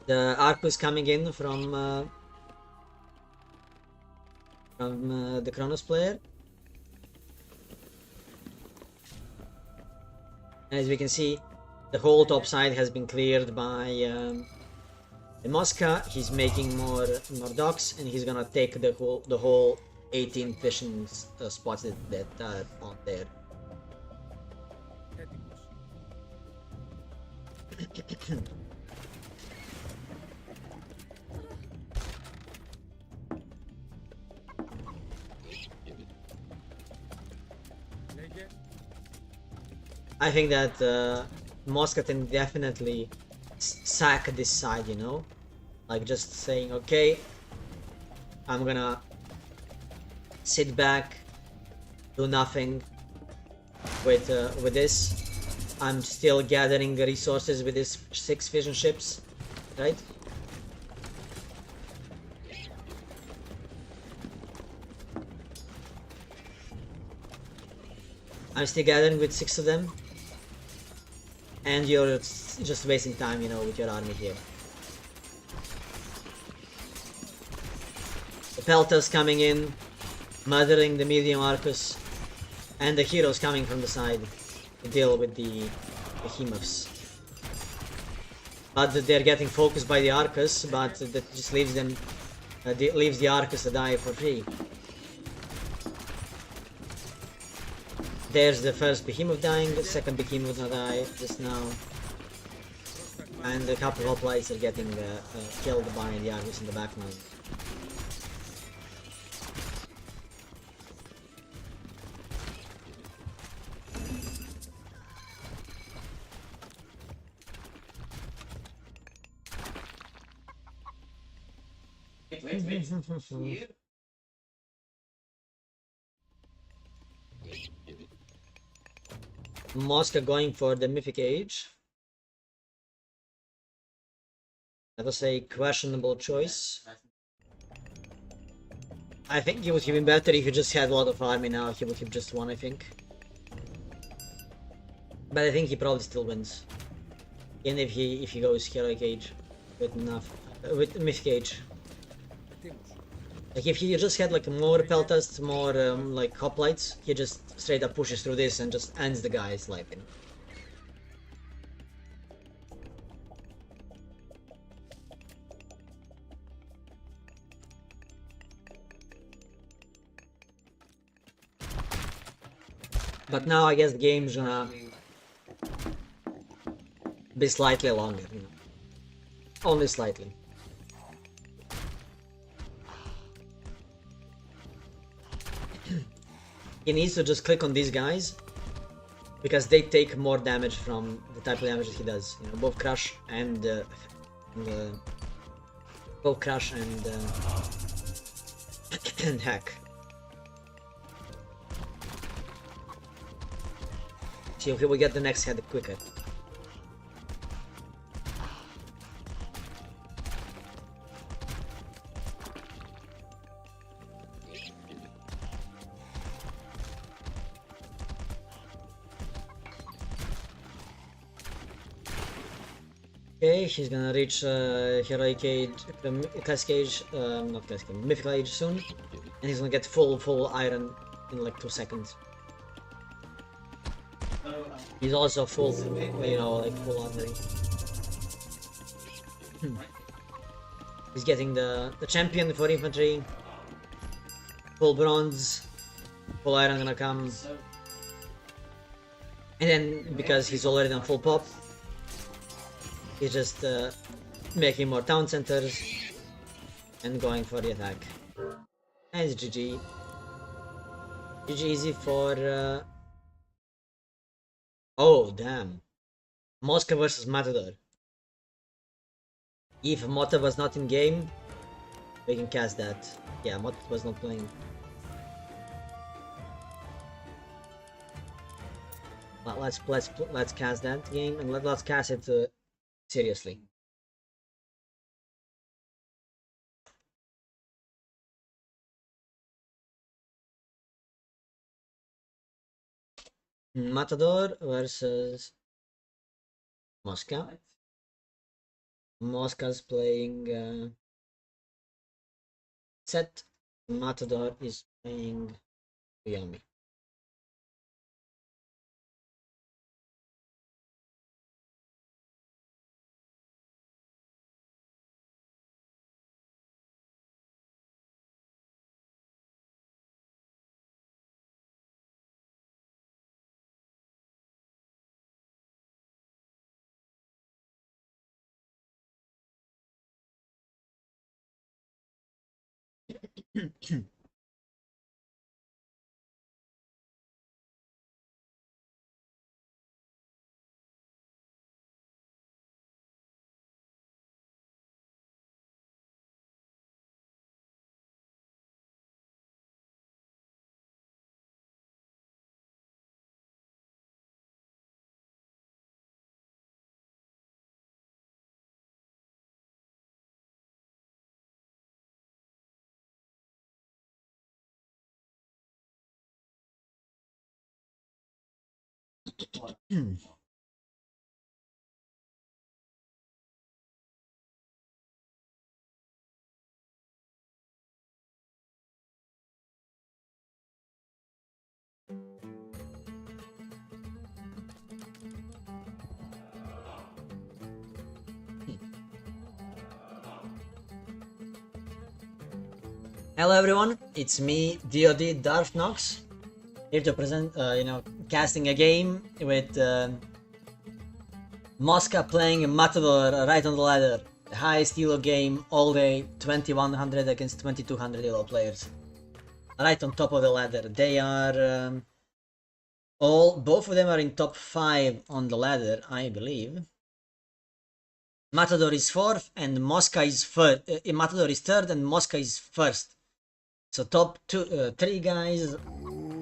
The Arcus coming in from the Kronos player. As we can see, the whole top side has been cleared by the Mosca. He's making more docks, and he's gonna take the whole 18 fishing spots that are on there. I think that Mosca can definitely sack this side, you know? Like just saying, okay, I'm gonna sit back, do nothing with this. I'm still gathering the resources with these 6 fission ships, right? I'm still gathering with 6 of them. And you're just wasting time, you know, with your army here. The Peltas coming in, murdering the medium Arcus, and the heroes coming from the side to deal with the behemoths. but they're getting focused by the Arcus, but that just leaves them, leaves the Arcus to die for free. There's the first behemoth dying, the second behemoth will die just now. And a couple of hoplites are getting killed by the Arcus in the back now. Wait. Mosca going for the Mythic Age. That was a questionable choice. I think he would have been better if he just had a lot of army now. He would have just won, I think. But I think he probably still wins. Even if he goes Heroic Age with enough with Mythic Age. Like if he just had like more Peltas, more like hoplites, he just straight up pushes through this and just ends the guy's life. You know? But now I guess the game's gonna be slightly longer, you know. Only slightly. He needs to just click on these guys because they take more damage from the type of damage that he does. You know, both crush and both crush and and hack. See if he will get the next head quicker. Okay, he's gonna reach Heroic Age, Classic Age, not Classic Age, Mythical Age soon. And he's gonna get full iron in like 2 seconds. He's also full, you know, like full armory. He's getting the champion for infantry. Full bronze, full iron gonna come. And then, because he's already on full pop, he's just making more town centers and going for the attack. And it's GG. GG easy for... Oh, damn. Mosca versus Matador. If Mota was not in game, we can cast that. Yeah, Mota was not playing. But let's cast that game and let's cast it seriously. Matador versus Mosca. Mosca's playing Set. Matador is playing Yami. Hello everyone, it's me, DoD DarthNox, here to present, casting a game with Mosca playing Matador right on the ladder. The highest elo game all day, 2100 against 2200 elo players. Right on top of the ladder. They are both of them are in top 5 on the ladder, I believe. Matador is 4th and Mosca is 3rd. Matador is 3rd and Mosca is 1st. So top 3 guys,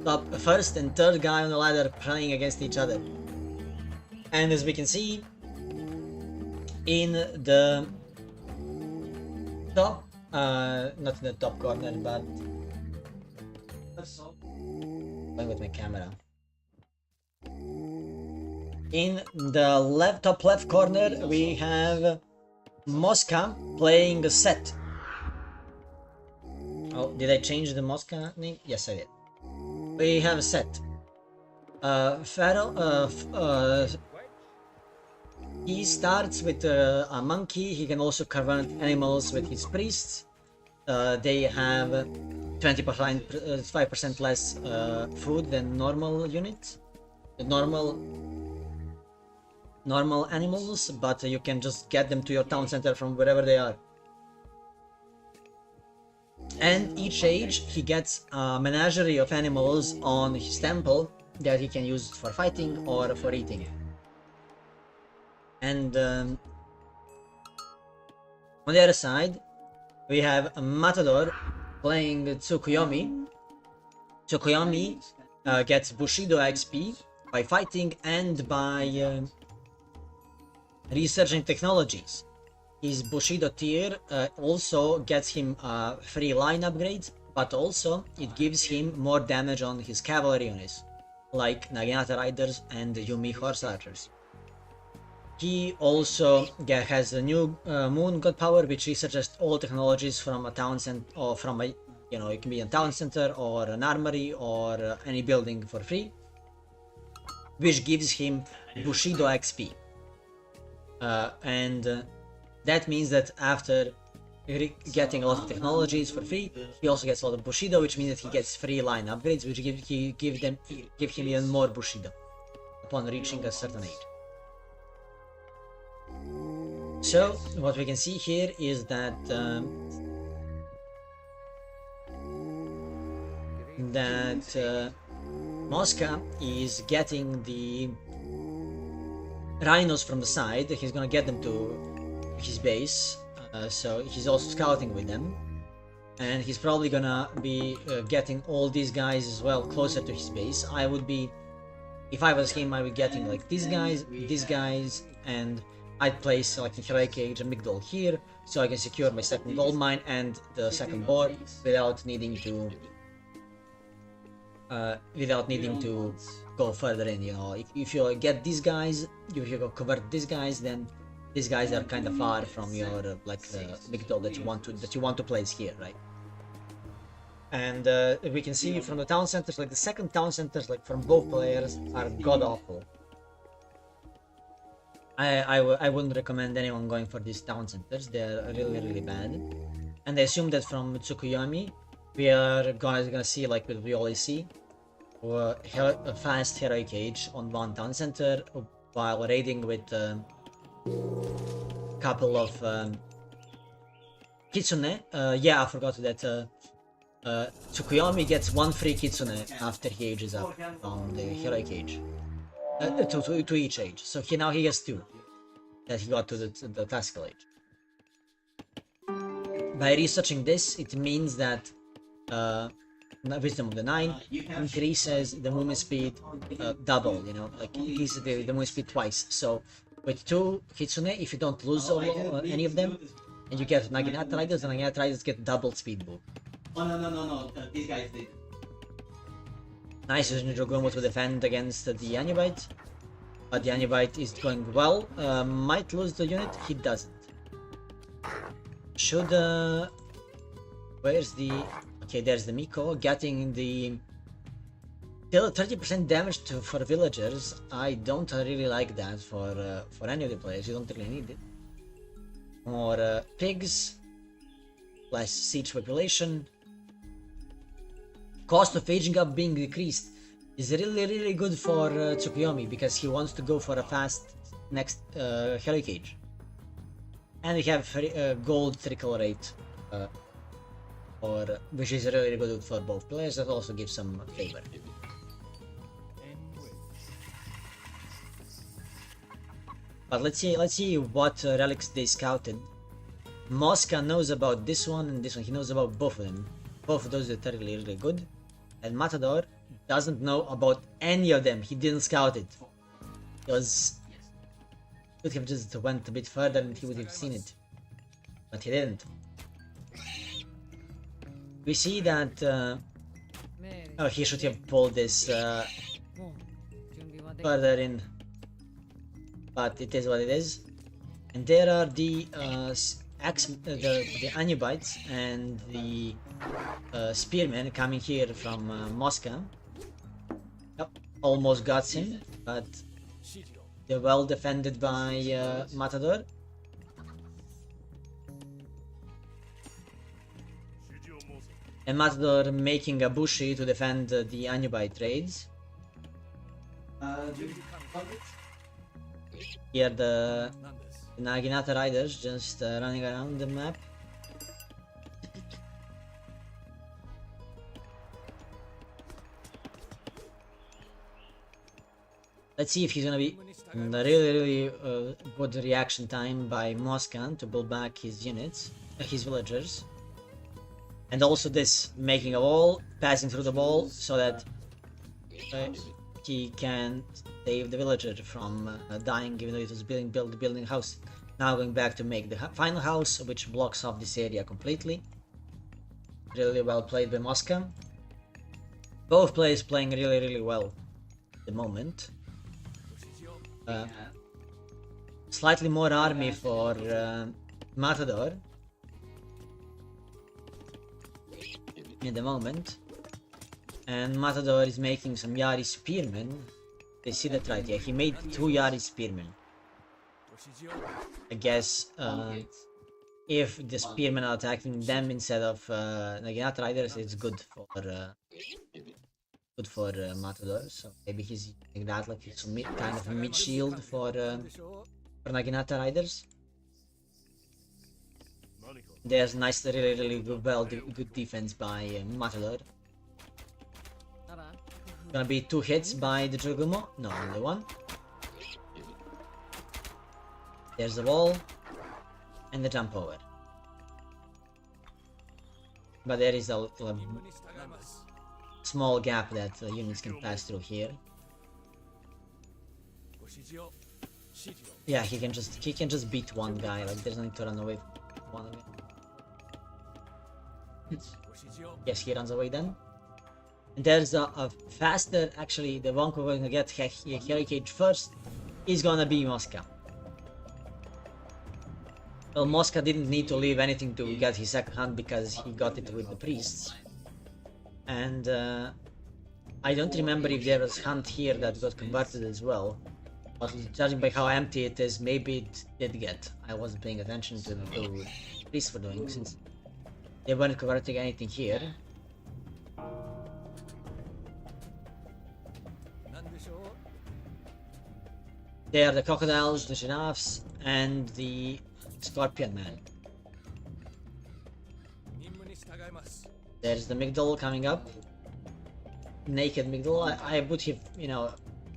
top 1st and 3rd guy on the ladder playing against each other. And as we can see, in the top, not in the top corner, but going with my camera. In the top left corner, we have Mosca playing a set. Oh, did I change the Mosca name? Yes, I did. We have a set. He starts with a monkey. He can also convert animals with his priests. They have 5% less food than normal units. Normal animals, but you can just get them to your town center from wherever they are. And each age he gets a menagerie of animals on his temple that he can use for fighting or for eating. And on the other side we have a Matador playing Tsukuyomi. Tsukuyomi gets Bushido XP by fighting and by researching technologies. His Bushido tier also gets him free line upgrades, but also it gives him more damage on his cavalry units, like Naginata Riders and Yumi Horse Archers. He also has a new Moon God Power, which researches all technologies from a town center, or from a, it can be a town center or an armory or any building for free, which gives him Bushido XP. That means that after getting a lot of technologies for free, he also gets a lot of Bushido, which means that he gets free line upgrades, which give him even more Bushido upon reaching a certain age. So what we can see here is that Mosca is getting the rhinos from the side. He's gonna get them to his base, so he's also scouting with them, and he's probably gonna be getting all these guys as well closer to his base. I would be, if I was him, I would be getting like these guys, and I'd place like the Heroic Age and Migdol here, so I can secure my second gold mine and the second board without needing to go further in. If you get these guys, if you convert these guys, then these guys are kind of far from your Migdol that you want to place here, right? And we can see from the town centers, like the second town centers, like from both players, are god awful. I wouldn't recommend anyone going for these town centers. They're really bad. And I assume that from Tsukuyomi we are gonna see, like what we always see, a fast Heroic Age on one town center while raiding with a couple of Kitsune. Yeah, I forgot that Tsukuyomi gets one free Kitsune after he ages up on the Heroic Age. To each age. So now he gets 2 that he got to the classical age. By researching this, it means that Wisdom of the 9 increases the movement speed double, like increases the movement speed twice. So with 2 Kitsune, if you don't lose any of them, and you get Naginata Riders, and Naginata Riders get double speed boost. Oh no, these guys did. Nice using Jogumo to defend against the Anubite, but the Anubite is going well. Might lose the unit, he doesn't. Should where's the, okay, there's the Miko getting the 30% damage for villagers. I don't really like that for any of the players. You don't really need it. More pigs, less siege population, cost of aging up being decreased is really good for Tsukuyomi because he wants to go for a fast next Helicage. And we have gold trickle rate, which is really good for both players. That also gives some favor. But let's see what relics they scouted. Mosca knows about this one and this one. He knows about both of them. Both of those are really good. And Matador doesn't know about any of them. He didn't scout it. Could have just went a bit further and he would have seen it. But he didn't. We see that he should have pulled this further in. But it is what it is. And there are the Anubites and the Spearmen coming here from Moscow. Yep, almost got him, but they're well defended by Matador. And Matador making a Bushi to defend the Anubite raids. Here the Naginata riders just running around the map. Let's see if he's gonna be really good reaction time by Moscan to build back his units, his villagers. And also this, making a wall, passing through the wall so that he can save the villager from dying even though it was building a house. Now going back to make the final house, which blocks off this area completely. Really well played by Mosca. Both players playing really well at the moment. Slightly more army for Matador in the moment. And Matador is making some Yari Spearmen. They see that right, yeah, he made 2 Yari Spearmen. I guess if the Spearmen are attacking them instead of Naginata Riders, it's good for Matador. So maybe he's using that like it's kind of a mid shield for Naginata Riders. There's nice, really good defense by Matador. Gonna be 2 hits by the Jogumo. No, only 1. There's the wall and the jump over. But there is a small gap that units can pass through here. Yeah, he can just beat one guy. Like there's no need to run away from one of them. Yes, he runs away then. And there's a faster, actually, the one we're going to get Helicage first is gonna be Mosca. Well, Mosca didn't need to leave anything to get his second hunt because he got it with the priests. And I don't remember if there was hunt here that got converted as well. But judging by how empty it is, maybe it did get. I wasn't paying attention to the priests were doing since they weren't converting anything here. There are the crocodiles, the giraffes, and the scorpion man. There's the Migdal coming up. Naked Migdal. I would have,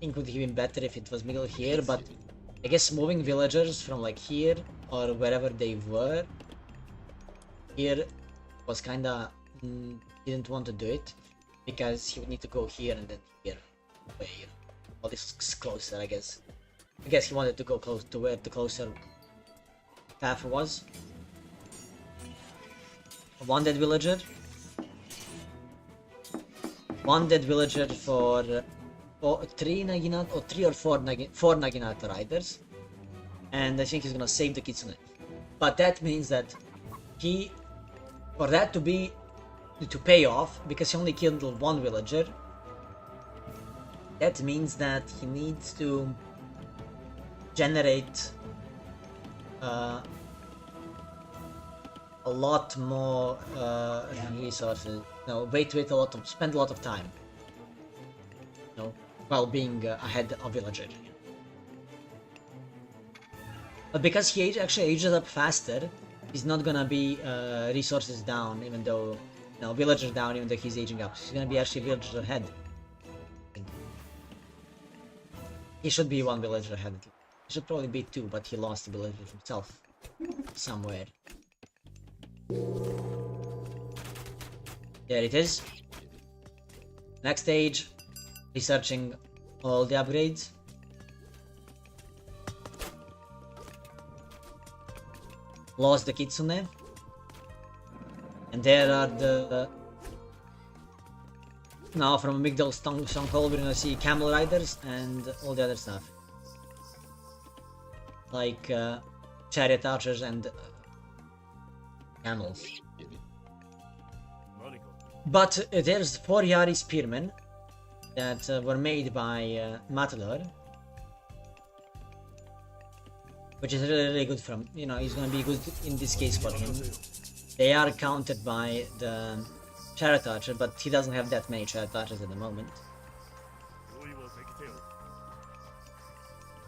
think would have been better if it was Migdal here, but I guess moving villagers from like here or wherever they were here was kinda didn't want to do it because he would need to go here and then here. All this is closer, I guess. I guess he wanted to go close to where the closer path was. One dead villager. One dead villager for 3 Naginata, or 3 or 4 Naginata riders. And I think he's gonna save the Kitsune. But that means that for that to pay off, because he only killed 1 villager, that means that he needs to generate a lot more resources. wait a lot of, spend a lot of time, while being ahead of villager. But because he actually ages up faster, he's not gonna be resources down, even though, villager down, even though he's aging up. He's gonna be actually villager ahead. He should be one villager ahead. He should probably be two, but he lost the villager himself somewhere. There it is. Next stage, researching all the upgrades. Lost the Kitsune. And there are the... Now from Amygdala Stronghold we're gonna see Camel Riders and all the other stuff. Like Chariot Archers and Camels. But there's 4 Yari Spearmen that were made by Matador. Which is really good from, he's gonna be good in this case for him. They are countered by the Chariot Archer, but he doesn't have that many Chariot Archers at the moment.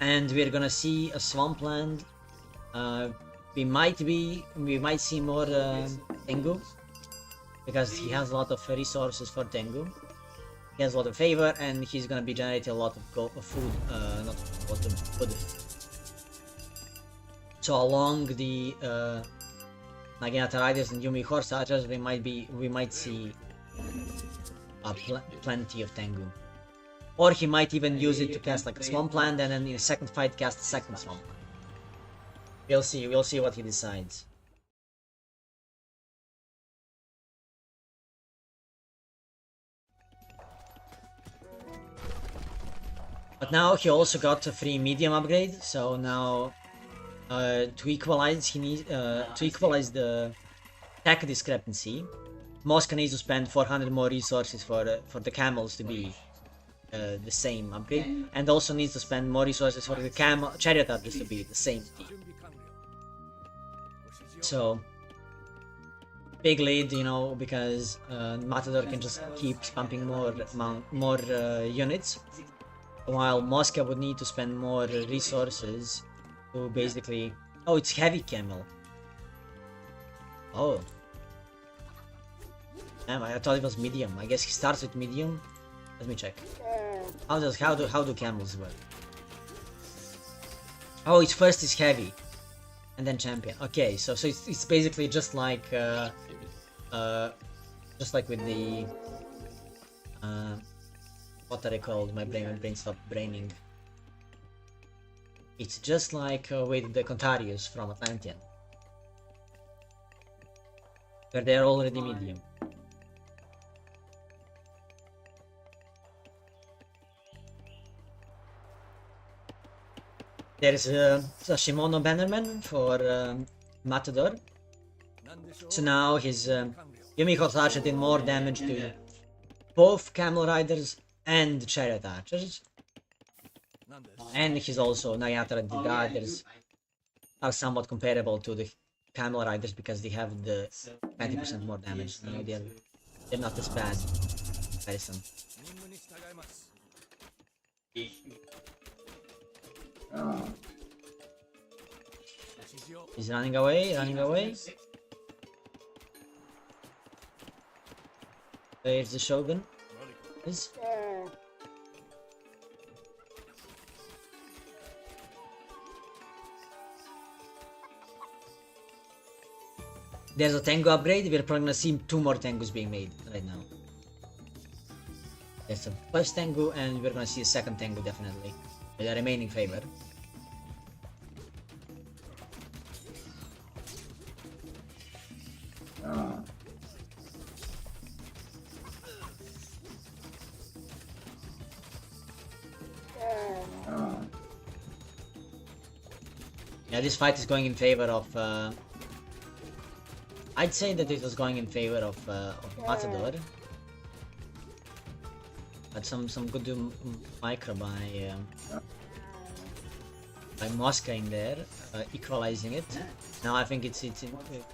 And we're gonna see a Swampland. We might see more Tengu, because he has a lot of resources for Tengu. He has a lot of favor, and he's gonna be generating a lot of food, not a lot of food. So along the Naginata Riders and Yumi Horse Archers, we might see plenty of Tengu. Or he might even use it to cast like a Swampland, and then in a second fight cast a second Swampland. We'll see what he decides. But now he also got a free medium upgrade, so now to equalize the attack discrepancy, Mosca needs to spend 400 more resources for the camels to be the same upgrade, and also needs to spend more resources for the chariot archers to be the same speed. So big lead, because Matador can just keep pumping more units, while Mosca would need to spend more resources to basically... Oh, it's heavy camel. Oh. Damn, I thought it was medium. I guess he starts with medium. Let me check. How do camels work? Oh, it's first is heavy, and then champion. Okay, so it's basically just like with the what are they called? My brain stopped braining. It's just like with the Contarius from Atlantean, where they're already medium. There's a Shimono Bannerman for Matador. So now his Yumiko Archer did more damage to both Camel Riders and Chariot Archers. And he's also Nayatra Riders are somewhat comparable to the Camel Riders because they have the 20% more damage. They're not as bad in comparison. He's running away. There's the Shogun. There's a Tengu upgrade. We're probably gonna see 2 more Tengus being made right now. There's a first Tengu, and we're gonna see a second Tengu definitely, with a remaining favor. Yeah, this fight is going in favor of... I'd say that it was going in favor of Matador. But some good micro by Mosca in there, equalizing it. Now I think it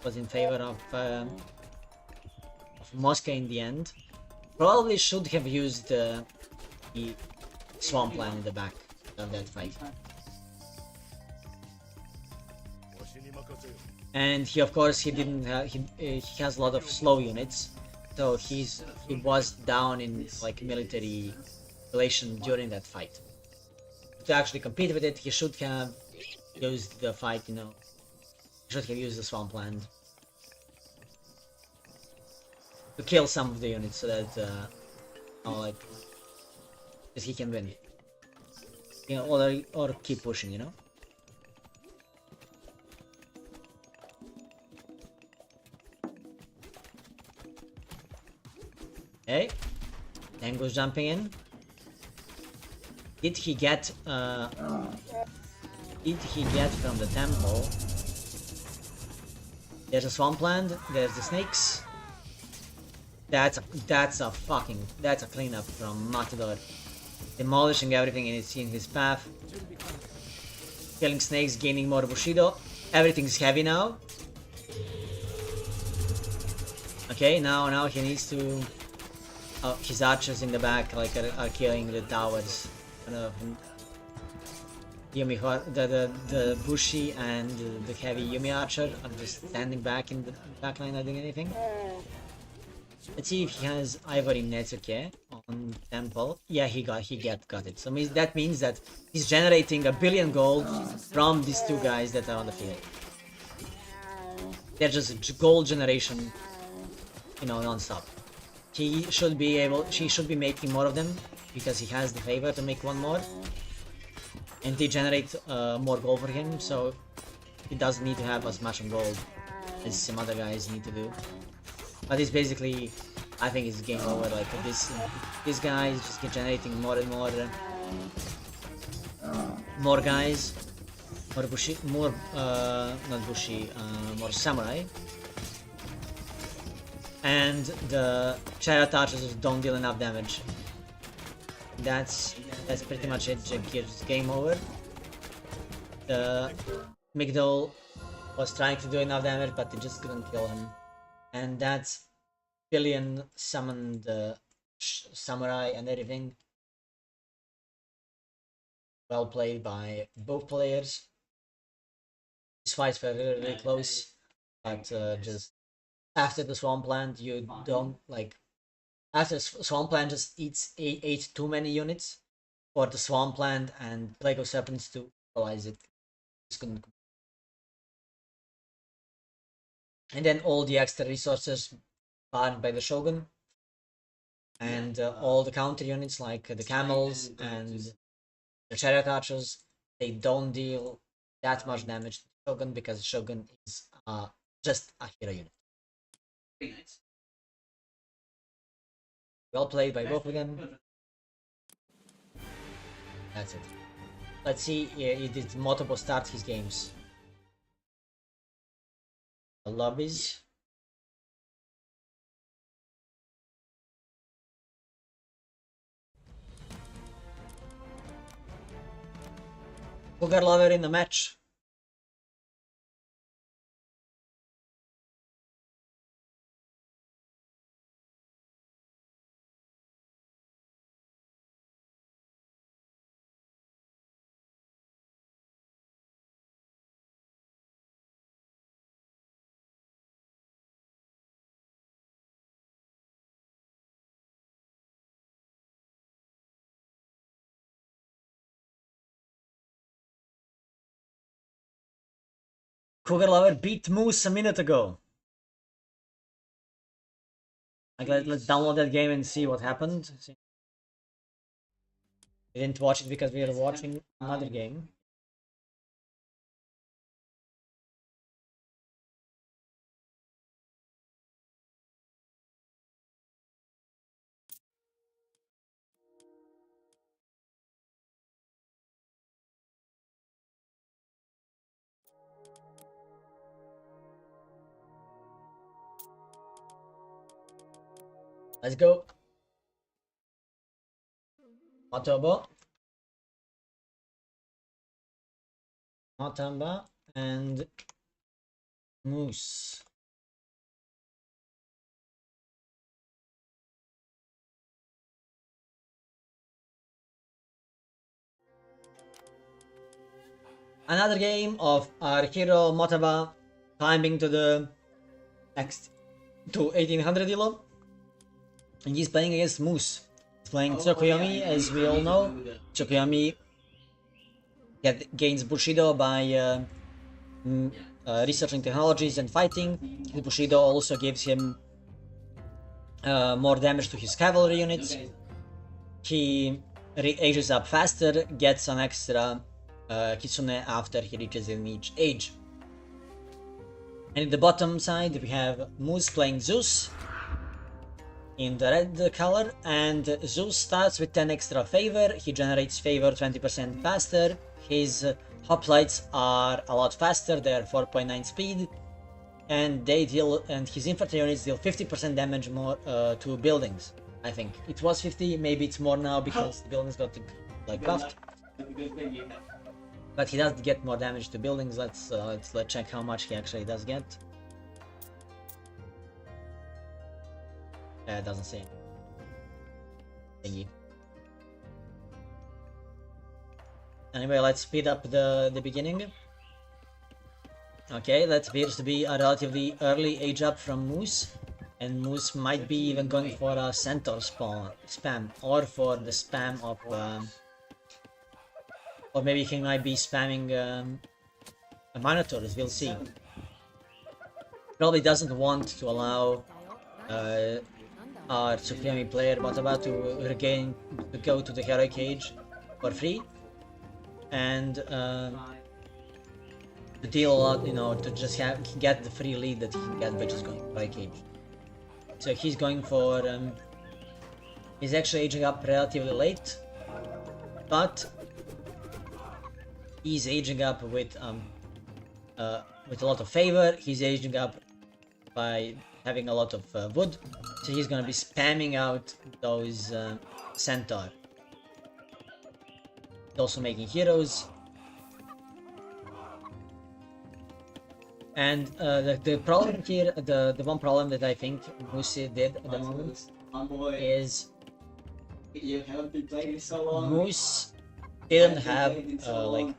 was in favor of Mosca in the end. Probably should have used the swampland in the back of that fight. And he, of course, he didn't have, he has a lot of slow units, so he was down in like military relation during that fight. To actually compete with it, he should have used the fight, you know, he should have used the swampland to kill some of the units so that, like, that he can win. You know, or keep pushing, you know? Okay. Tango's jumping in. Did he get from the temple? There's a swampland, there's the snakes. That's a cleanup from Matador. Demolishing everything in his path. Killing snakes, gaining more Bushido. Everything's heavy now. Okay, now he needs to. His archers in the back like are killing the towers. The Bushi and the heavy Yumi archer are just standing back in the backline, not doing anything. Let's see if he has Ivory Netsuke on temple. Yeah, he got it. So that means that he's generating 1 billion gold from these two guys that are on the field. They're just gold generation, you know, non-stop. He should be making more of them because he has the favor to make one more, and they generate more gold for him. So he doesn't need to have as much on gold as some other guys need to do. But it's basically, I think it's game over. Like this guy is just generating more and more, more guys, more Bushi, more not Bushi, more samurai, and the chariot archers don't deal enough damage. That's pretty much it. It's game over. The Migdol was trying to do enough damage, but they just couldn't kill him. And that's Billion summoned the samurai and everything. Well played by both players. These fights were really, really close, but just after the swampland, you don't like. After swampland just ate too many units for the swampland and Plague of Serpents to equalize it. Just couldn't. And then all the extra resources banned by the Shogun, and all the counter units like the camels and the chariot archers, they don't deal that much damage to the Shogun because Shogun is just a hero unit. Very nice. Well played by both of them. That's it. Let's see, did Motobo start his games? The lobbies. Who got lover in the match? Cougar Lover beat Moose a minute ago. Like, let's download that game and see what happened. We didn't watch it because we were watching another game. Let's go. Motobo. Matamba and Moose. Another game of our hero Motaba climbing to the to 1800 elo, and he's playing against Moose. He's playing Tsukuyomi, as we all know. Tsukuyomi gains Bushido by researching technologies and fighting. His Bushido also gives him more damage to his cavalry units. He ages up faster, gets an extra Kitsune after he reaches in each age. And in the bottom side we have Moose playing Zeus in the red color, and Zeus starts with 10 extra favor. He generates favor 20% faster. His hoplites are a lot faster, they are 4.9 speed, and his infantry units deal 50% damage more to buildings. I think it was 50, maybe it's more now because the buildings got like buffed. But he does get more damage to buildings. Let's check how much he actually does get. It doesn't say. Thingy. Anyway, let's speed up the beginning. Okay, that appears to be a relatively early age up from Moose, and Moose might be even going for a centaur spam, or for the spam of, or maybe he might be spamming a Minotaurs. We'll see. Probably doesn't want to allow our Tsukuyomi player Bataba to go to the heroic age for free, and to deal a lot, you know, to just get the free lead that he can get by just going for heroic age. So he's going for he's actually aging up relatively late, but he's aging up with a lot of favor. He's aging up by having a lot of wood, so he's gonna be spamming out those centaur. He's also making heroes, and the problem here, the one problem that I think Moose did at the moment is Moose didn't have like,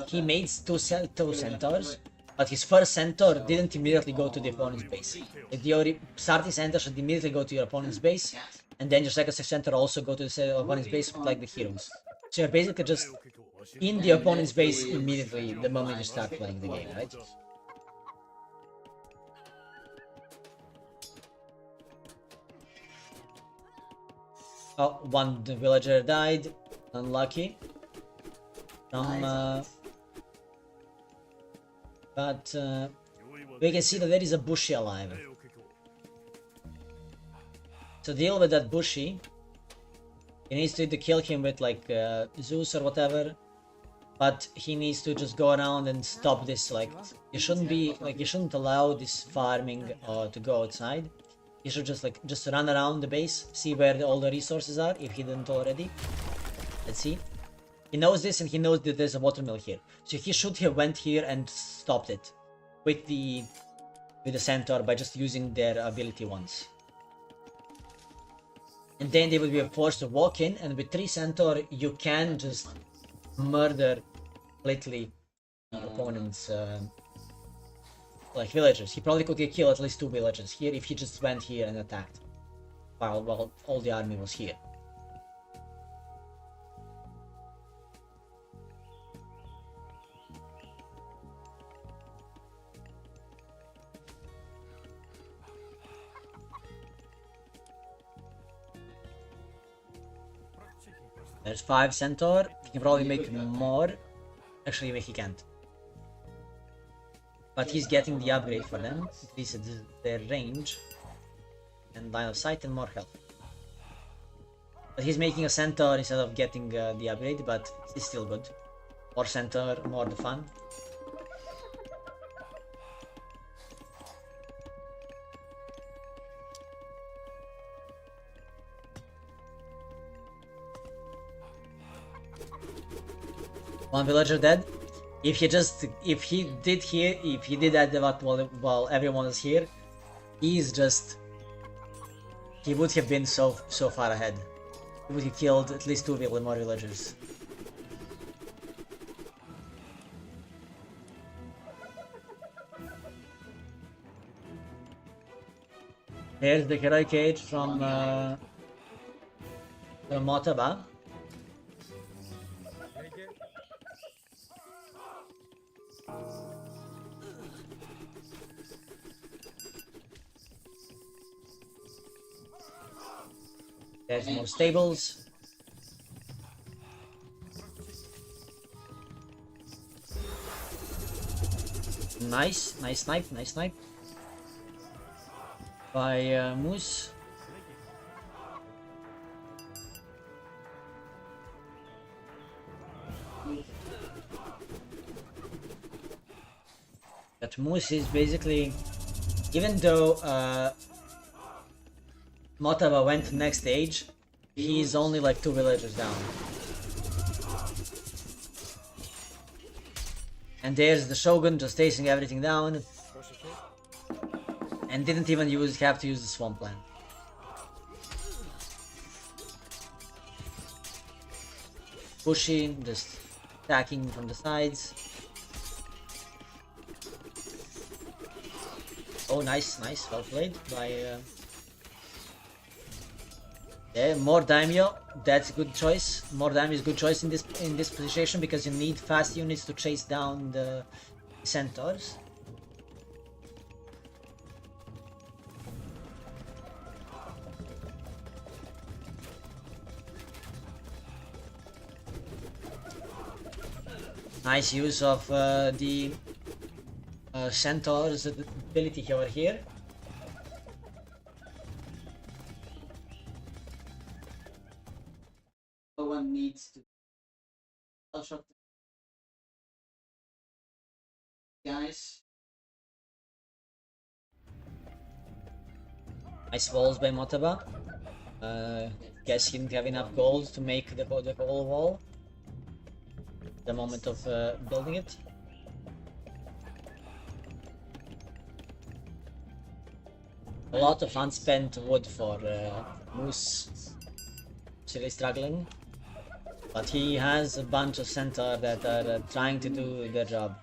he made two centaurs, but his first centaur didn't immediately go to the opponent's base. Like, the starting centaur should immediately go to your opponent's base, and then your second centaur also go to the opponent's base like the heroes. So you're basically just in the opponent's base immediately the moment you start playing the game, right? Oh, one villager died. Unlucky. But we can see that there is a Bushi alive. To deal with that Bushi, he needs to either kill him with like Zeus or whatever, but he needs to just go around and stop this. Like, you shouldn't allow this farming to go outside. You should just run around the base, see where all the resources are, if he didn't already. Let's see. He knows this, and he knows that there's a watermill here. So he should have went here and stopped it with the centaur by just using their ability once. And then they would be forced to walk in, and with 3 centaur you can just murder completely the opponent's like villagers. He probably could kill at least 2 villagers here if he just went here and attacked while all the army was here. There's 5 centaur. He can probably make more. Actually, he can't. But he's getting the upgrade for them. Increases their range and line of sight and more health. But he's making a centaur instead of getting the upgrade, but it's still good. More centaur, more the fun. One villager dead. If he did that while everyone is here, he would have been so far ahead. He would have killed at least 2 more villagers. Here's the heroic cage from Motaba. There's more stables. Nice snipe, by Moose. But Moose is basically, even though Motaba went next stage, he's only like 2 villagers down. And there's the Shogun just chasing everything down. And didn't even have to use the swampland. Pushing, just attacking from the sides. Oh, nice, well played by. Yeah, more daimyo. That's a good choice. More daimyo is a good choice in this position because you need fast units to chase down the centaurs. Nice use of the centaur's ability over here. No one needs to shot guys. Nice walls by Motaba. Guess he didn't have enough gold to make the whole wall. The moment of building it. A lot of unspent wood for Moose. Really struggling. But he has a bunch of centaur that are trying to do their job.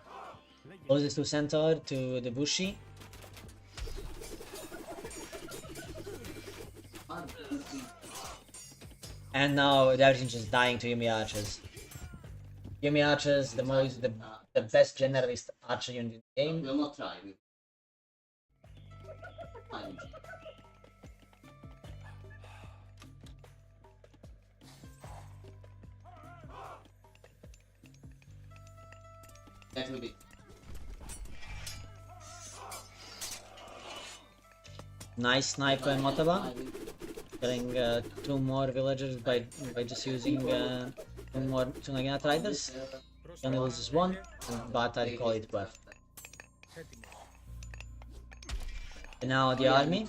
Closest to centaur to the Bushi. And now everything's just dying to Yumi archers. Yumi archers, the best generalist archer unit in the game. We'll not try. That will be. Nice snipe by Motaba. Killing 2 more villagers by just using 2 more Tsunaginata riders. He only loses 1, but I call it worth. And now the army.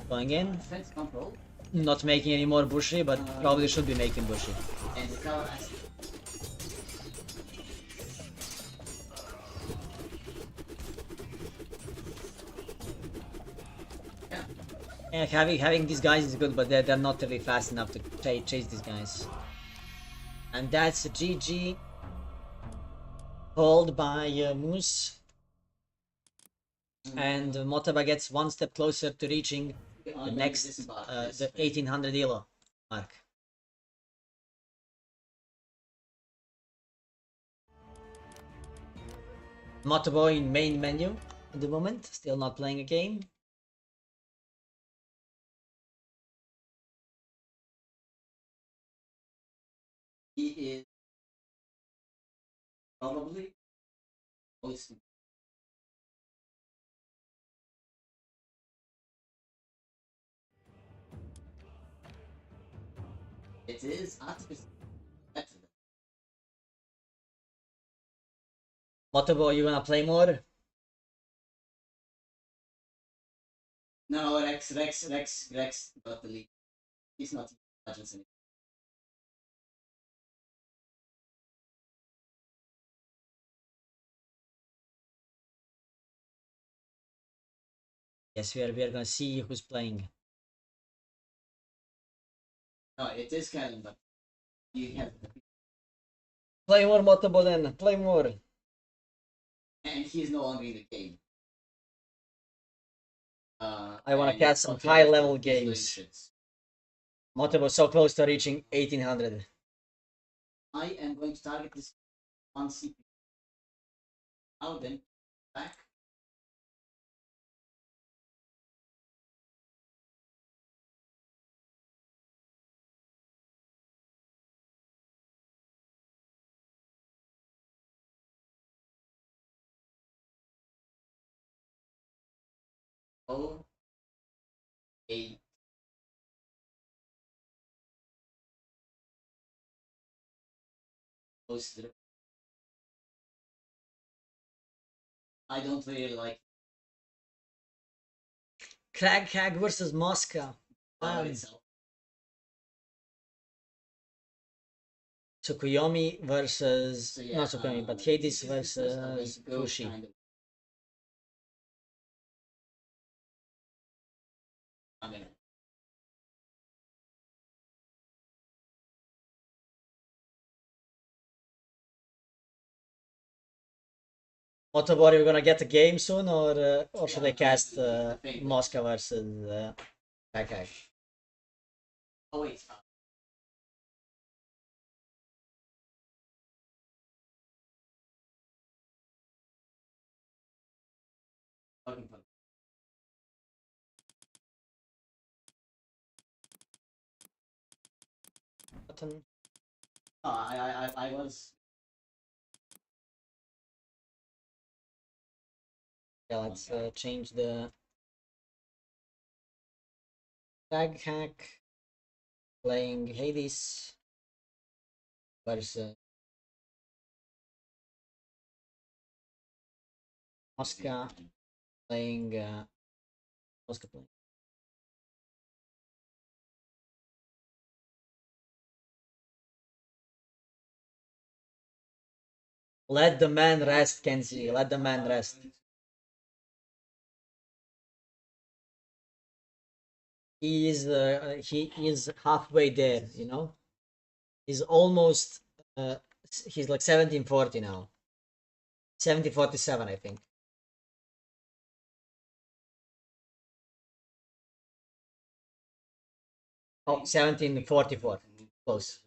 Going in. Defense control. Not making any more Bushi, but probably should be making Bushi. And the cover as Yeah, having these guys is good, but they're not really fast enough to chase these guys. And that's a GG. Called by Moose. And Motaba gets 1 step closer to reaching the next, the 1800 elo mark. Motaba in main menu at the moment, still not playing a game. he is probably most. It is artificial. Motaba, you gonna play more? No, Rex got the lead. He's not Legends anymore. Yes, we are gonna see who's playing. No, it is Kellen, but you have Play more Motaba then, play more. and he's no longer in the game. I want to catch some high level games. Moto was so close to reaching 1800. I am going to target this one CPU. Now then, back. Oh, 8. I don't really like Crag Hag versus Mosca. itself. Tsukuyomi versus So yeah, not Tsukuyomi, but this Hades is the first I'm going versus to go Fushi. kind of. I'm gonna. Otobori, we're gonna get a game soon, or should I cast I think- Mosca versus Crag Hag? Oh wait. Looking for. Button. Oh, I was. Yeah, let's change the Crag Hag playing Hades versus Mosca playing Mosca playing. Let the man rest, Kenzie. Let the man rest. He is halfway there, you know. He's almost he's like 1740 now. 1747, I think. Oh, 1744. Close.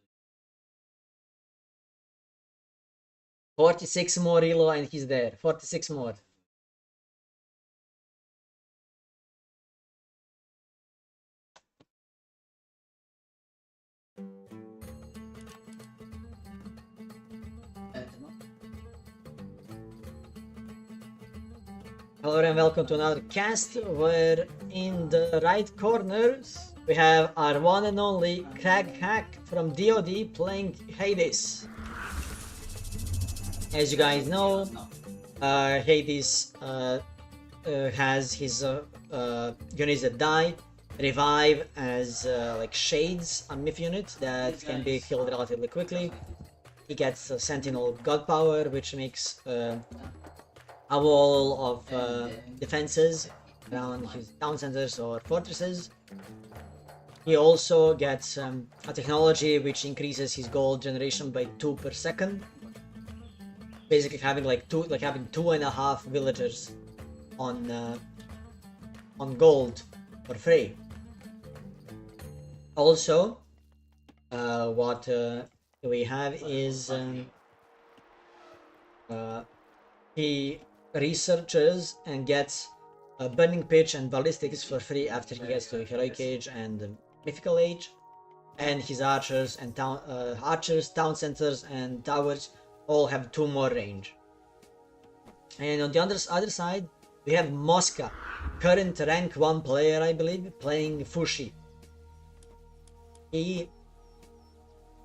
46 more Elo and he's there. 46 more. Hello and welcome to another cast where in the right corners we have our one and only Crag Hag from DoD playing Hades. As you guys know, Hades has his units that die, revive as like shades on MIF units that can be killed relatively quickly. He gets Sentinel God Power, which makes a wall of defenses around his town centers or fortresses. He also gets a technology which increases his gold generation by 2 per second. Basically having having 2.5 villagers on gold for free. Also, what we have is he researches and gets burning pitch and ballistics for free after he gets to heroic age and mythical age, and his archers and town centers and towers all have 2 more range. And on the other side we have Mosca, current rank 1 player I believe, playing Fushi.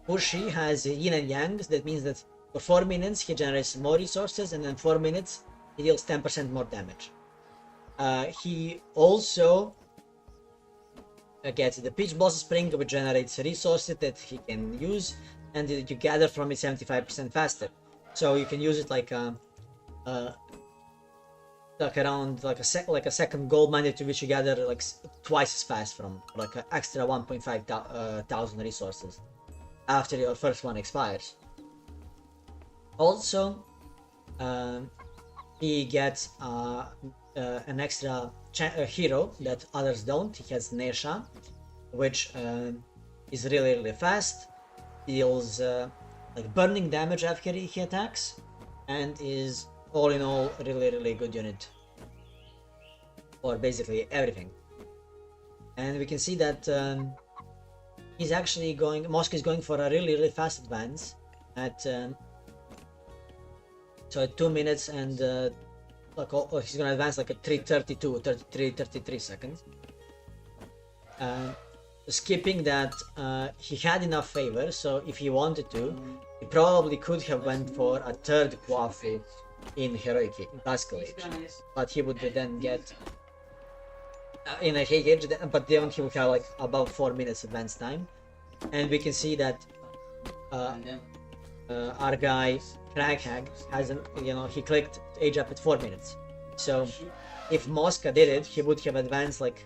Fushi has yin and yang. That means that for 4 minutes he generates more resources and then 4 minutes he deals 10% more damage. He also gets the Peach Blossom Spring, which generates resources that he can use and you gather from it 75% faster. So you can use it like around like a second gold mine to which you gather like twice as fast from, like an extra 1.5 thousand resources after your first one expires. Also, he gets an extra hero that others don't. He has Nesha, which is really fast, deals like burning damage after he attacks, and is all in all really good unit for basically everything. And we can see that he's actually going. Moscow is going for a really fast advance at so at 2 minutes and like he's gonna advance like at 3:32, 33 seconds. Skipping that, he had enough favor, so if he wanted to, he probably could have went for a third Kwafu in Heroic Classical Age, but he would then get in a Heroic Age, but then he would have like about 4 minutes advance time, and we can see that our guy Craghag hasn't, he clicked age up at 4 minutes. So if Mosca did it, he would have advanced like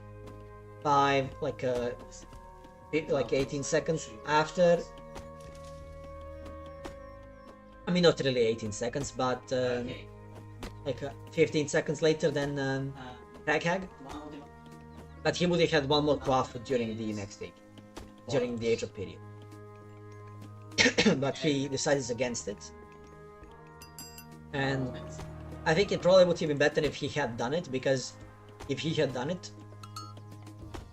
18 seconds after. I mean, not really 18 seconds, but 15 seconds later than Craghag. But he would have had one more Kwafu during the next age, during the age of period. But he decides against it. And I think it probably would have been better if he had done it, because if he had done it,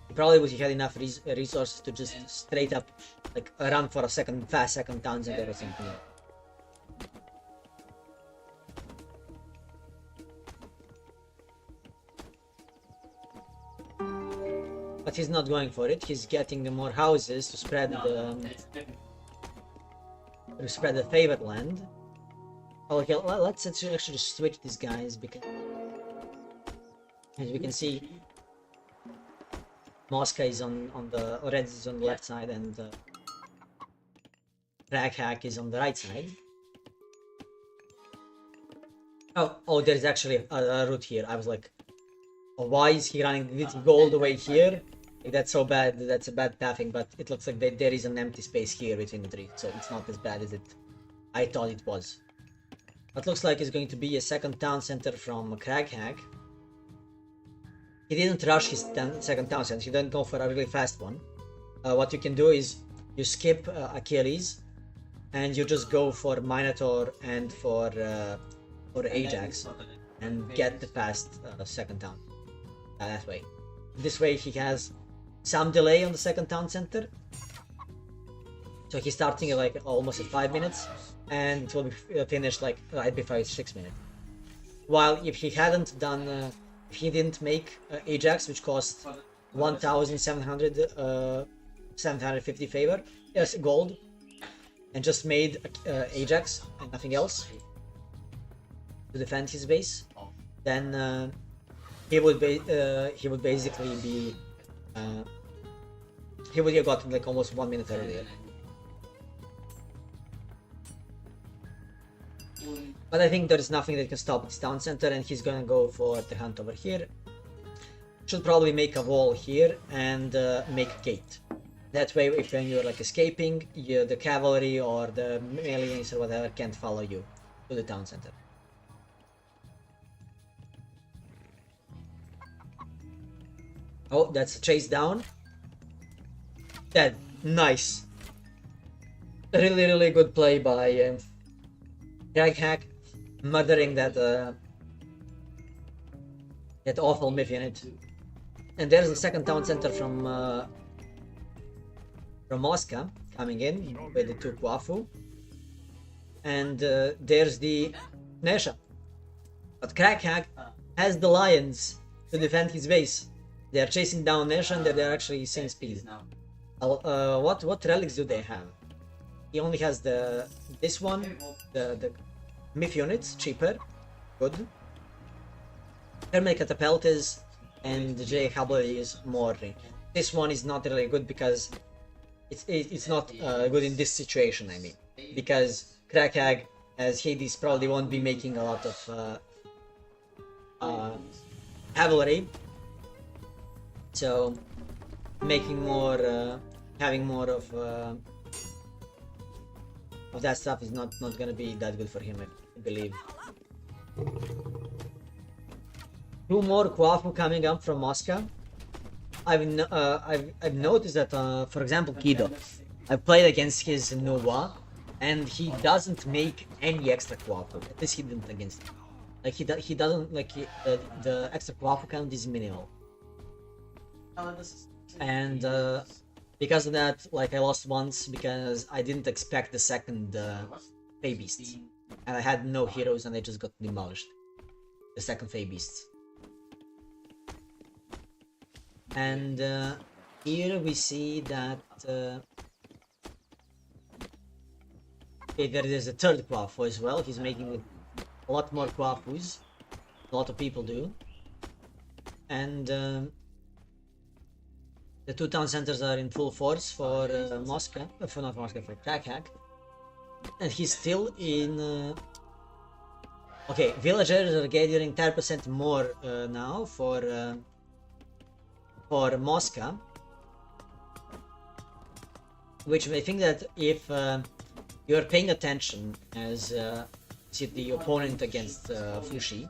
he probably would have had enough resources to just straight up like run for a fast second Townsend or something. But he's not going for it. He's getting more houses to spread the favored land. Okay, let's actually switch these guys, because as we can see, Mosca is on the Red is on the left side, and Craghag is on the right side. Oh, there is actually a route here. I was like, oh, why is he running? Did he go all the way here? Like, that's so bad. That's a bad pathing, but it looks like there is an empty space here between the three, so it's not as bad as I thought it was. But looks like it's going to be a second town center from Craghag. He didn't rush his second town center. He didn't go for a really fast one. What you can do is you skip Achilles, and you just go for Minotaur and for Ajax, and get the fast second town that way. This way he has some delay on the second town center, so he's starting at like almost at 5 minutes, and it will be finished like right before 6 minutes. While if he hadn't done, if he didn't make Ajax, which cost 1,750 favor, yes, gold, and just made Ajax and nothing else to defend his base, then he would basically be he would have gotten like almost 1 minute earlier. But I think there is nothing that can stop this town center, and he's gonna go for the hunt over here. Should probably make a wall here and make a gate. That way, if when you're like escaping, the cavalry or the melees or whatever can't follow you to the town center. Oh, that's a chase down. Dead. Nice. Really good play by Craghag, murdering that awful myth unit. And there's the second town center from Mosca coming in with the 2 Kwafu. And there's the Nesha. But Craghag has the lions to defend his base. They are chasing down Nesha, and they're actually same speed. What relics do they have? He only has this one, the myth units, cheaper, good. Thermal Catapultas and the J Cavalry is more. This one is not really good because it's not good in this situation, I mean. Because Craghag, as Hades, probably won't be making a lot of cavalry. So making more, having more of that stuff is not gonna be that good for him, I believe. 2 more Kwafu coming up from Moscow. I've noticed that, for example, Kido, I played against his Nova, and he doesn't make any extra Kwafu. At least he didn't against him. Like he doesn't like the extra Kwafu count is minimal. And because of that, like I lost once because I didn't expect the second Fey Beast, and I had no heroes, and they just got demolished. The second Fey Beasts. And here we see that okay, there is a third Kwafu as well. He's making a lot more Kwafus. A lot of people do. And the 2 town centers are in full force for Moscow, for not Moscow, for Krakhak. And he's still in... okay, villagers are gathering 10% more now for Moscow. Which I think that if you're paying attention as the opponent against Fushi,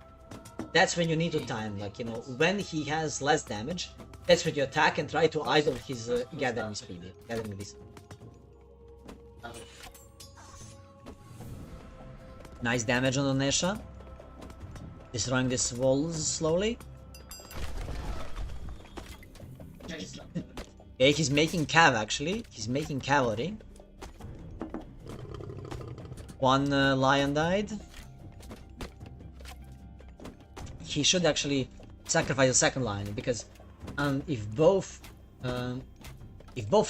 that's when you need to time, like, you know, when he has less damage, that's when you attack and try to idle his gathering speed, gathering this. Nice damage on Onesha. Destroying these walls slowly. Okay, he's making cav actually. He's making cavalry. 1 lion died. He should actually sacrifice the second lion because if both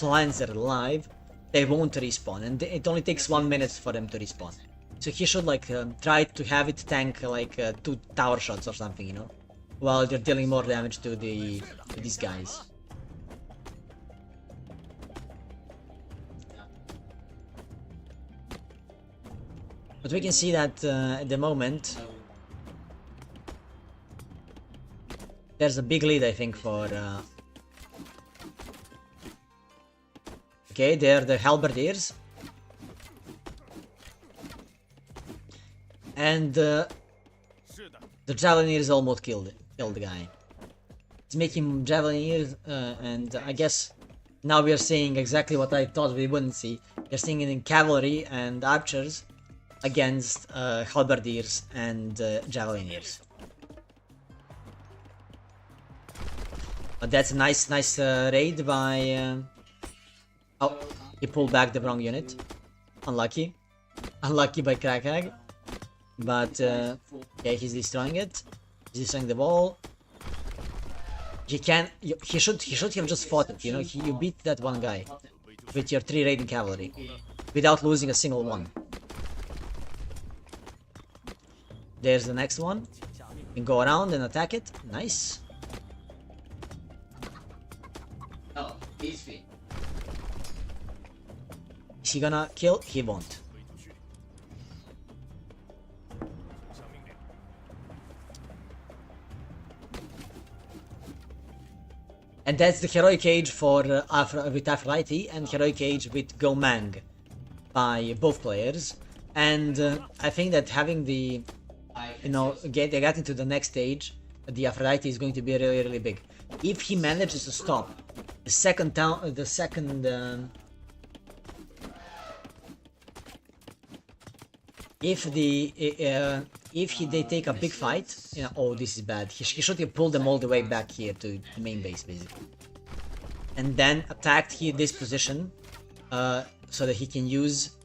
lions are alive, they won't respawn, and it only takes 1 minute for them to respawn. So he should like try to have it tank like 2 tower shots or something, you know, while they're dealing more damage to these guys. But we can see that at the moment there's a big lead, I think, for okay, they're the halberdiers. And the Javelineers almost killed the guy. It's making Javelineers, and I guess now we are seeing exactly what I thought we wouldn't see. You're seeing it in cavalry and archers against halberdiers and Javelineers. But that's a nice raid by... oh, he pulled back the wrong unit. Unlucky. Unlucky by Krakhag. But okay, he's destroying it. He's destroying the wall. He should have just fought it, you know. You beat that one guy with your 3 raiding cavalry without losing a single one. There's the next one. You can go around and attack it. Nice. Oh, he's free. Is he gonna kill? He won't. And that's the heroic age for with Aphrodite and heroic age with Gomang by both players. And I think that having the, you know, they got into the next stage, the Aphrodite is going to be really big. If he manages to stop the second town, if they take a big fight, you know, oh, this is bad. He should have pulled them all the way back here to the main base, basically, and then attacked this position, so that he can use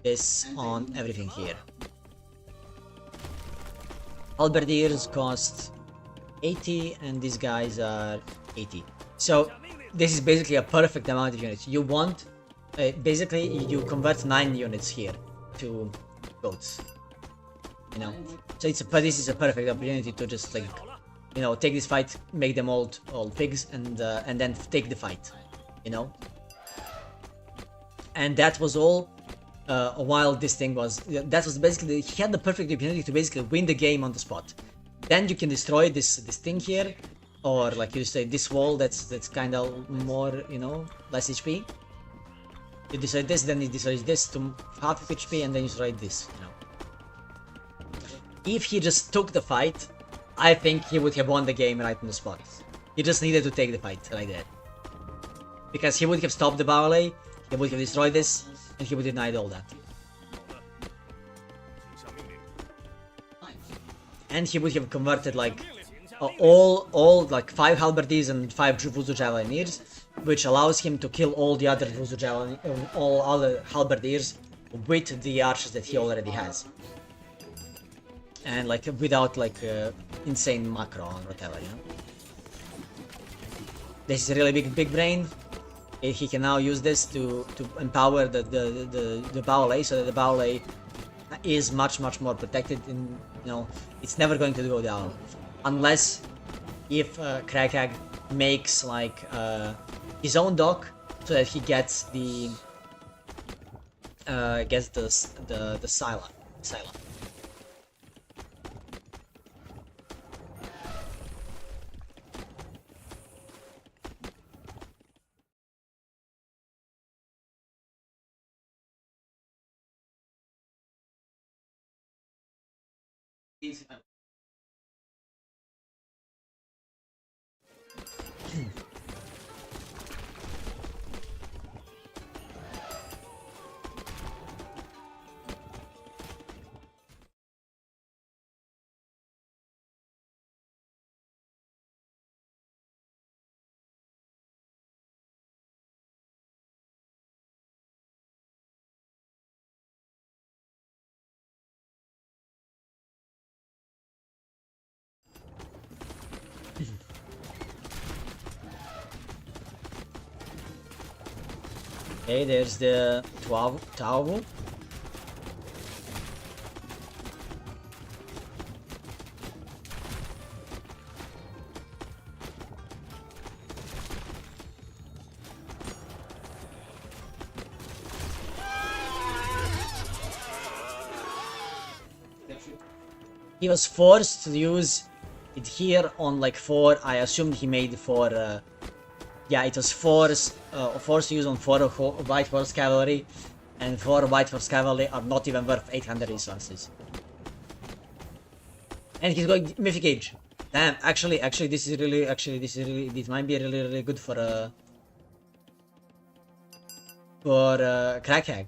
this on everything here. Halberdiers cost 80, and these guys are 80. So this is basically a perfect amount of units. You want, basically, you convert 9 units here to goats, you know. So this is a perfect opportunity to just, like, you know, take this fight, make them all pigs, and then take the fight, you know. And that was all while this thing was, that was basically, he had the perfect opportunity to basically win the game on the spot. Then you can destroy this thing here, or like you say, this wall that's kind of more, you know, less HP. You destroy this, then you destroy this to half of HP, and then you destroy this, you know. If he just took the fight, I think he would have won the game right on the spot. He just needed to take the fight right there. Because he would have stopped the barley, he would have destroyed this, and he would have denied all that. And he would have converted like all like 5 halberdiers and 5 Vuzu Javelineers, which allows him to kill all the other Vuzu all other halberdiers with the archers that he already has. And like without like insane macro or whatever, you know. This is a really big brain. He can now use this to empower the Baole, so that the Baole is much more protected. And you know, it's never going to go down unless if Kragag makes like his own dock, so that he gets the Sila. Okay, there's the Tauvu. He was forced to use it here on like 4. I assumed he made 4. Yeah, it was forced to use on 4 White Horse Cavalry, and 4 White Horse Cavalry are not even worth 800 resources. And he's going Mythic Age. Damn, actually, this might be really good for Kragag.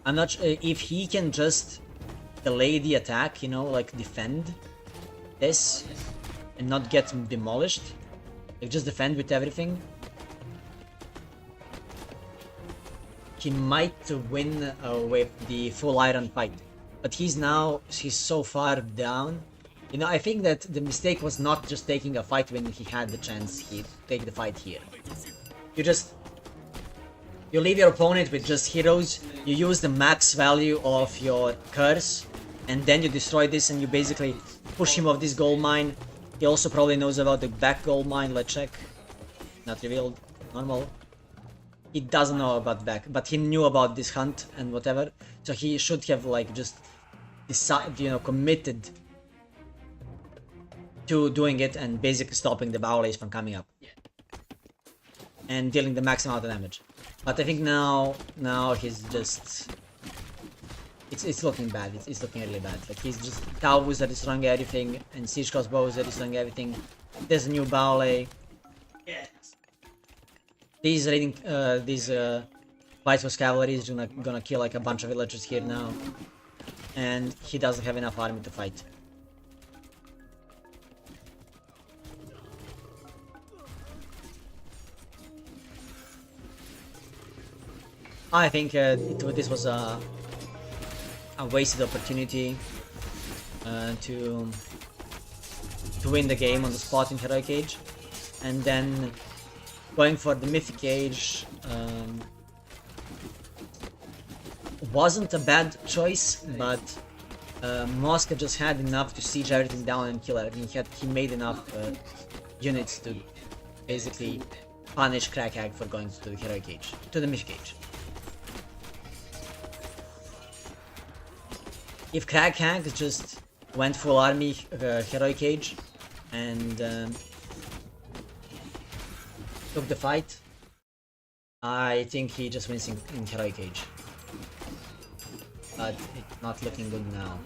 I'm not sure if he can just delay the attack, you know, like defend this and not get demolished. Like just defend with everything. He might win with the full iron fight. But he's so far down. You know, I think that the mistake was not just taking a fight when he had the chance. He take the fight here. You leave your opponent with just heroes, you use the max value of your curse, and then you destroy this and you basically push him off this gold mine. He also probably knows about the back gold mine, let's check. Not revealed, normal. He doesn't know about back, but he knew about this hunt and whatever, so he should have like just decided, you know, committed to doing it and basically stopping the Baoles from coming up. And dealing the max amount of damage. But I think now he's just... It's looking bad, it's looking really bad. Like he's just... Tauvus are destroying everything, and Siege Crossbows are destroying everything. There's a new Baole. These White Horse Cavalry is gonna kill like a bunch of villagers here now. And he doesn't have enough army to fight. I think this was a wasted opportunity to win the game on the spot in Heroic Age, and then going for the Mythic Age wasn't a bad choice, but Mosca just had enough to siege everything down and kill everything. He made enough units to basically punish Kragag for going to the Heroic Age, to the Mythic Age. If Kragag just went full army Heroic Age and took the fight, I think he just wins in Heroic Age. but it's not looking good now.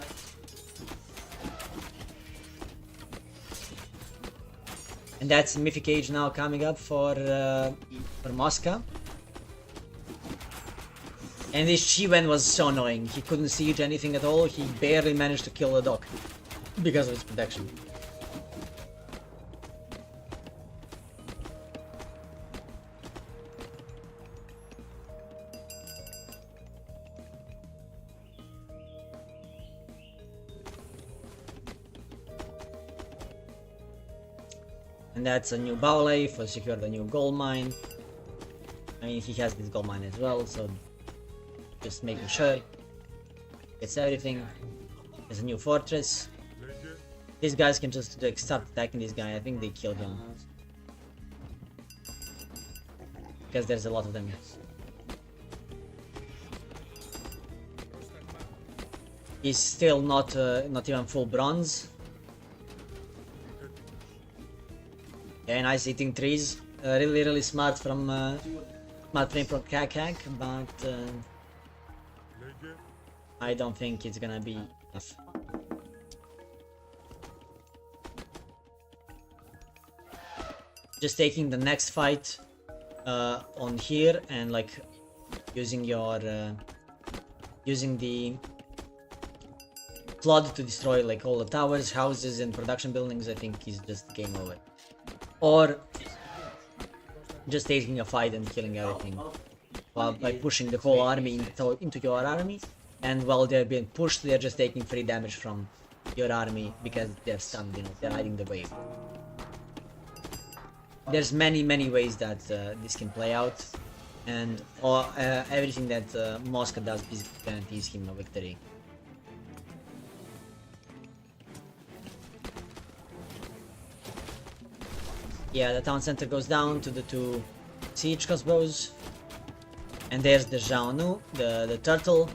And that's Mythic Age now coming up for Moscow. And this Chiwen was so annoying. He couldn't siege anything at all. He barely managed to kill the dock because of his protection. And that's a new Baule for secure the new gold mine. I mean, he has this gold mine as well, so just making sure it's everything. There's a new fortress. These guys can just like start attacking this guy. I think they killed him because there's a lot of them. He's still not even full bronze. Yeah, nice eating trees. Really smart from smart frame from Kakak, but I don't think it's gonna be enough. Just taking the next fight on here and like using your using the flood to destroy like all the towers, houses, and production buildings. I think is just game over. Or just taking a fight and killing everything by pushing the whole army into your army, and while they're being pushed, they're just taking free damage from your army because they're stunned, you know, they're riding the wave. There's many ways that this can play out, and everything that Moscow does basically guarantees him a victory. Yeah, the town center goes down to the two siege crossbows. And there's the Zhaonu, the turtle.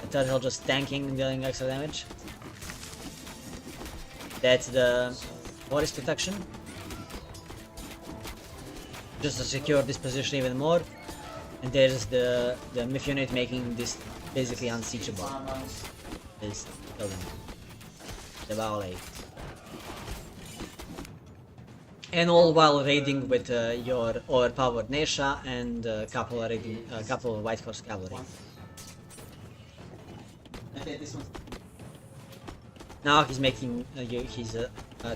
The turtle just tanking and dealing extra damage. That's the forest protection. Just to secure this position even more. And there's the Myth unit making this basically unsiegable. This building. The Valet. And all while raiding with your overpowered Nesha and a couple of White Horse cavalry. Now he's making his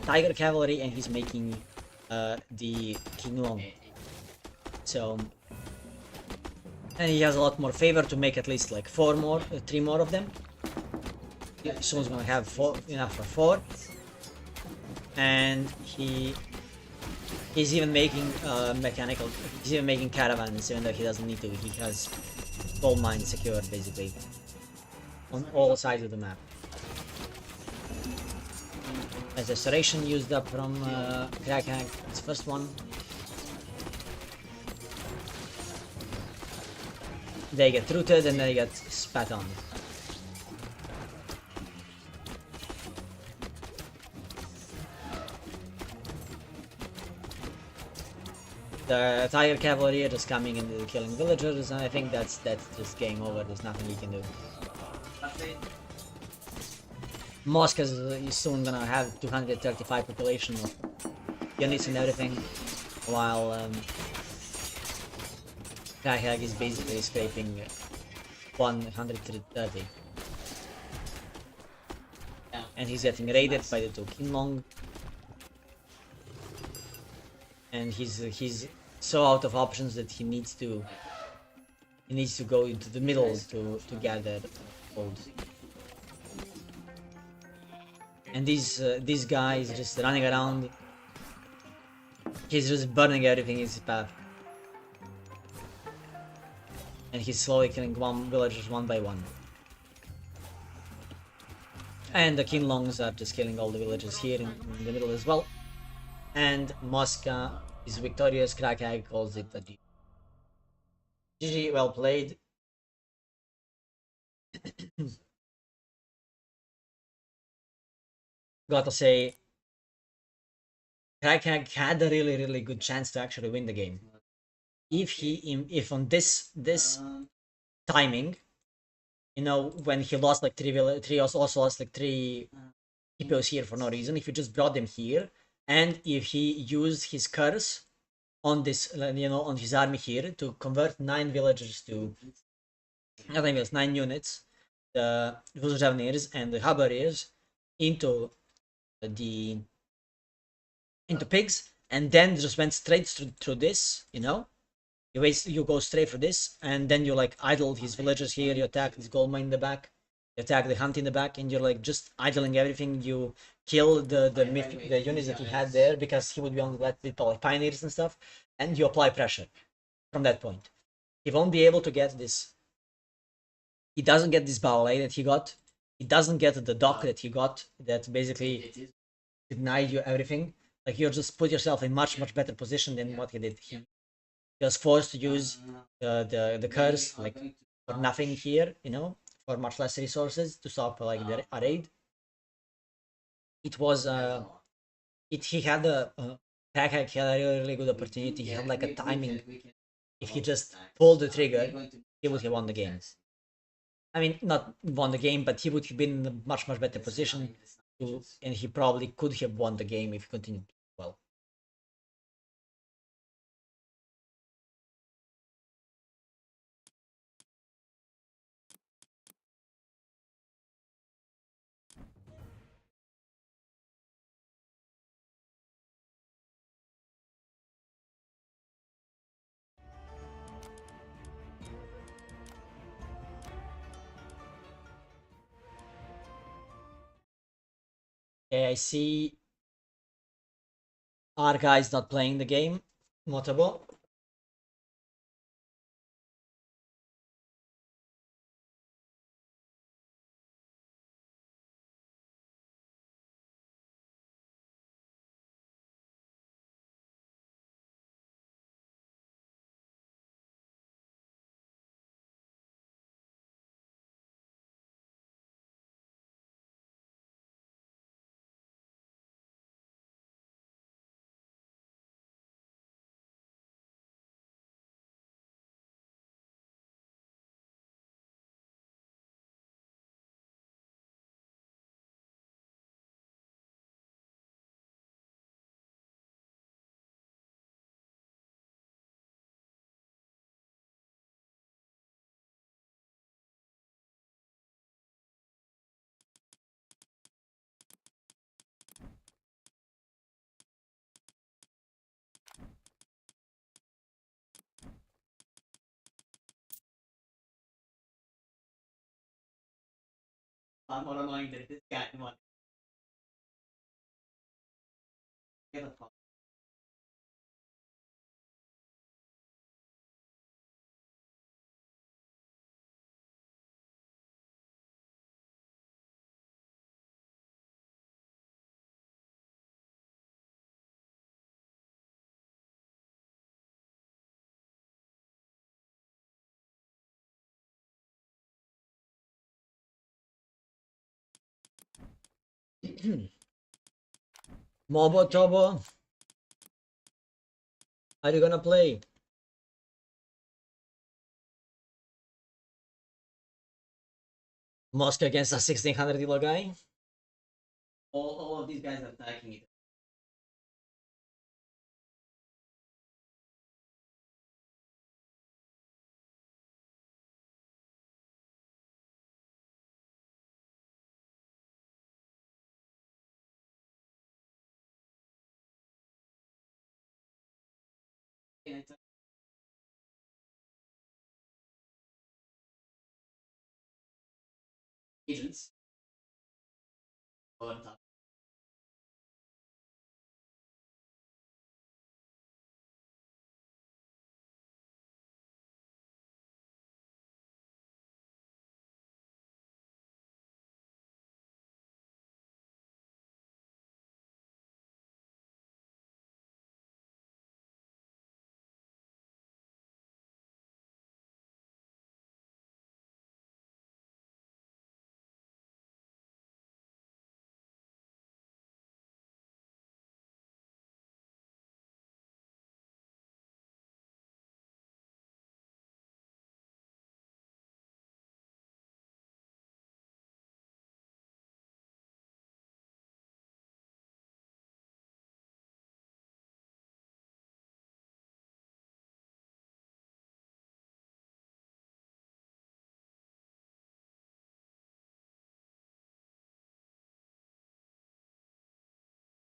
Tiger cavalry, and he's making the Qinglong. So, and he has a lot more favor to make at least like 3 more of them. Soon's gonna have enough for 4, and he's even making he's even making caravans, even though he doesn't need to. He has gold mines secured basically on all sides of the map. As restoration used up from Krakag, its first one. They get rooted and they get spat on. The Tiger cavalry are just coming and killing villagers, and I think that's just game over. There's nothing you can do. Moscow is soon gonna have 235 population of units and everything, while Kahag is basically scraping 130. And he's getting raided by the two Qinglong. And he's so out of options that he needs to go into the middle to gather gold. And this guy is just running around. He's just burning everything in his path. And he's slowly killing villagers one by one. And the Qinglongs are just killing all the villagers here in the middle as well. And Moscow is victorious. Krakag calls it a GG. GG, well played. Gotta say, Krakag had a really good chance to actually win the game. if on this timing, you know, when he lost like three also lost like three PPOs here for no reason, if you just brought them here, and if he used his curse on this, you know, on his army here to convert 9 villagers to, not 9 villagers, 9 units, the Villagers and the Habariers into the into pigs, and then just went straight through this, you know, you go straight for this, and then you like idle his villagers here, you attack this gold mine in the back, you attack the hunt in the back, and you're like just idling everything. You kill the units that he had there because he would be on left with like pioneers and stuff, and you apply pressure from that point. He won't be able to get this. He doesn't get this ballet that he got. He doesn't get the dock that he got that basically denied you everything. Like you just put yourself in much better position than what he did. He was forced to use the curse like for nothing here, you know, for much less resources to stop like the raid. It was he had a Pack had a really good opportunity. He had like a timing. If he just pulled the trigger, he would have won the game. I mean, not won the game, but he would have been in a much better position to, and he probably could have won the game if he continued well. Okay, I see our guy's not playing the game. Notable. I'm more annoying than this guy. Mobo Tobo, are you gonna play? Moscow against a 1600 elo guy? All of these guys are attacking it. Agents.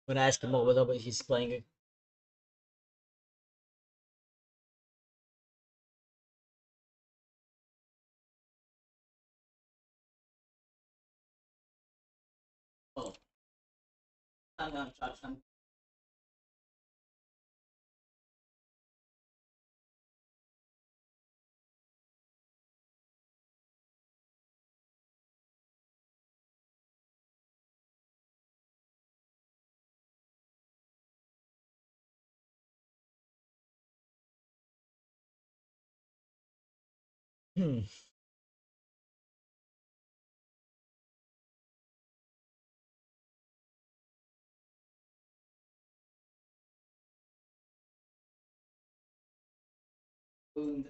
When I ask him what he's playing. Oh. I'm gonna charge them. Hmm. Boom.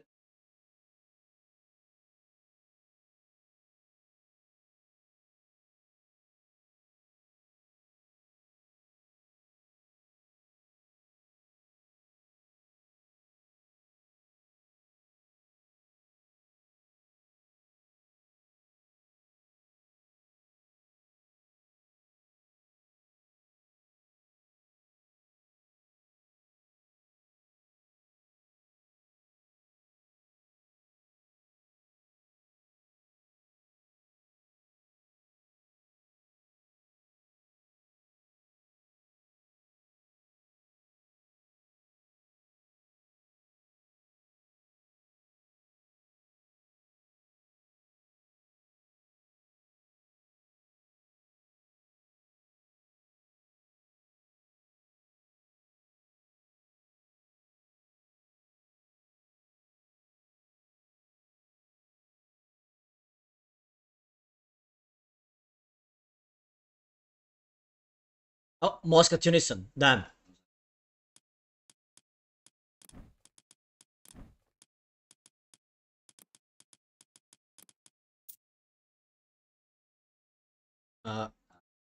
Oh, Moscow Tunison. Damn.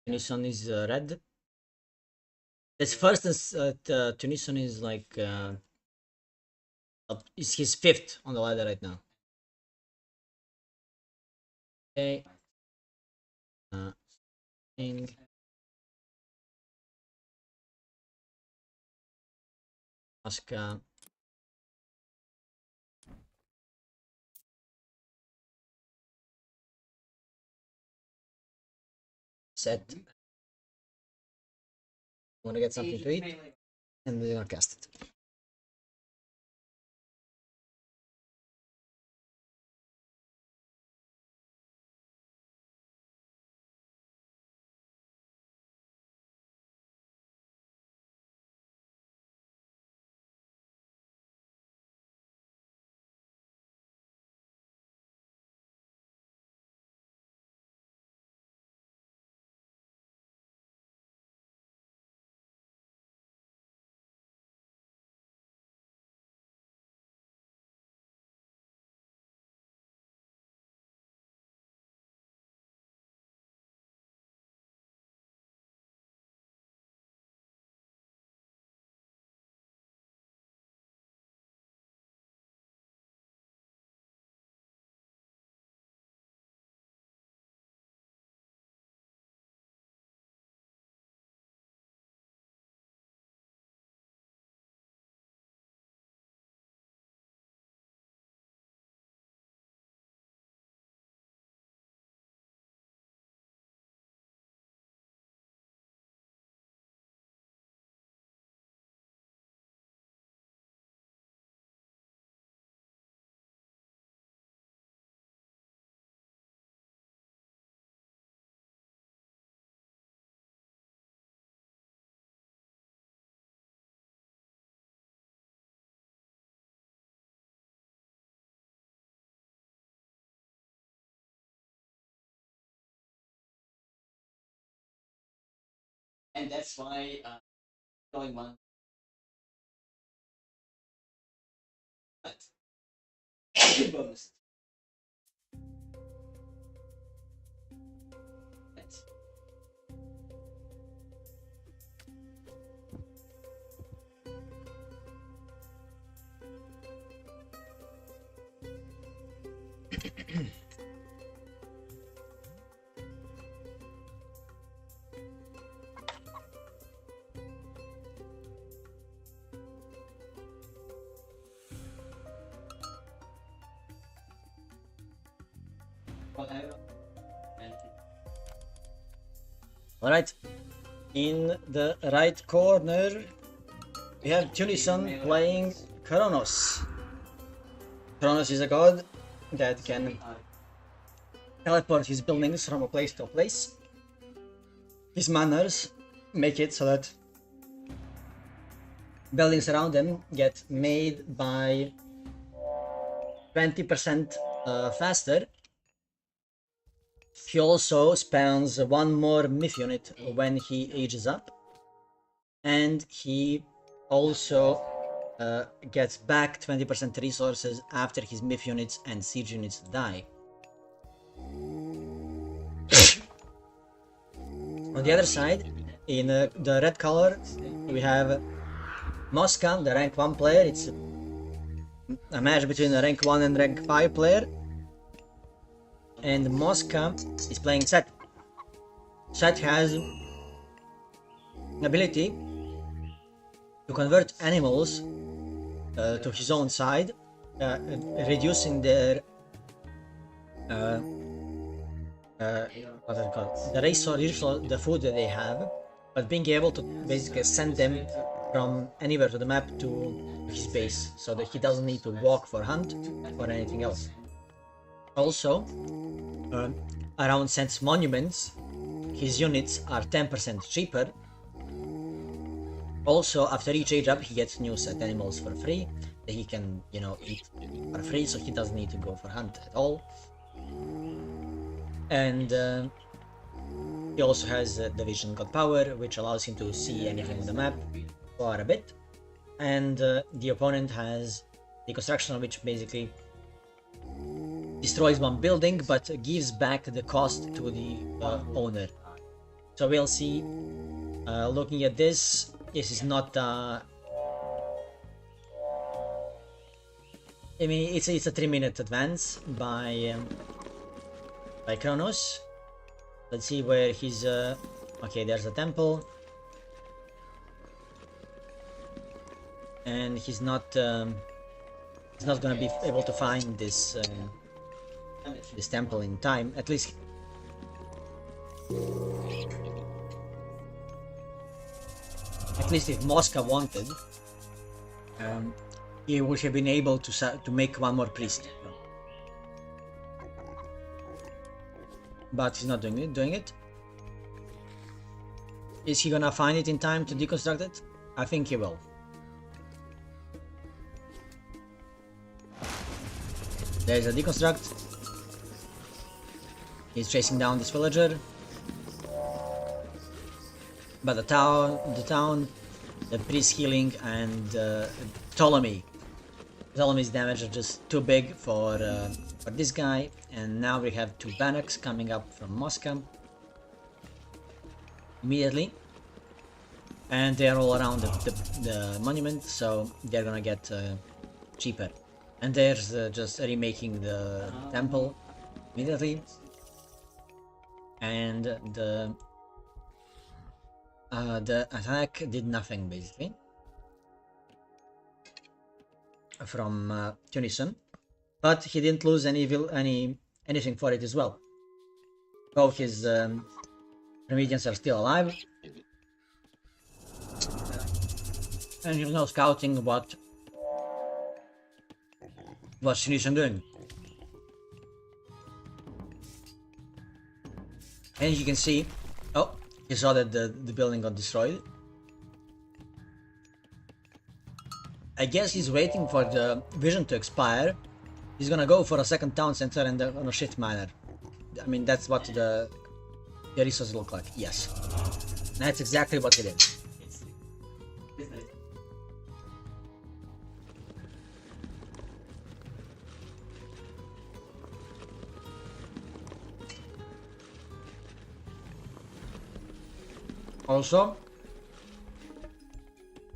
Tunison is red. His first is Tunison is like is his fifth on the ladder right now. Okay. Thing. Moscow. Set. Wanna get something to eat? And we're gonna cast it. And that's why going one. But bonus. Right. Alright. In the right corner, we have Tunison playing Kronos. Kronos is a god that can teleport his buildings from a place to a place. His manners make it so that buildings around them get made by 20% faster. He also spawns one more myth unit when he ages up, and he also gets back 20% resources after his myth units and siege units die. On the other side, in the red color, we have Mosca, the rank 1 player. It's a match between a rank 1 and rank 5 player. And Mosca is playing Set. Set has an ability to convert animals to his own side, reducing their what are they called? The resource, the food that they have, but being able to basically send them from anywhere to the map to his base, so that he doesn't need to walk for hunt or anything else. Also, around Set's monuments, his units are 10% cheaper. Also, after each age up, he gets new set animals for free that he can, you know, eat for free, so he doesn't need to go for hunt at all. And he also has the Vision God Power, which allows him to see anything on the map for a bit. And the opponent has Deconstruction, which basically destroys one building but gives back the cost to the owner. So we'll see. Looking at this, this is not. I mean, it's a 3-minute advance by Kronos. Let's see where he's. Okay, there's a temple, and he's not gonna be able to find this this temple in time. At least. At least if Mosca wanted, he would have been able to make one more priest. But he's not doing it. Is he gonna find it in time to deconstruct it? I think he will. There's a deconstruct. He's chasing down this villager. But the town, the priest healing, and Ptolemy's damage are just too big for this guy. And now we have 2 Bannoks coming up from Moscow immediately, and they are all around the monument, so they're gonna get cheaper. And there's just remaking the temple immediately, and the attack did nothing basically from Tunison, but he didn't lose anything for it as well. Both his Remedians are still alive, and he's now scouting what's Tunisian doing. And you can see, oh, he saw that the building got destroyed. I guess he's waiting for the vision to expire. He's gonna go for a second town center and on a shift manner. I mean, that's what the resources look like. Yes, that's exactly what he did. Also,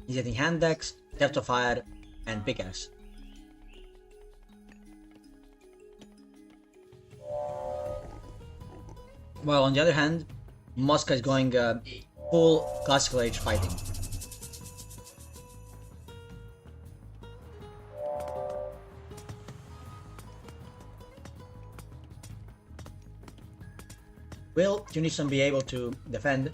he's getting hand axe, theft of fire, and pickaxe. While on the other hand, Moscow is going full classical age fighting. Will, you need to be able to defend.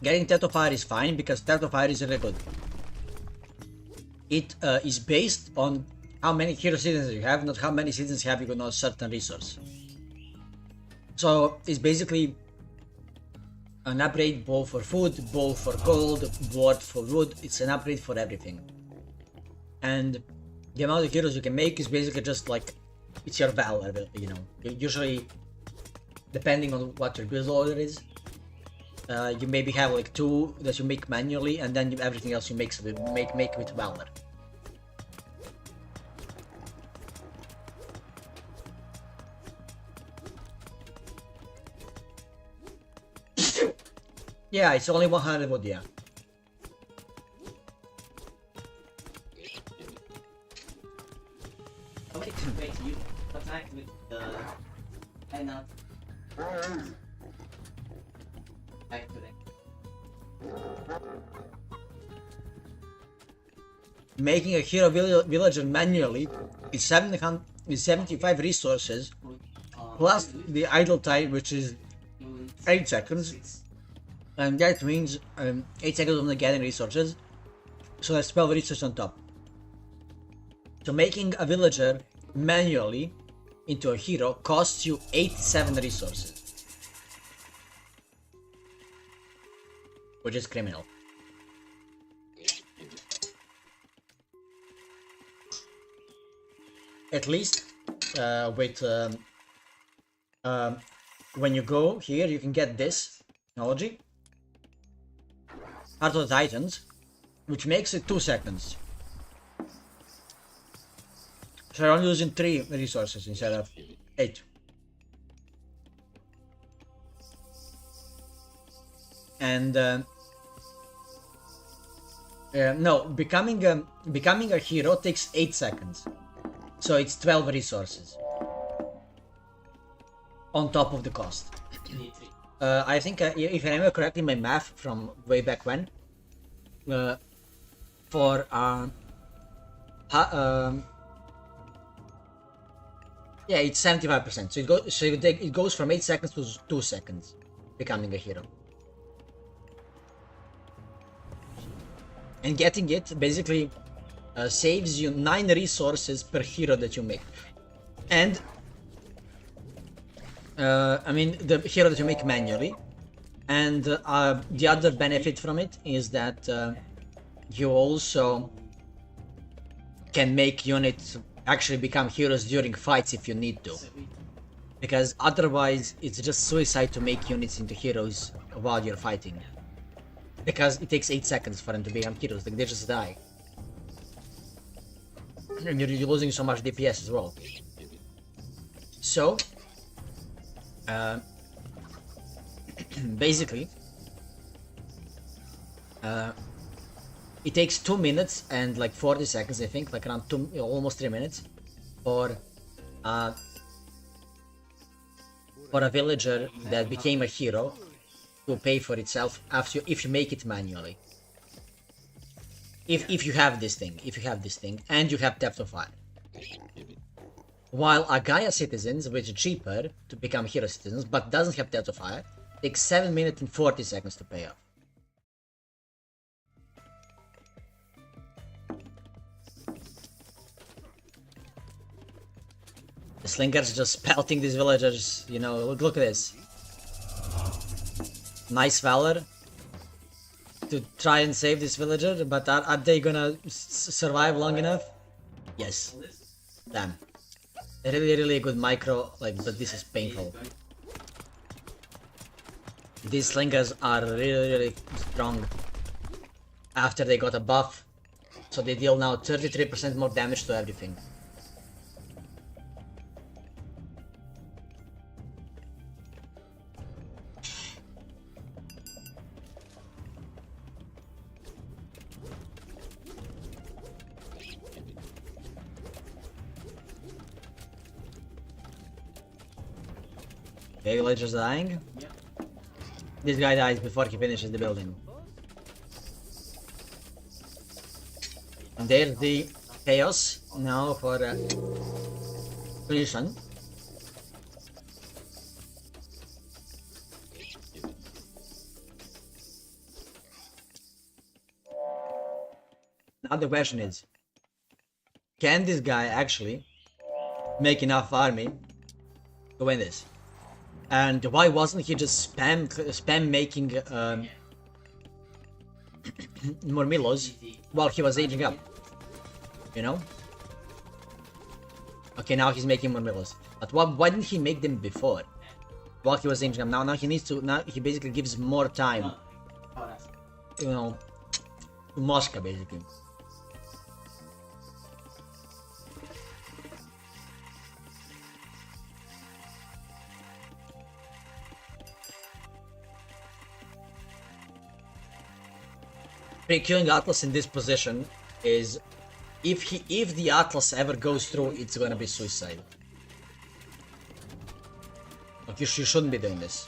Getting Theft of Fire is fine because Theft of Fire is really good. It is based on how many hero citizens you have, not how many citizens have you on a certain resource. So it's basically an upgrade both for food, both for gold, both for wood. It's an upgrade for everything. And the amount of heroes you can make is basically just like, it's your valor, you know. Usually, depending on what your build order is, you maybe have like 2 that you make manually, and then everything else you make with valor. Yeah, it's only 100 wood, yeah. Wait, you attacked with the and not back to them. Making a hero villager manually is 75 resources plus the idle time, which is 8 seconds, and that means 8 seconds on the getting resources, so that's 12 resources on top. So making a villager manually into a hero costs you 87 resources, which is criminal. At least with when you go here, you can get this technology, Heart of the Titans, which makes it 2 seconds. So you're only losing 3 resources instead of 8. And no, becoming a hero takes 8 seconds. So it's 12 resources on top of the cost. I think if I remember correctly, my math from way back when, for yeah, it's 75%. So it goes from 8 seconds to 2 seconds, becoming a hero. And getting it basically saves you 9 resources per hero that you make. And I mean the hero that you make manually. And the other benefit from it is that you also can make units actually become heroes during fights if you need to. Because otherwise it's just suicide to make units into heroes while you're fighting. Because it takes 8 seconds for them to become heroes, like they just die. And you're losing so much DPS as well. So, basically, it takes 2 minutes and like 40 seconds, I think, like around almost 3 minutes, for a villager that became a hero to pay for itself if you make it manually. If you have this thing, and you have Theft of Fire. While a Gaia citizens, which is cheaper to become hero citizens, but doesn't have Theft of Fire, takes 7 minutes and 40 seconds to pay off. The Slingers just pelting these villagers, you know, look at this. Nice valor to try and save this villager, but are they gonna survive long enough? Yes. Damn. Really good micro, like, but this is painful. These slingers are really strong after they got a buff, so they deal now 33% more damage to everything. Okay, villagers dying. This guy dies before he finishes the building. And there's the chaos now for Tunisian. Now the question is, can this guy actually make enough army to win this? And why wasn't he just spam making more Milos while he was aging up? You know? Okay, now he's making more Milos. But why didn't he make them before? While he was aging up. Now he needs to. Now he basically gives more time. You know, to Moscow basically. Killing Atlas in this position is, if the Atlas ever goes through, it's gonna be suicide. Like you shouldn't be doing this.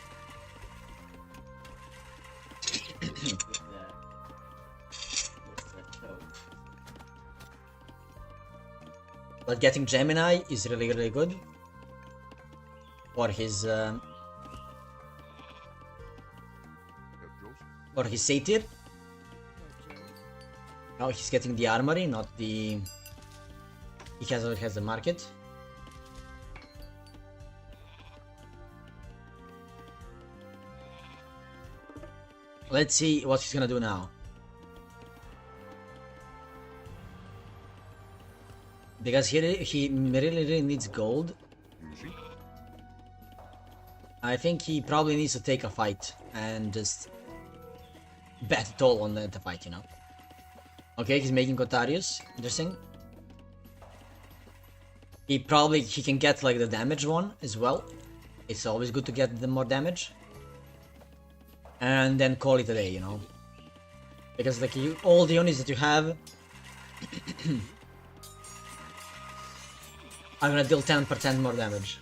But getting Gemini is really good for his satyr. Now he's getting the armory, not the. He has the market. Let's see what he's gonna do now. Because he really needs gold. I think he probably needs to take a fight and just bet it all on the fight, you know. Okay, he's making Kotarius. Interesting. He can get like the damage one as well. It's always good to get the more damage. And then call it a day, you know. Because like all the units that you have are gonna deal 10% more damage.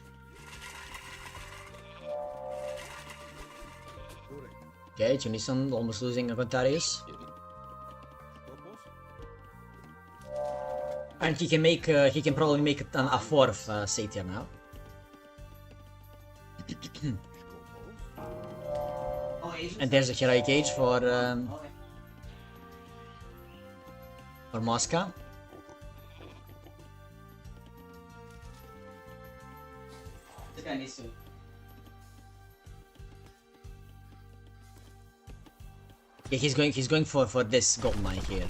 Okay, Tunisian almost losing a Kotarius. And he can probably make a fourth satyr now. And there's a heroic age for Moscow. This guy needs to. Yeah, he's going for this gold mine here.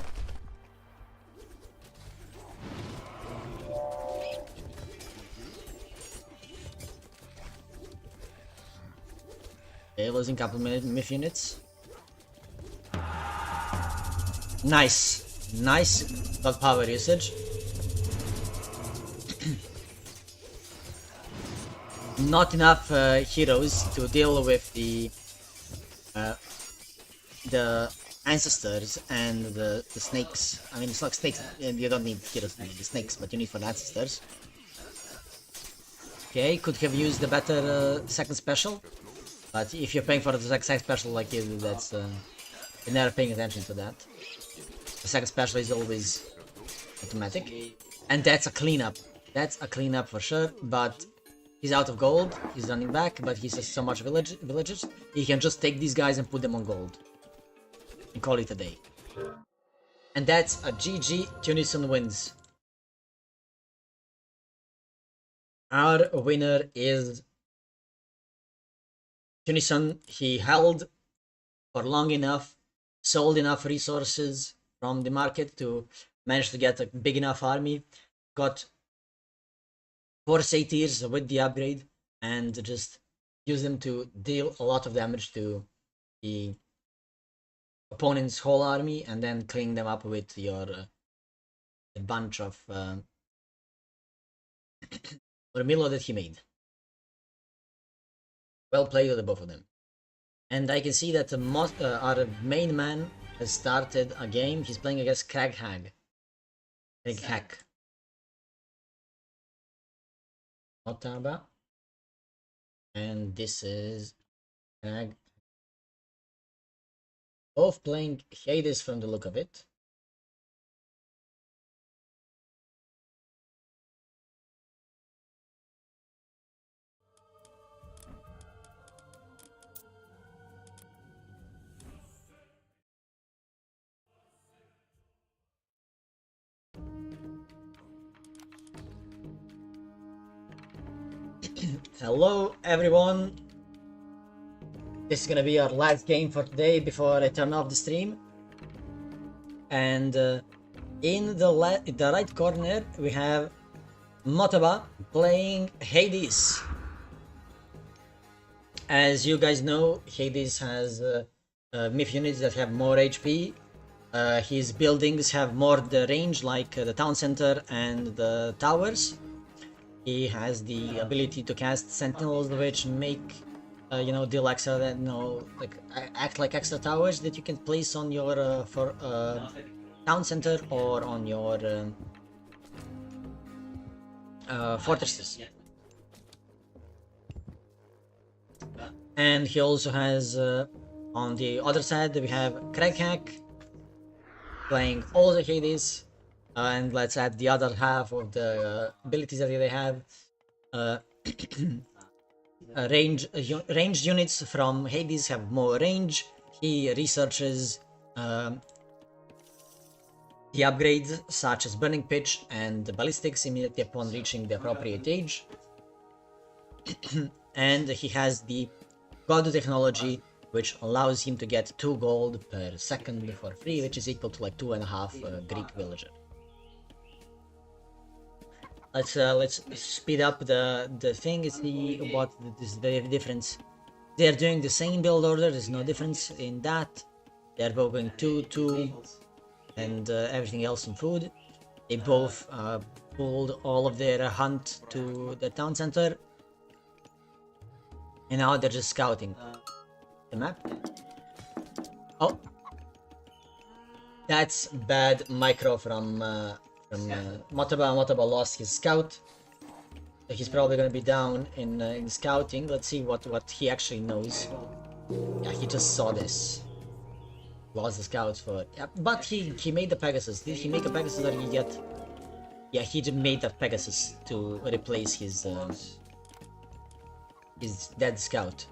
Okay, losing couple MIF units. Nice dot power usage. Not enough heroes to deal with the ancestors and the snakes. I mean, it's not snakes. You don't need heroes to need the snakes, but you need for the ancestors. Okay, could have used the better second special. But if you're paying for the second special like you, that's you're never paying attention to that. The second special is always automatic, and that's a cleanup. That's a cleanup for sure. But he's out of gold. He's running back, but he has so much villages. He can just take these guys and put them on gold, and call it a day. And that's a GG. Tunisian wins. Our winner is Tunisian. He held for long enough, sold enough resources from the market to manage to get a big enough army, got 4 satyrs with the upgrade, and just use them to deal a lot of damage to the opponent's whole army, and then clean them up with your a bunch of Milo that he made. Well played with the both of them. And I can see that our main man has started a game. He's playing against Crag Hack. Not Taba. and this is Crag. Both playing Hades from the look of it. Hello everyone. This is gonna be our last game for today before I turn off the stream. And in the right corner we have Motaba playing Hades. As you guys know, Hades has MIF units that have more HP. His buildings have more the range, like the town center and the towers. He has the ability to cast sentinels, which make deal extra, act like extra towers that you can place on your town center or on your fortresses. And he also has on the other side we have Crackhack playing all the Hades. And let's add the other half of the abilities that they have. Ranged units from Hades have more range. He researches the upgrades such as Burning Pitch and Ballistics immediately upon reaching the appropriate age. And he has the God technology, which allows him to get 2 gold per second for free, which is equal to like 2.5 Greek villager. Let's speed up the thing and see what is the difference. They're doing the same build order. There's no difference in that. They're both going 2-2 and everything else in food. They both pulled all of their hunt to the town center, and now they're just scouting the map. Oh, that's bad micro from Motaba. Motaba lost his scout. He's probably gonna be down in scouting. Let's see what he actually knows. Yeah, he just saw this. Lost the scouts for it. Yeah, but he made the Pegasus. Did he make a Pegasus or did he get? Yeah, he just made that Pegasus to replace his dead scout.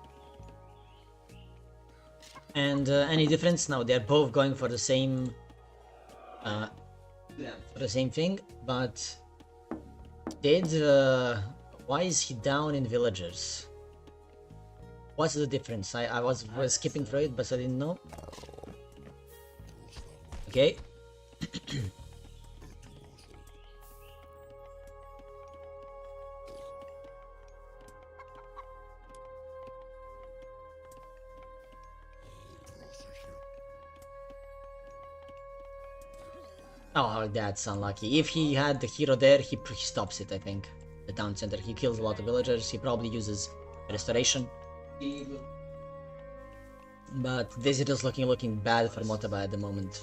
And any difference? No, they're both going for the same thing, but why is he down in villagers? What's the difference? I was skipping through it, but I didn't know. Okay. Oh, that's unlucky. If he had the hero there, he stops it, I think. The town center. He kills a lot of villagers. He probably uses restoration. But this is just looking bad for Motaba at the moment.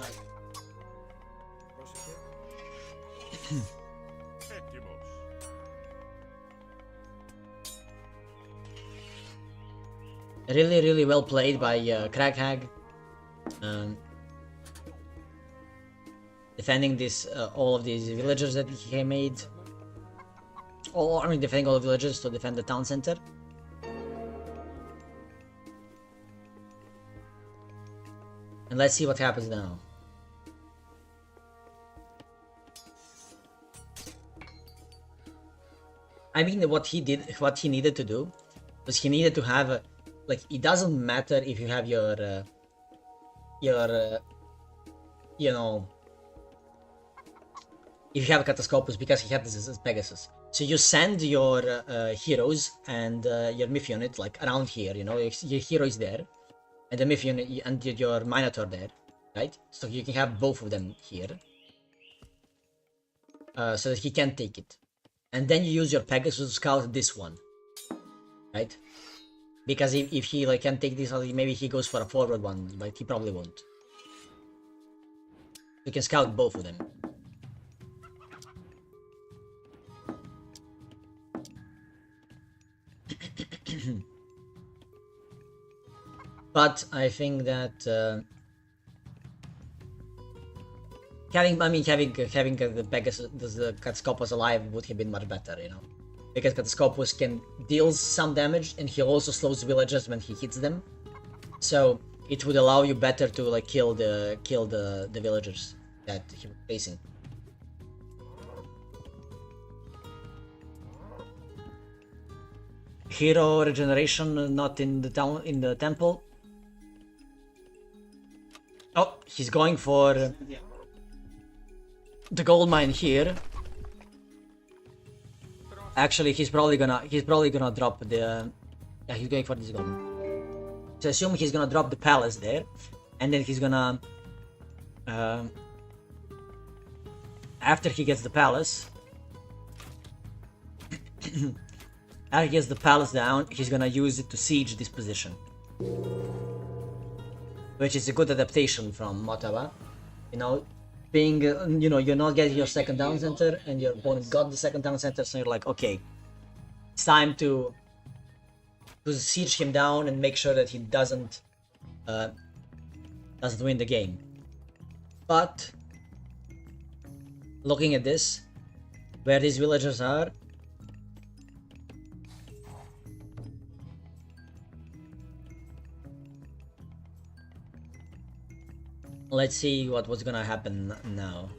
Really well played by Crackhag. Defending this all of these villagers that he made. Defending all the villagers to defend the town center. And let's see what happens now. I mean, what he needed to do was he needed to have it doesn't matter if you have your if you have a Catacopus, because he had this as Pegasus. So you send your heroes and your MIF unit around here, your hero is there, and the MIF unit and your Minotaur there, right? So you can have both of them here, so that he can take it. And then you use your Pegasus to scout this one, right? Because if he can take this, maybe he goes for a forward one, but he probably won't. You can scout both of them. But I think that having the Pegasus, the Katscopus alive would have been much better, you know, because Katscopus can deals some damage and he also slows villagers when he hits them, so it would allow you better to like kill the villagers that he was facing. Hero regeneration not in the town, in the temple. Oh, he's going for the gold mine here. Actually, he's probably gonna drop the. Yeah, he's going for this gold mine. So assume he's gonna drop the palace there, and then he's gonna. After he gets the palace. After he gets the palace down, he's gonna use it to siege this position. Which is a good adaptation from Motaba. You know, being, you know, you're not getting your second down center, and your opponent got the second down center, so you're like, okay, it's time to siege him down and make sure that he doesn't win the game. But looking at this, where these villagers are, let's see what's gonna happen now.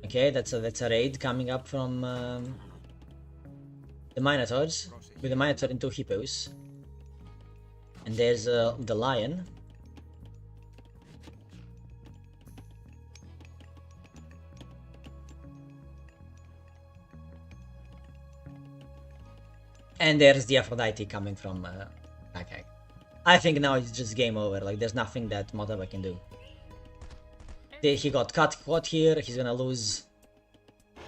Okay, that's a raid coming up from the Minotaurs, with the Minotaur and 2 hippos. And there's the lion. And there's the Aphrodite coming from Kakak. I think now it's just game over, like there's nothing that Motaba can do. He got caught here, he's gonna lose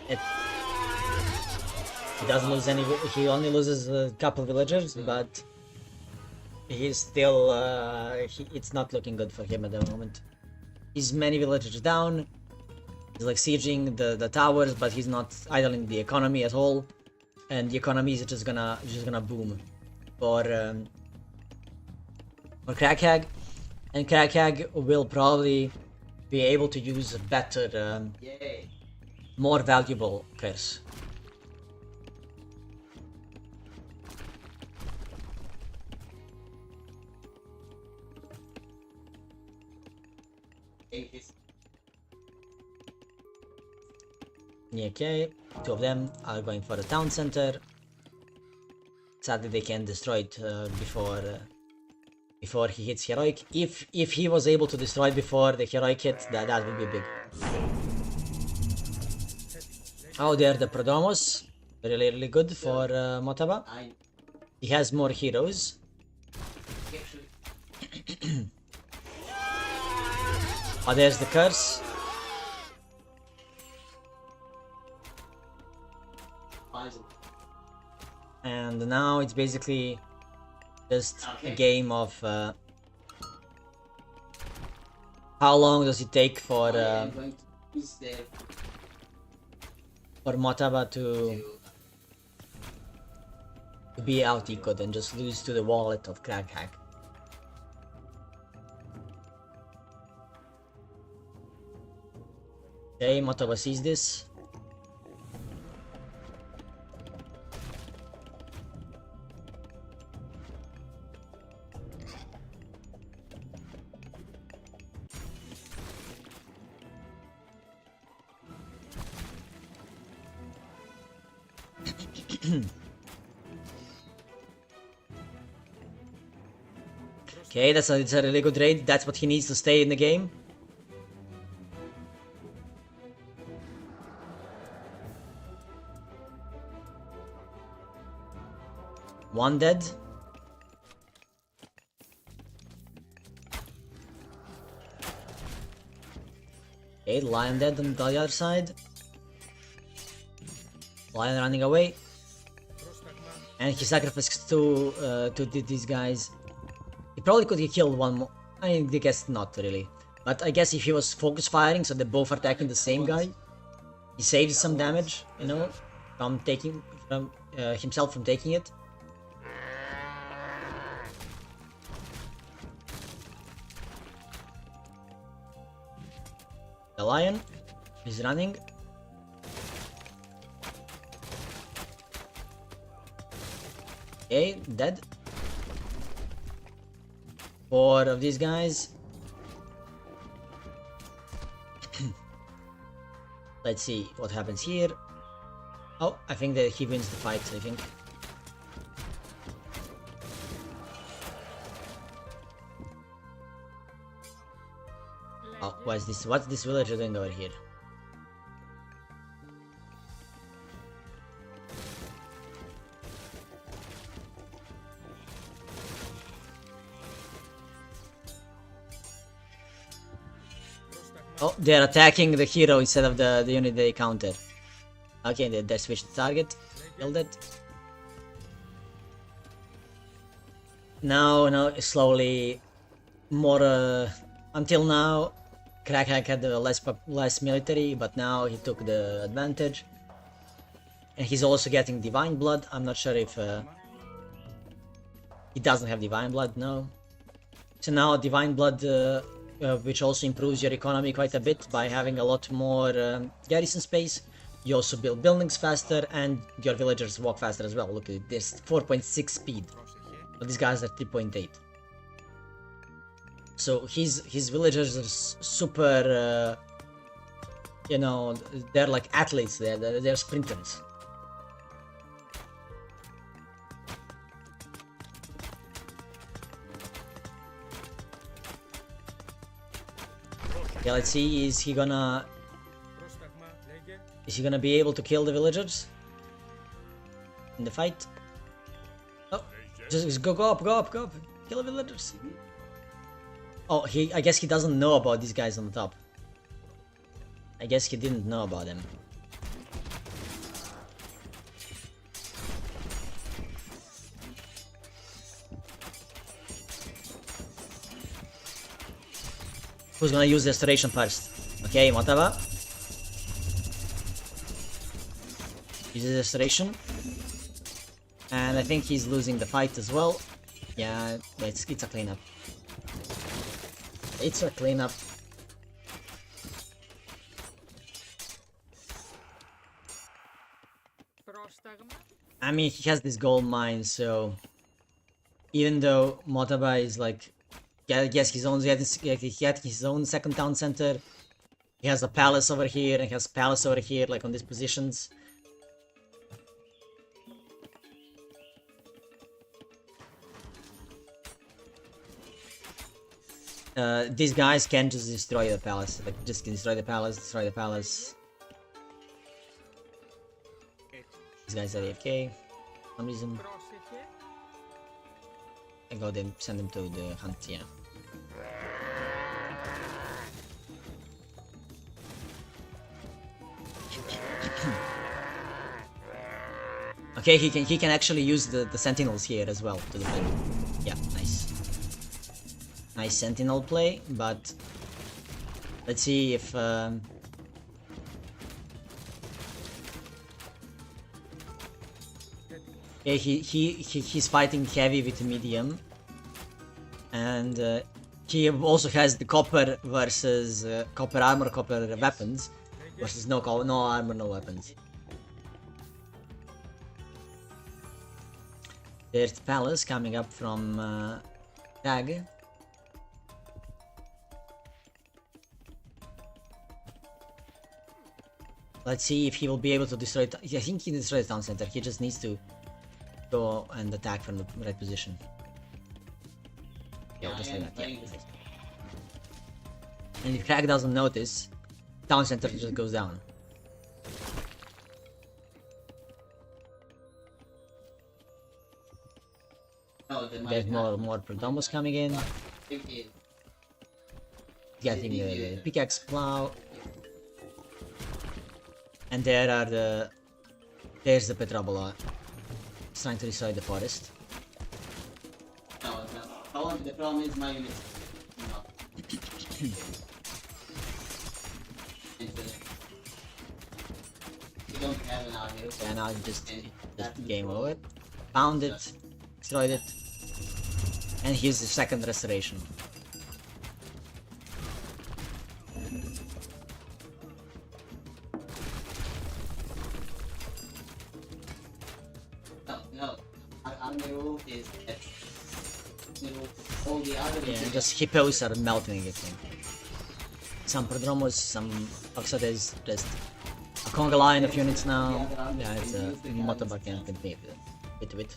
it. He doesn't lose any, he only loses a couple villagers, but he's still, it's not looking good for him at the moment. He's many villagers down, he's like sieging the towers, but he's not idling the economy at all. And the economy is just gonna boom for Crackhag, and Crackhag will probably be able to use a better, more valuable curse. Okay, 2 of them are going for the town center. Sadly, they can destroy it before he hits heroic. If he was able to destroy it before the heroic hit, that would be big. Oh, there the Prodromos, really good for Motaba. He has more heroes. Oh, there's the curse. And now it's basically just a game of how long does it take for Motaba to be out ecoed and just lose to the wallet of Crackhag. Okay, Motaba sees this. Okay, it's a really good raid. That's what he needs to stay in the game. One dead. Okay, lion dead on the other side. Lion running away. And he sacrificed to these guys. He probably could have killed one more. I guess not really. But I guess if he was focus firing, so they're both attacking the same guy, he saves some damage, you know, from taking himself from taking it. The lion is running. Okay, dead. 4 of these guys. Let's see what happens here. Oh, I think that he wins the fight, I think. Oh, what's this? What's this villager doing over here? Oh, they're attacking the hero instead of the unit they countered. Okay, they switched the target. Killed it. Now, slowly, more. Until now, Crackhack had less military, but now he took the advantage. And he's also getting Divine Blood. I'm not sure if he doesn't have Divine Blood. No. So now Divine Blood. Which also improves your economy quite a bit by having a lot more garrison space. You also build buildings faster and your villagers walk faster as well. Look at this, 4.6 speed. But these guys are 3.8. So his villagers are super, you know, they're like athletes, they're sprinters. Okay, let's see, is he gonna be able to kill the villagers in the fight? Oh, just go up, kill the villagers. Oh, I guess he doesn't know about these guys on the top. I guess he didn't know about them. Who's gonna use restoration first? Okay, Motaba. Uses restoration. And I think he's losing the fight as well. Yeah, it's a cleanup. It's a cleanup. I mean, he has this gold mine, so even though Motaba is like, yeah, yes, he had his own second town center. He has a palace over here, and he has a palace over here, like on these positions. These guys can just destroy the palace. Like, just destroy the palace, destroy the palace. These guys are AFK for some reason. I go then send them to the hunt, yeah. Okay, he can actually use the sentinels here as well to defend. Yeah, nice. Nice sentinel play, but let's see if okay, he's fighting heavy with medium, and he also has the copper versus copper armor, copper weapons versus no armor, no weapons. There's Palace coming up from Tag. Let's see if he will be able to destroy it. I think he destroyed the town center. He just needs to go and attack from the right position. Yeah, just like that. Yeah. And if Crack doesn't notice, town center just goes down. There's more Prodomos coming in. Getting the pickaxe plow. And there's the Petrabola. It's trying to destroy the forest. No, the problem is my unit. No. You don't have an army. Yeah, now just game over. Found it, destroyed it, and here's the second restoration. do is that all the other Yeah, just hippos are melting again. Some prodromos, some oxidase, just a conga line of units now. Yeah, it's a motorbike can continue with it.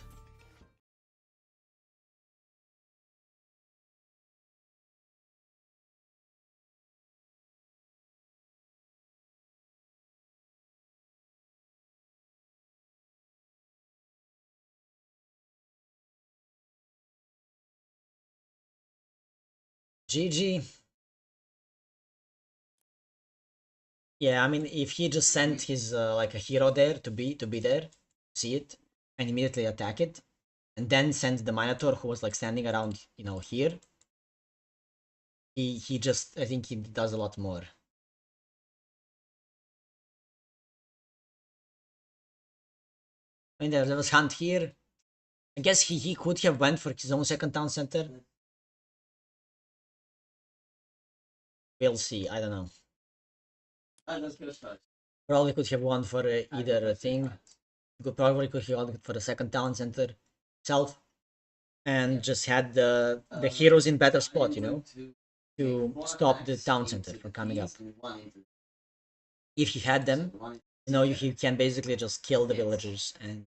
GG. Yeah, I mean, if he just sent his like a hero there to be there, see it, and immediately attack it, and then send the Minotaur who was like standing around, you know, here. He just, I think he does a lot more. I mean, there was Hunt here. I guess he could have went for his own second town center. We'll see. I don't know. Probably could have won for either thing. Probably could have gone for the second town center itself, and just had the heroes in better spot, you know, to stop the town center from coming up. If he had them, you know, he can basically just kill the villagers, and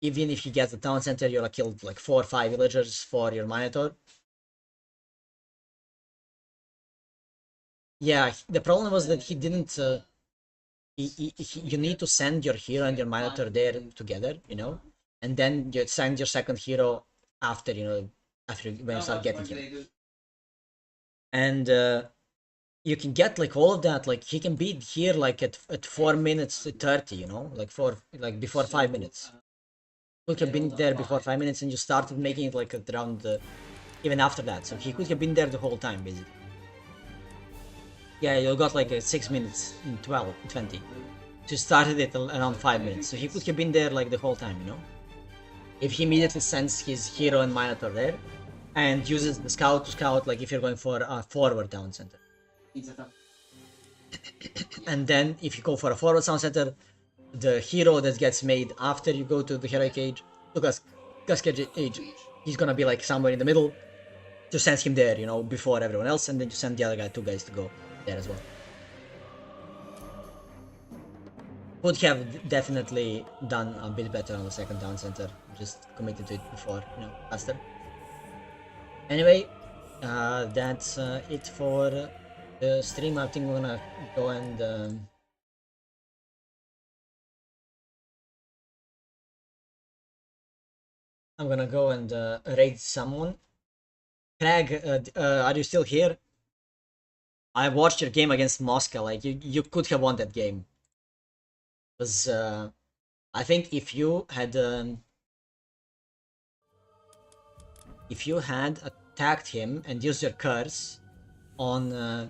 even if he gets the town center, you'll kill like 4 or 5 villagers for your Minotaur. Yeah, the problem was that he didn't. You need to send your hero and your Minotaur there together, you know, and then you send your second hero after, you know, after when you start getting him. And you can get like all of that. Like he can be here like at 4 minutes 30, you know, like before 5 minutes. Could have been there before 5 minutes, and you started making it like around even after that. So he could have been there the whole time, basically. Yeah, you got like 6 minutes in 20. So you started it around 5 minutes. So he could have been there like the whole time, you know? If he immediately sends his hero and Minotaur there, and uses the scout to scout, like if you're going for a forward town center. And then if you go for a forward town center, the hero that gets made after you go to the heroic age, Cascade age, he's gonna be like somewhere in the middle. To send him there, you know, before everyone else, and then you send the other 2 guys to go there as well. Would have definitely done a bit better on the second town center, just committed to it before, you know, faster. Anyway, that's it for the stream. I think we're gonna go and I'm gonna go and raid someone. Craig, are you still here? I watched your game against Moscow. Like you could have won that game. Because I think if you had attacked him and used your curse on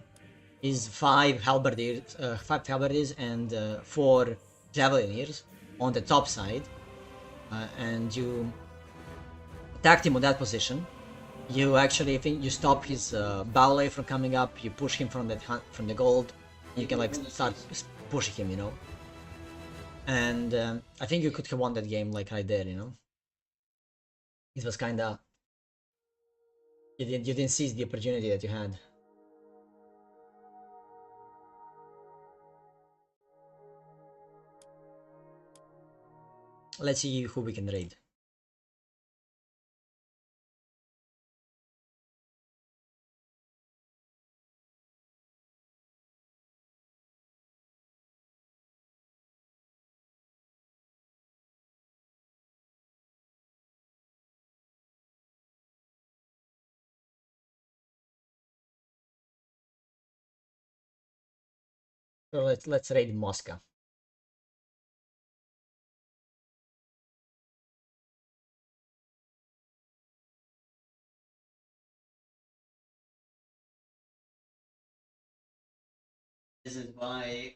his 5 halberdiers and 4 javelineers on the top side, and you attacked him on that position, you actually think you stop his ballet from coming up. You push him from the gold. You can like start pushing him, you know. And I think you could have won that game like right there, you know. It was kinda you didn't seize the opportunity that you had. Let's see who we can raid. So let's raid Moscow. This is why